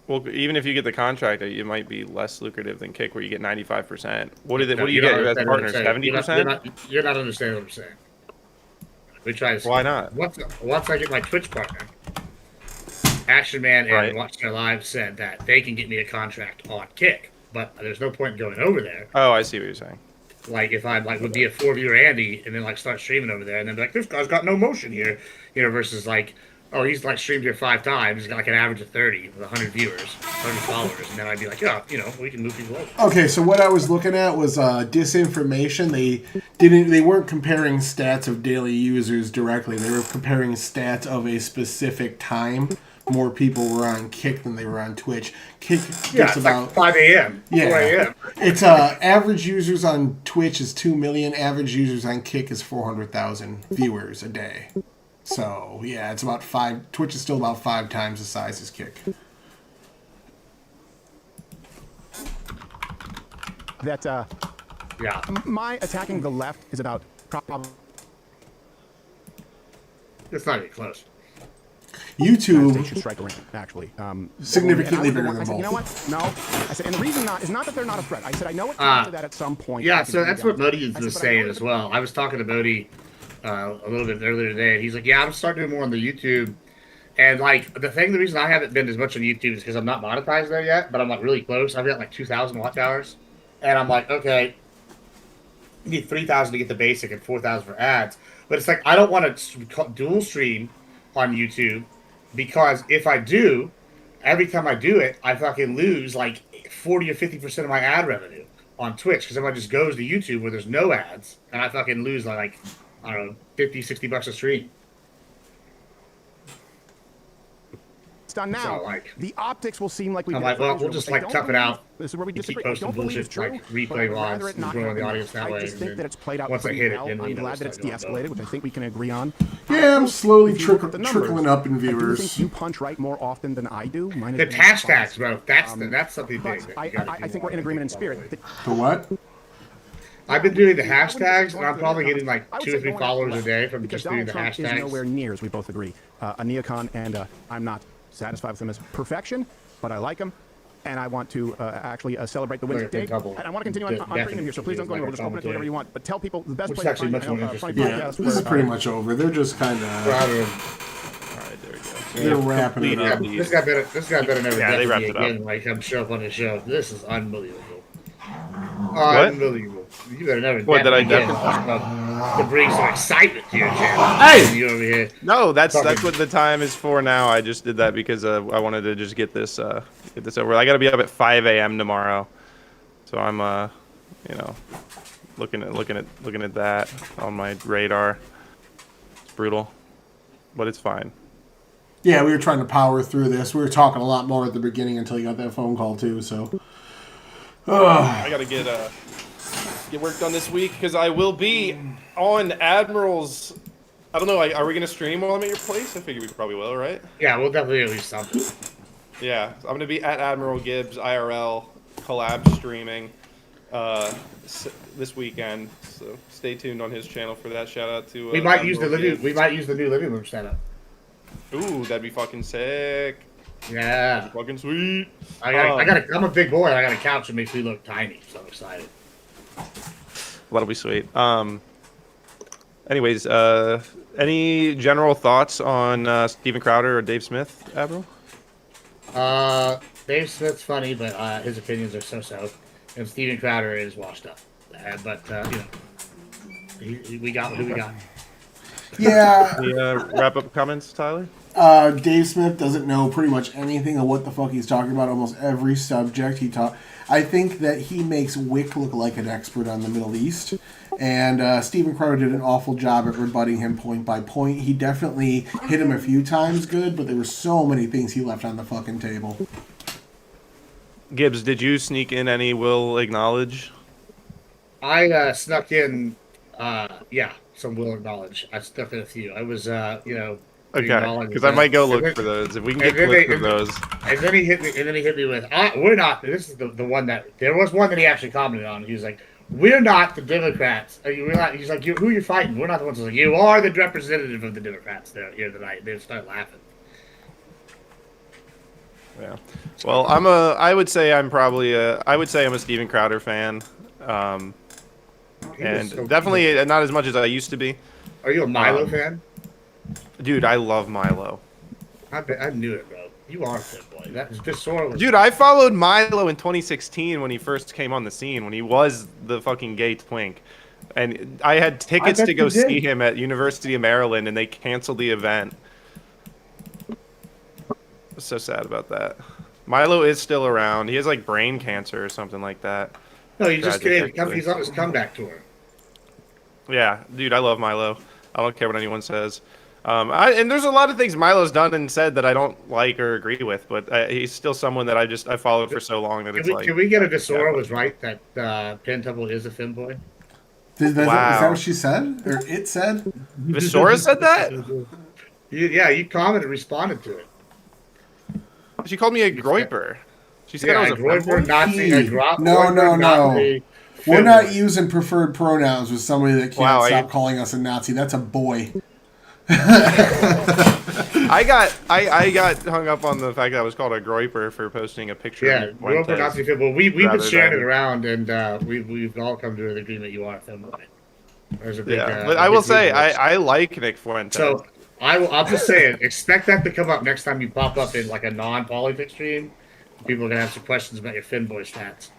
Well, even if you get the contract, it might be less lucrative than Kick, where you get 95%. What do you get as partners? 70%? You're not understanding what I'm saying. We try to. Why not? Once I get my Twitch partner, Action Man and Watch Their Live said that they can get me a contract on Kick, but there's no point in going over there. Oh, I see what you're saying. Like if I would be a 4-viewer Andy and then start streaming over there and then be like, this guy's got no motion here, you know, versus oh, he's streamed here 5 times. He's got an average of 30 with 100 viewers, 100 followers, and then I'd be like, yeah, you know, we can move people over. Okay, so what I was looking at was disinformation. They weren't comparing stats of daily users directly. They were comparing stats of a specific time. More people were on Kick than they were on Twitch. Kick gets about 5 a.m. Yeah, 4 a.m. It's average users on Twitch is 2 million. Average users on Kick is 400,000 viewers a day. So yeah, it's about 5. Twitch is still about 5 times the size as Kick. That yeah, my attacking the left is about probably. It's not even close. YouTube should strike a rank, actually. Significantly bigger than both. both. You know what? No. I said, and the reason is not that they're not a threat. I said, I know it comes to that at some point. Yeah, so that's what Bodie was saying as well. I was talking to Bodie a little bit earlier today, and he's like, yeah, I'm starting doing more on the YouTube. And, the reason I haven't been as much on YouTube is because I'm not monetized there yet, but I'm, really close. I've got, 2,000 watch hours. And I'm like, okay, you need 3,000 to get the basic and 4,000 for ads. But it's I don't want to dual stream on YouTube. Because if I do, every time I do it, I fucking lose 40 or 50% of my ad revenue on Twitch. Because everyone just goes to YouTube where there's no ads. And I fucking lose I don't know, 50, 60 bucks a stream. It's done now. So, the optics will seem like we. I'm well, we'll just tough it out. This is where we disagree. Keep posting bullshit, replay logs, and growing the audience that way. I just think that it's played out once I pretty hit well. it, I'm glad that it's de-escalated, which I think we can agree on. Yeah, I'm slowly trickling up in viewers. I think you punch right more often than I do. The hashtags, bro. That's something big. I think we're in agreement in spirit. The what? I've been doing the hashtags, and I'm probably getting 2 or 3 followers a day from just doing the hashtags. Donald Trump is nowhere near, as we both agree, a neocon, and I'm not satisfied with him as perfection, but I like him, and I want to actually celebrate the wins of Dig. And I want to continue on bringing him here, so please don't go anywhere. We'll just open it to whatever you want. But tell people the best place to find funny podcasts. This is pretty much over. They're just kind of. All right, there we go. They're wrapping it up. This guy better never they wrapped it again. Come show up on the show. This is unbelievable. What? Unbelievable. You better never. What did I to bring some excitement to your channel. Hey! You over here. No, that's what the time is for now. I just did that because I wanted to just get this over. I got to be up at 5 a.m. tomorrow, so I'm looking at that on my radar. It's brutal, but it's fine. Yeah, we were trying to power through this. We were talking a lot more at the beginning until you got that phone call too. So I got to get work done this week because I will be on Admiral's. I don't know. Are we gonna stream while I'm at your place? I figure we probably will, right? Yeah, we'll definitely at least something. Yeah, I'm gonna be at Admiral Gibbs IRL collab streaming. this weekend. So stay tuned on his channel for that. Shout out to we might use the new living room setup. Ooh, that'd be fucking sick. Yeah, fucking sweet. I'm a big boy. And I got a couch that makes me look tiny. So I'm excited. That'll be sweet. Anyways, any general thoughts on Steven Crowder or Dave Smith, Admiral? Dave Smith's funny, but his opinions are so-so, and Steven Crowder is washed up. But we got who we got. Yeah. Any wrap up comments, Tyler? Dave Smith doesn't know pretty much anything of what the fuck he's talking about. Almost every subject he taught. I think that he makes Wick look like an expert on the Middle East. And Steven Crowder did an awful job at rebutting him point by point. He definitely hit him a few times good, but there were so many things he left on the fucking table. Gibbs, did you sneak in any will acknowledge? I snuck in, some will acknowledge. I snuck in a few. I was, Okay, because I might go look for those. If we can get clips of those. And then he hit me with, we're not, this is the one that, there was one that he actually commented on. He was like, we're not the Democrats. We're not, he's like, who are you fighting? We're not the ones. Like, you are the representative of the Democrats there here tonight. They start laughing. Yeah. Well, I would say I'm a Steven Crowder fan. And so definitely not as much as I used to be. Are you a Milo fan? Dude, I love Milo. I knew it, bro. You are a fit boy. Dude, I followed Milo in 2016 when he first came on the scene, when he was the fucking gay twink. And I had tickets to go see him at University of Maryland, and they canceled the event. I was so sad about that. Milo is still around. He has like brain cancer or something like that. No, he's on his comeback tour. Yeah, dude, I love Milo. I don't care what anyone says. And there's a lot of things Milo's done and said that I don't like or agree with, but he's still someone that I followed for so long that Can we get a Desora was right that Penn Temple is a femboy? Is that what she said? Or it said? Visora said that? You commented, responded to it. She called me a groiper. She said I was a groiper, Nazi, No. We're not using preferred pronouns with somebody that can't stop calling us a Nazi. That's a boy. I got hung up on the fact that I was called a groiper for posting a picture. Yeah, groiper, Nazi, femboy. We've been sharing it around, and we've all come to an agreement you are a femboy. But I will say I like Nick Fuentes. So I'll just say it. Expect that to come up next time you pop up in like a non-politics stream. People are gonna have some questions about your femboy stats.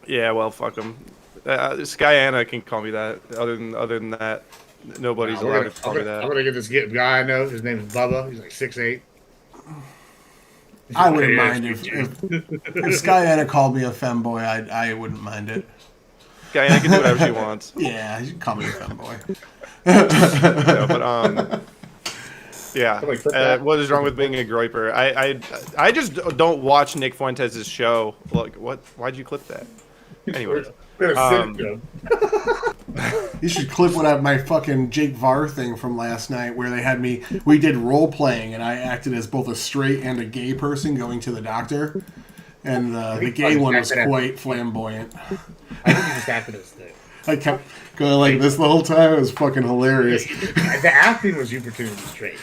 Yeah, well, fuck them. Skyana can call me that. Other than that, nobody's allowed to call me that. I'm gonna get this guy I know. His name is Bubba. He's like 6'8". I wouldn't mind if Skyana called me a femboy. I wouldn't mind it. Skyana can do whatever she wants. Yeah, she can call me a femboy. What is wrong with being a groiper? I just don't watch Nick Fuentes' show. Look, why'd you clip that? Anyways, you should clip my fucking Jake Varr thing from last night, where they had we did role playing, and I acted as both a straight and a gay person going to the doctor, and the gay one was quite flamboyant. I think you just acted as the. I kept going like this the whole time. It was fucking hilarious. The acting was you pretending to be straight.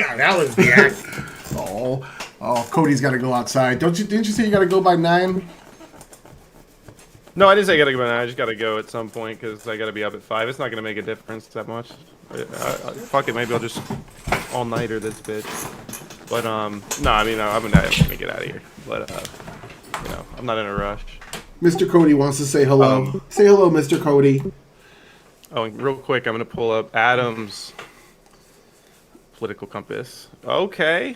That was the acting. Oh, Cody's got to go outside. Didn't you say you got to go by 9? No, I didn't say I got to go by 9. I just got to go at some point because I got to be up at 5. It's not going to make a difference that much. Fuck it, maybe I'll just all-nighter this bitch. But, no, I mean, I'm going to get out of here. But, I'm not in a rush. Mr. Cody wants to say hello. Say hello, Mr. Cody. Oh, and real quick, I'm going to pull up Adam's political compass. Okay.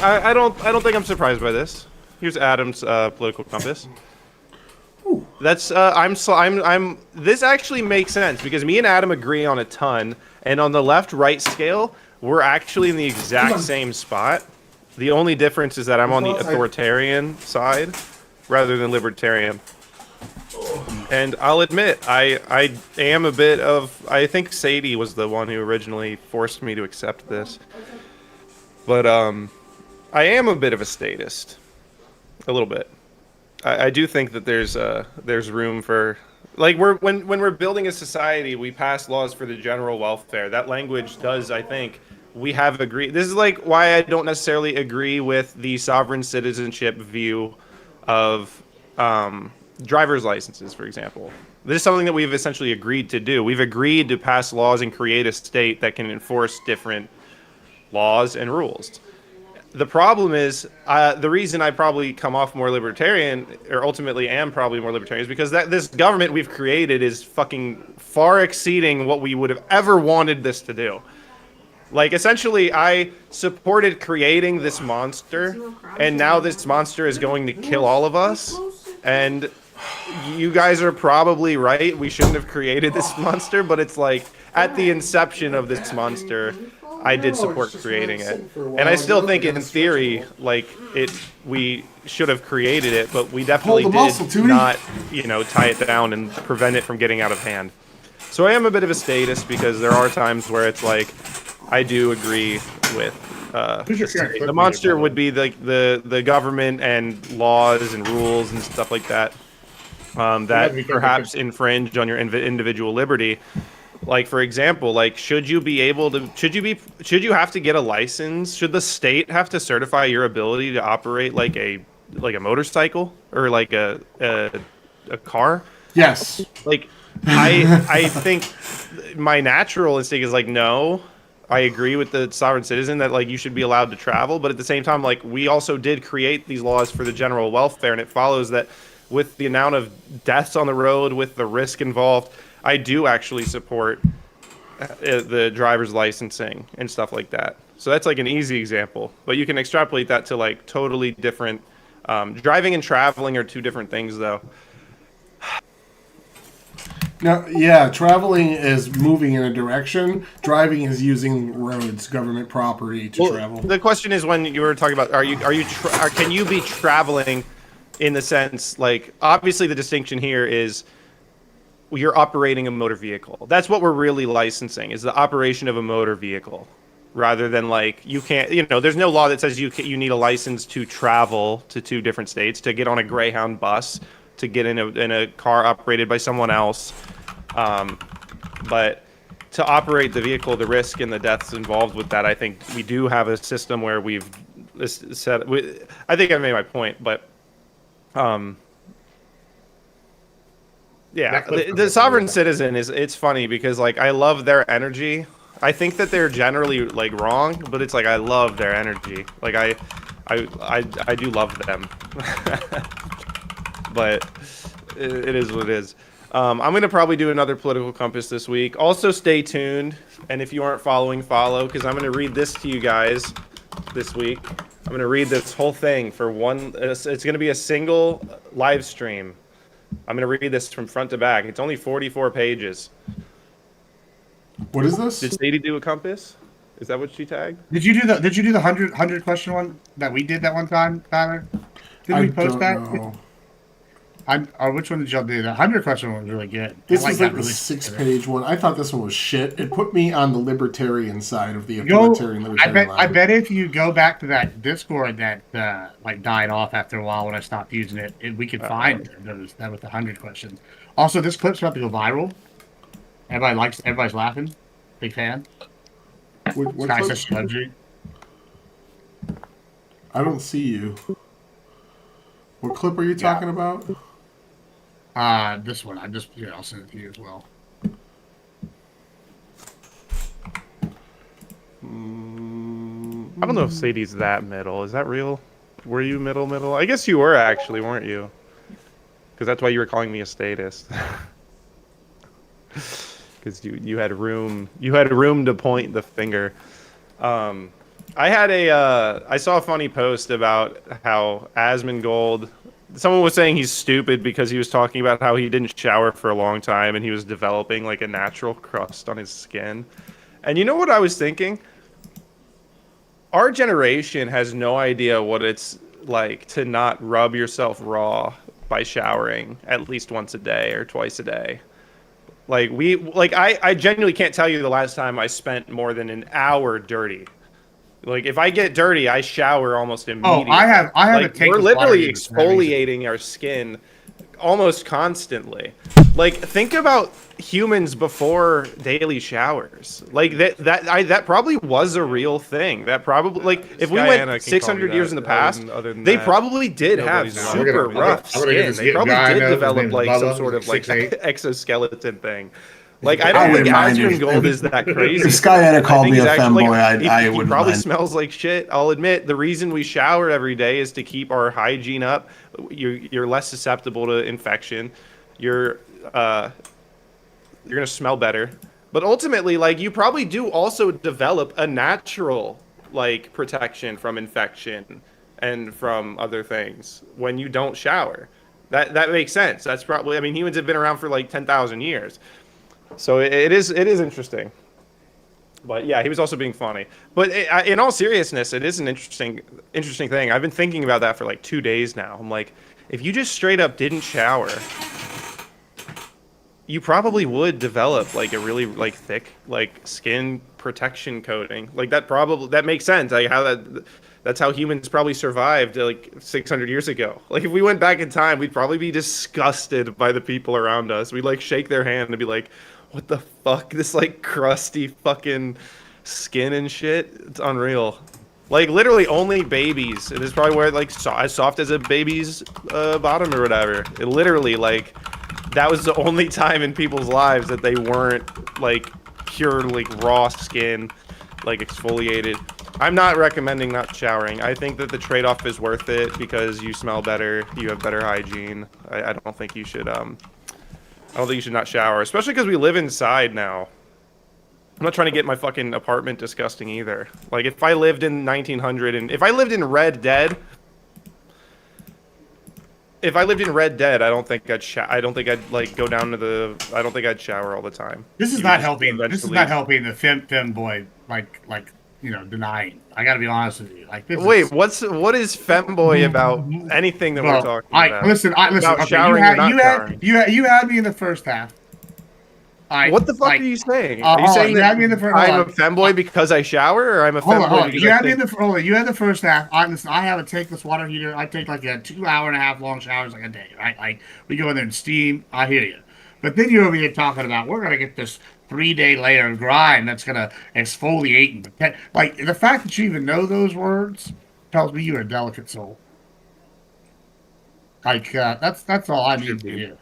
I don't think I'm surprised by this. Here's Adam's political compass. Ooh. That's this actually makes sense because me and Adam agree on a ton, and on the left-right scale, we're actually in the exact same spot. The only difference is that I'm on the authoritarian side rather than libertarian. And I'll admit, I am a bit of. I think Sadie was the one who originally forced me to accept this. But I am a bit of a statist. A little bit. I do think that there's room for, like, when we're building a society, we pass laws for the general welfare. That language does, I think, we have agreed. This is like why I don't necessarily agree with the sovereign citizenship view of driver's licenses, for example. This is something that we've essentially agreed to do. We've agreed to pass laws and create a state that can enforce different laws and rules. The problem is, the reason I probably come off more libertarian, or ultimately am probably more libertarian, is because this government we've created is fucking far exceeding what we would have ever wanted this to do. Like, essentially, I supported creating this monster, and now this monster is going to kill all of us, and you guys are probably right. We shouldn't have created this monster, but it's like, at the inception of this monster, I did support creating it. And I still think, in theory, like, we should have created it, but we definitely did not, tie it down and prevent it from getting out of hand. So I am a bit of a statist, because there are times where it's like, I do agree with the monster would be like the government and laws and rules and stuff like that that perhaps infringe on your individual liberty. Like, for example, like, should you have to get a license? Should the state have to certify your ability to operate like a motorcycle or like a car? Yes. Like, I think my natural instinct is like, no. I agree with the sovereign citizen that, like, you should be allowed to travel, but at the same time, like, we also did create these laws for the general welfare, and it follows that with the amount of deaths on the road, with the risk involved, I do actually support the driver's licensing and stuff like that. So that's like an easy example, but you can extrapolate that to like totally different. Driving and traveling are two different things, though. No, yeah, traveling is moving in a direction. Driving is using roads, government property to travel. The question is, when you were talking about, can you be traveling in the sense, like, obviously the distinction here is you're operating a motor vehicle. That's what we're really licensing, is the operation of a motor vehicle, rather than like, you can't, there's no law that says you need a license to travel to 2 different states, to get on a Greyhound bus, to get in a car operated by someone else. But to operate the vehicle, the risk and the deaths involved with that, I think we do have a system where we've said. I think I made my point, but yeah, the sovereign citizen it's funny because, like, I love their energy. I think that they're generally like wrong, but it's like I love their energy. Like I do love them. But it is what it is. I'm going to probably do another Political Compass this week. Also, stay tuned. And if you aren't following, follow, because I'm going to read this to you guys this week. I'm going to read this whole thing for one. It's going to be a single live stream. I'm going to read this from front to back. It's only 44 pages. What is this? Did Sadie do a compass? Is that what she tagged? Did you do the 100 question one that we did that one time, Tyler? Didn't we post that? Know. Or which one did y'all do? The 100 question one was really good. This was like the 6-page one. I thought this one was shit. It put me on the libertarian side of the authoritarian libertarian I bet if you go back to that Discord that like died off after a while when I stopped using it, we could find that with the 100 questions. Also, this clip's about to go viral. Everybody's laughing. Big fan. What Guy says she loves you. I don't see you. What clip are you talking about? This one. I'll send it to you as well. I don't know if Sadie's that middle. Is that real? Were you middle? I guess you were, actually, weren't you? Because that's why you were calling me a statist. Because you had room to point the finger. I saw a funny post about how Asmongold, someone was saying he's stupid because he was talking about how he didn't shower for a long time and he was developing like a natural crust on his skin. And you know what I was thinking? Our generation has no idea what it's like to not rub yourself raw by showering at least once a day or twice a day. I genuinely can't tell you the last time I spent more than an hour dirty. Like if I get dirty, I shower almost immediately. I have like, a tank we're of water literally heaters for that reason. exfoliating our skin almost constantly. Like think about humans before daily showers. Like that probably was a real thing. That probably like if we Guyana went can 600 call me years that. in the past, Other than they that, probably did have nobody's around. super rough I'm gonna get skin. this They probably guy I did know, his develop name's like Bubba, some sort he's of like 6'8". exoskeleton thing. Like I I don't think wouldn't mind Aspen if- Gold is that crazy. If Skyana I called think me he's a actually, femboy, like, I he wouldn't probably mind. smells like shit. I'll admit the reason we shower every day is to keep our hygiene up. You're less susceptible to infection. You're gonna smell better. But ultimately, like you probably do also develop a natural like protection from infection and from other things when you don't shower. That makes sense. That's probably. I mean, humans have been around for like 10,000 years. So it is interesting. But yeah, he was also being funny. But in all seriousness, it is an interesting thing. I've been thinking about that for like 2 days now. I'm like, if you just straight up didn't shower, you probably would develop like a really like thick like skin protection coating. Like that makes sense. Like how that's how humans probably survived like 600 years ago. Like if we went back in time, we'd probably be disgusted by the people around us. We'd like shake their hand and be like, what the fuck? This like crusty fucking skin and shit. It's unreal. Like literally only babies. It is probably where like as soft as a baby's bottom or whatever. It literally like that was the only time in people's lives that they weren't like pure like raw skin, like exfoliated. I'm not recommending not showering. I think that the trade-off is worth it because you smell better, you have better hygiene. I don't think you should I don't think you should not shower, especially because we live inside now. I'm not trying to get my fucking apartment disgusting either. Like if I lived in 1900 and if I lived in Red Dead, I don't think I'd like go down to the. I don't think I'd shower all the time. This is You not just helping. This is eventually- not helping the femboy like denying. I got to be honest with you. Like this. Wait, is, what is femboy about anything that we're talking about? Listen. About Okay, showering or not showering. you had me in the first half. What the fuck are you saying? Are you hold on, saying you that had me in the first- I'm hold a on. femboy because I shower, or I'm a Hold femboy on, hold on. because You I had me in think... the you had the first half. Listen, I have a tankless water heater. I take like a 2.5-hour long showers like a day, right? Like we go in there and steam. I hear you, but then you're over here talking about we're gonna get this 3-day layer of grime that's gonna exfoliate and protect. Like the fact that you even know those words tells me you're a delicate soul. Like that's all I need to hear.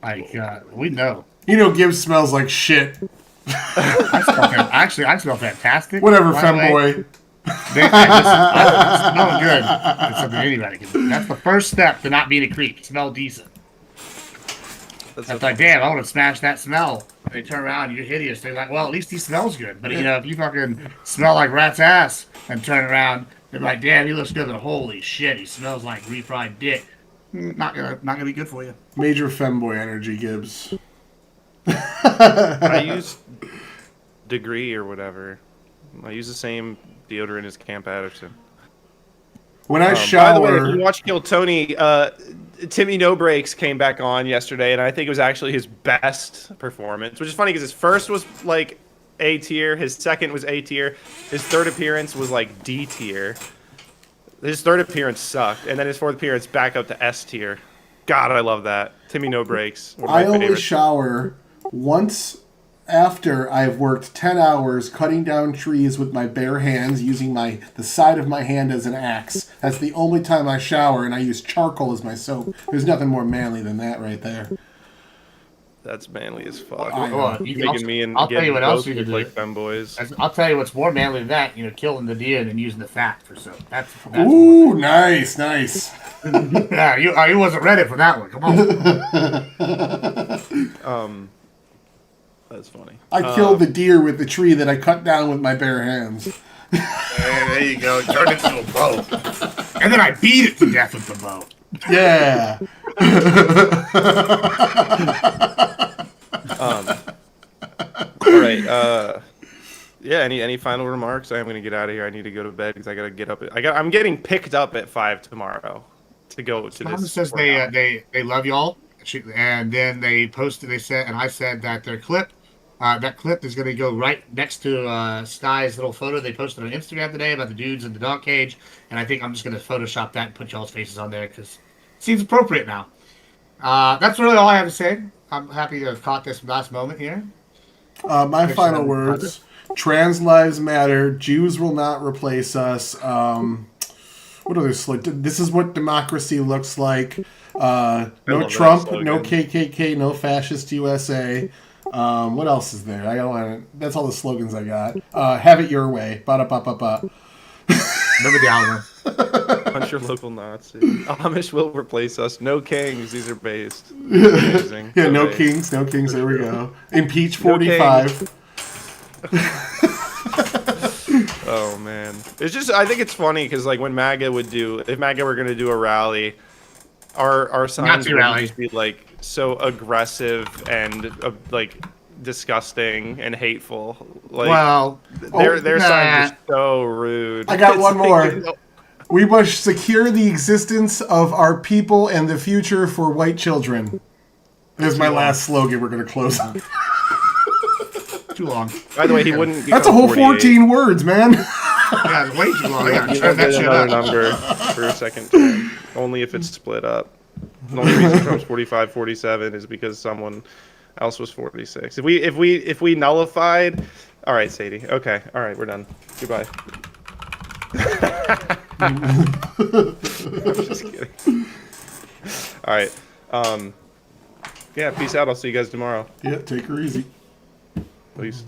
Like we know. You know, Gibbs smells like shit. I smell fantastic. Whatever, by the way. femboy. I smell good. It's something anybody can do. That's the first step to not being a creep. Smell decent. That's like, damn, I want to smash that smell. And they turn around, you're hideous. They're like, well, at least he smells good. But, if you fucking smell like rat's ass and turn around, they're like, damn, he looks good. But holy shit, he smells like refried dick. Not gonna be good for you. Major femboy energy, Gibbs. I use Degree or whatever. I use the same deodorant as Camp Patterson. When I By shower, the way, if you watch Kill Tony, Timmy No Breaks came back on yesterday, and I think it was actually his best performance, which is funny because his first was like A tier, his second was A tier, his third appearance was like D tier. His third appearance sucked, and then his fourth appearance back up to S tier. God, I love that. Timmy No Breaks. One of my I only favorites. shower once after I've worked 10 hours cutting down trees with my bare hands using the side of my hand as an axe. That's the only time I shower, and I use charcoal as my soap. There's nothing more manly than that right there. That's manly as fuck. I'll tell you what else you can do. Like femboys. I'll tell you what's more manly than that. Killing the deer and then using the fat for soap. That's Ooh, nice. Yeah, you wasn't ready for that one. Come on. That's funny. I killed the deer with the tree that I cut down with my bare hands. There you go. Turned it into a bow. And then I beat it to death with the bow. Yeah. All right. Yeah. Any final remarks? I am gonna get out of here. I need to go to bed because I gotta get up. I'm getting picked up at 5 tomorrow to go to Mama this. says they love y'all, and then they posted. They said, and I said that their clip That clip is going to go right next to Sky's little photo they posted on Instagram today about the dudes in the dog cage, and I think I'm just going to Photoshop that and put y'all's faces on there because it seems appropriate now. That's really all I have to say. I'm happy to have caught this last moment here. My final words: trans lives matter. Jews will not replace us. What other this is what democracy looks like. No Trump, no KKK, no fascist USA. What else is there? I don't want. That's all the slogans I got. Have it your way. Ba da ba ba ba. Remember the album. Punch your local Nazi. Amish will replace us. No kings. These are based. Amazing. Yeah, So no based. kings, no kings. There we go. Impeach No 45. Oh man, it's just I think it's funny because like when MAGA would do, if MAGA were gonna do a rally, our signs would just be like so aggressive and like disgusting and hateful. Like, well, their signs are so rude. I got It's one like, more. We must secure the existence of our people and the future for white children. There's my last slogan we're going to close on. Too long. By the way, he wouldn't. That's a whole 14 words, man. Yeah, it's way too long. I gotta You turn don't that get shit another up. number for a second term. Only if it's split up. The only reason Trump's 45, 47 is because someone else was 46. If we nullified, all right, Sadie. Okay, all right, we're done. Goodbye. I'm just kidding. All right. Yeah, peace out. I'll see you guys tomorrow. Yeah, take her easy. Peace.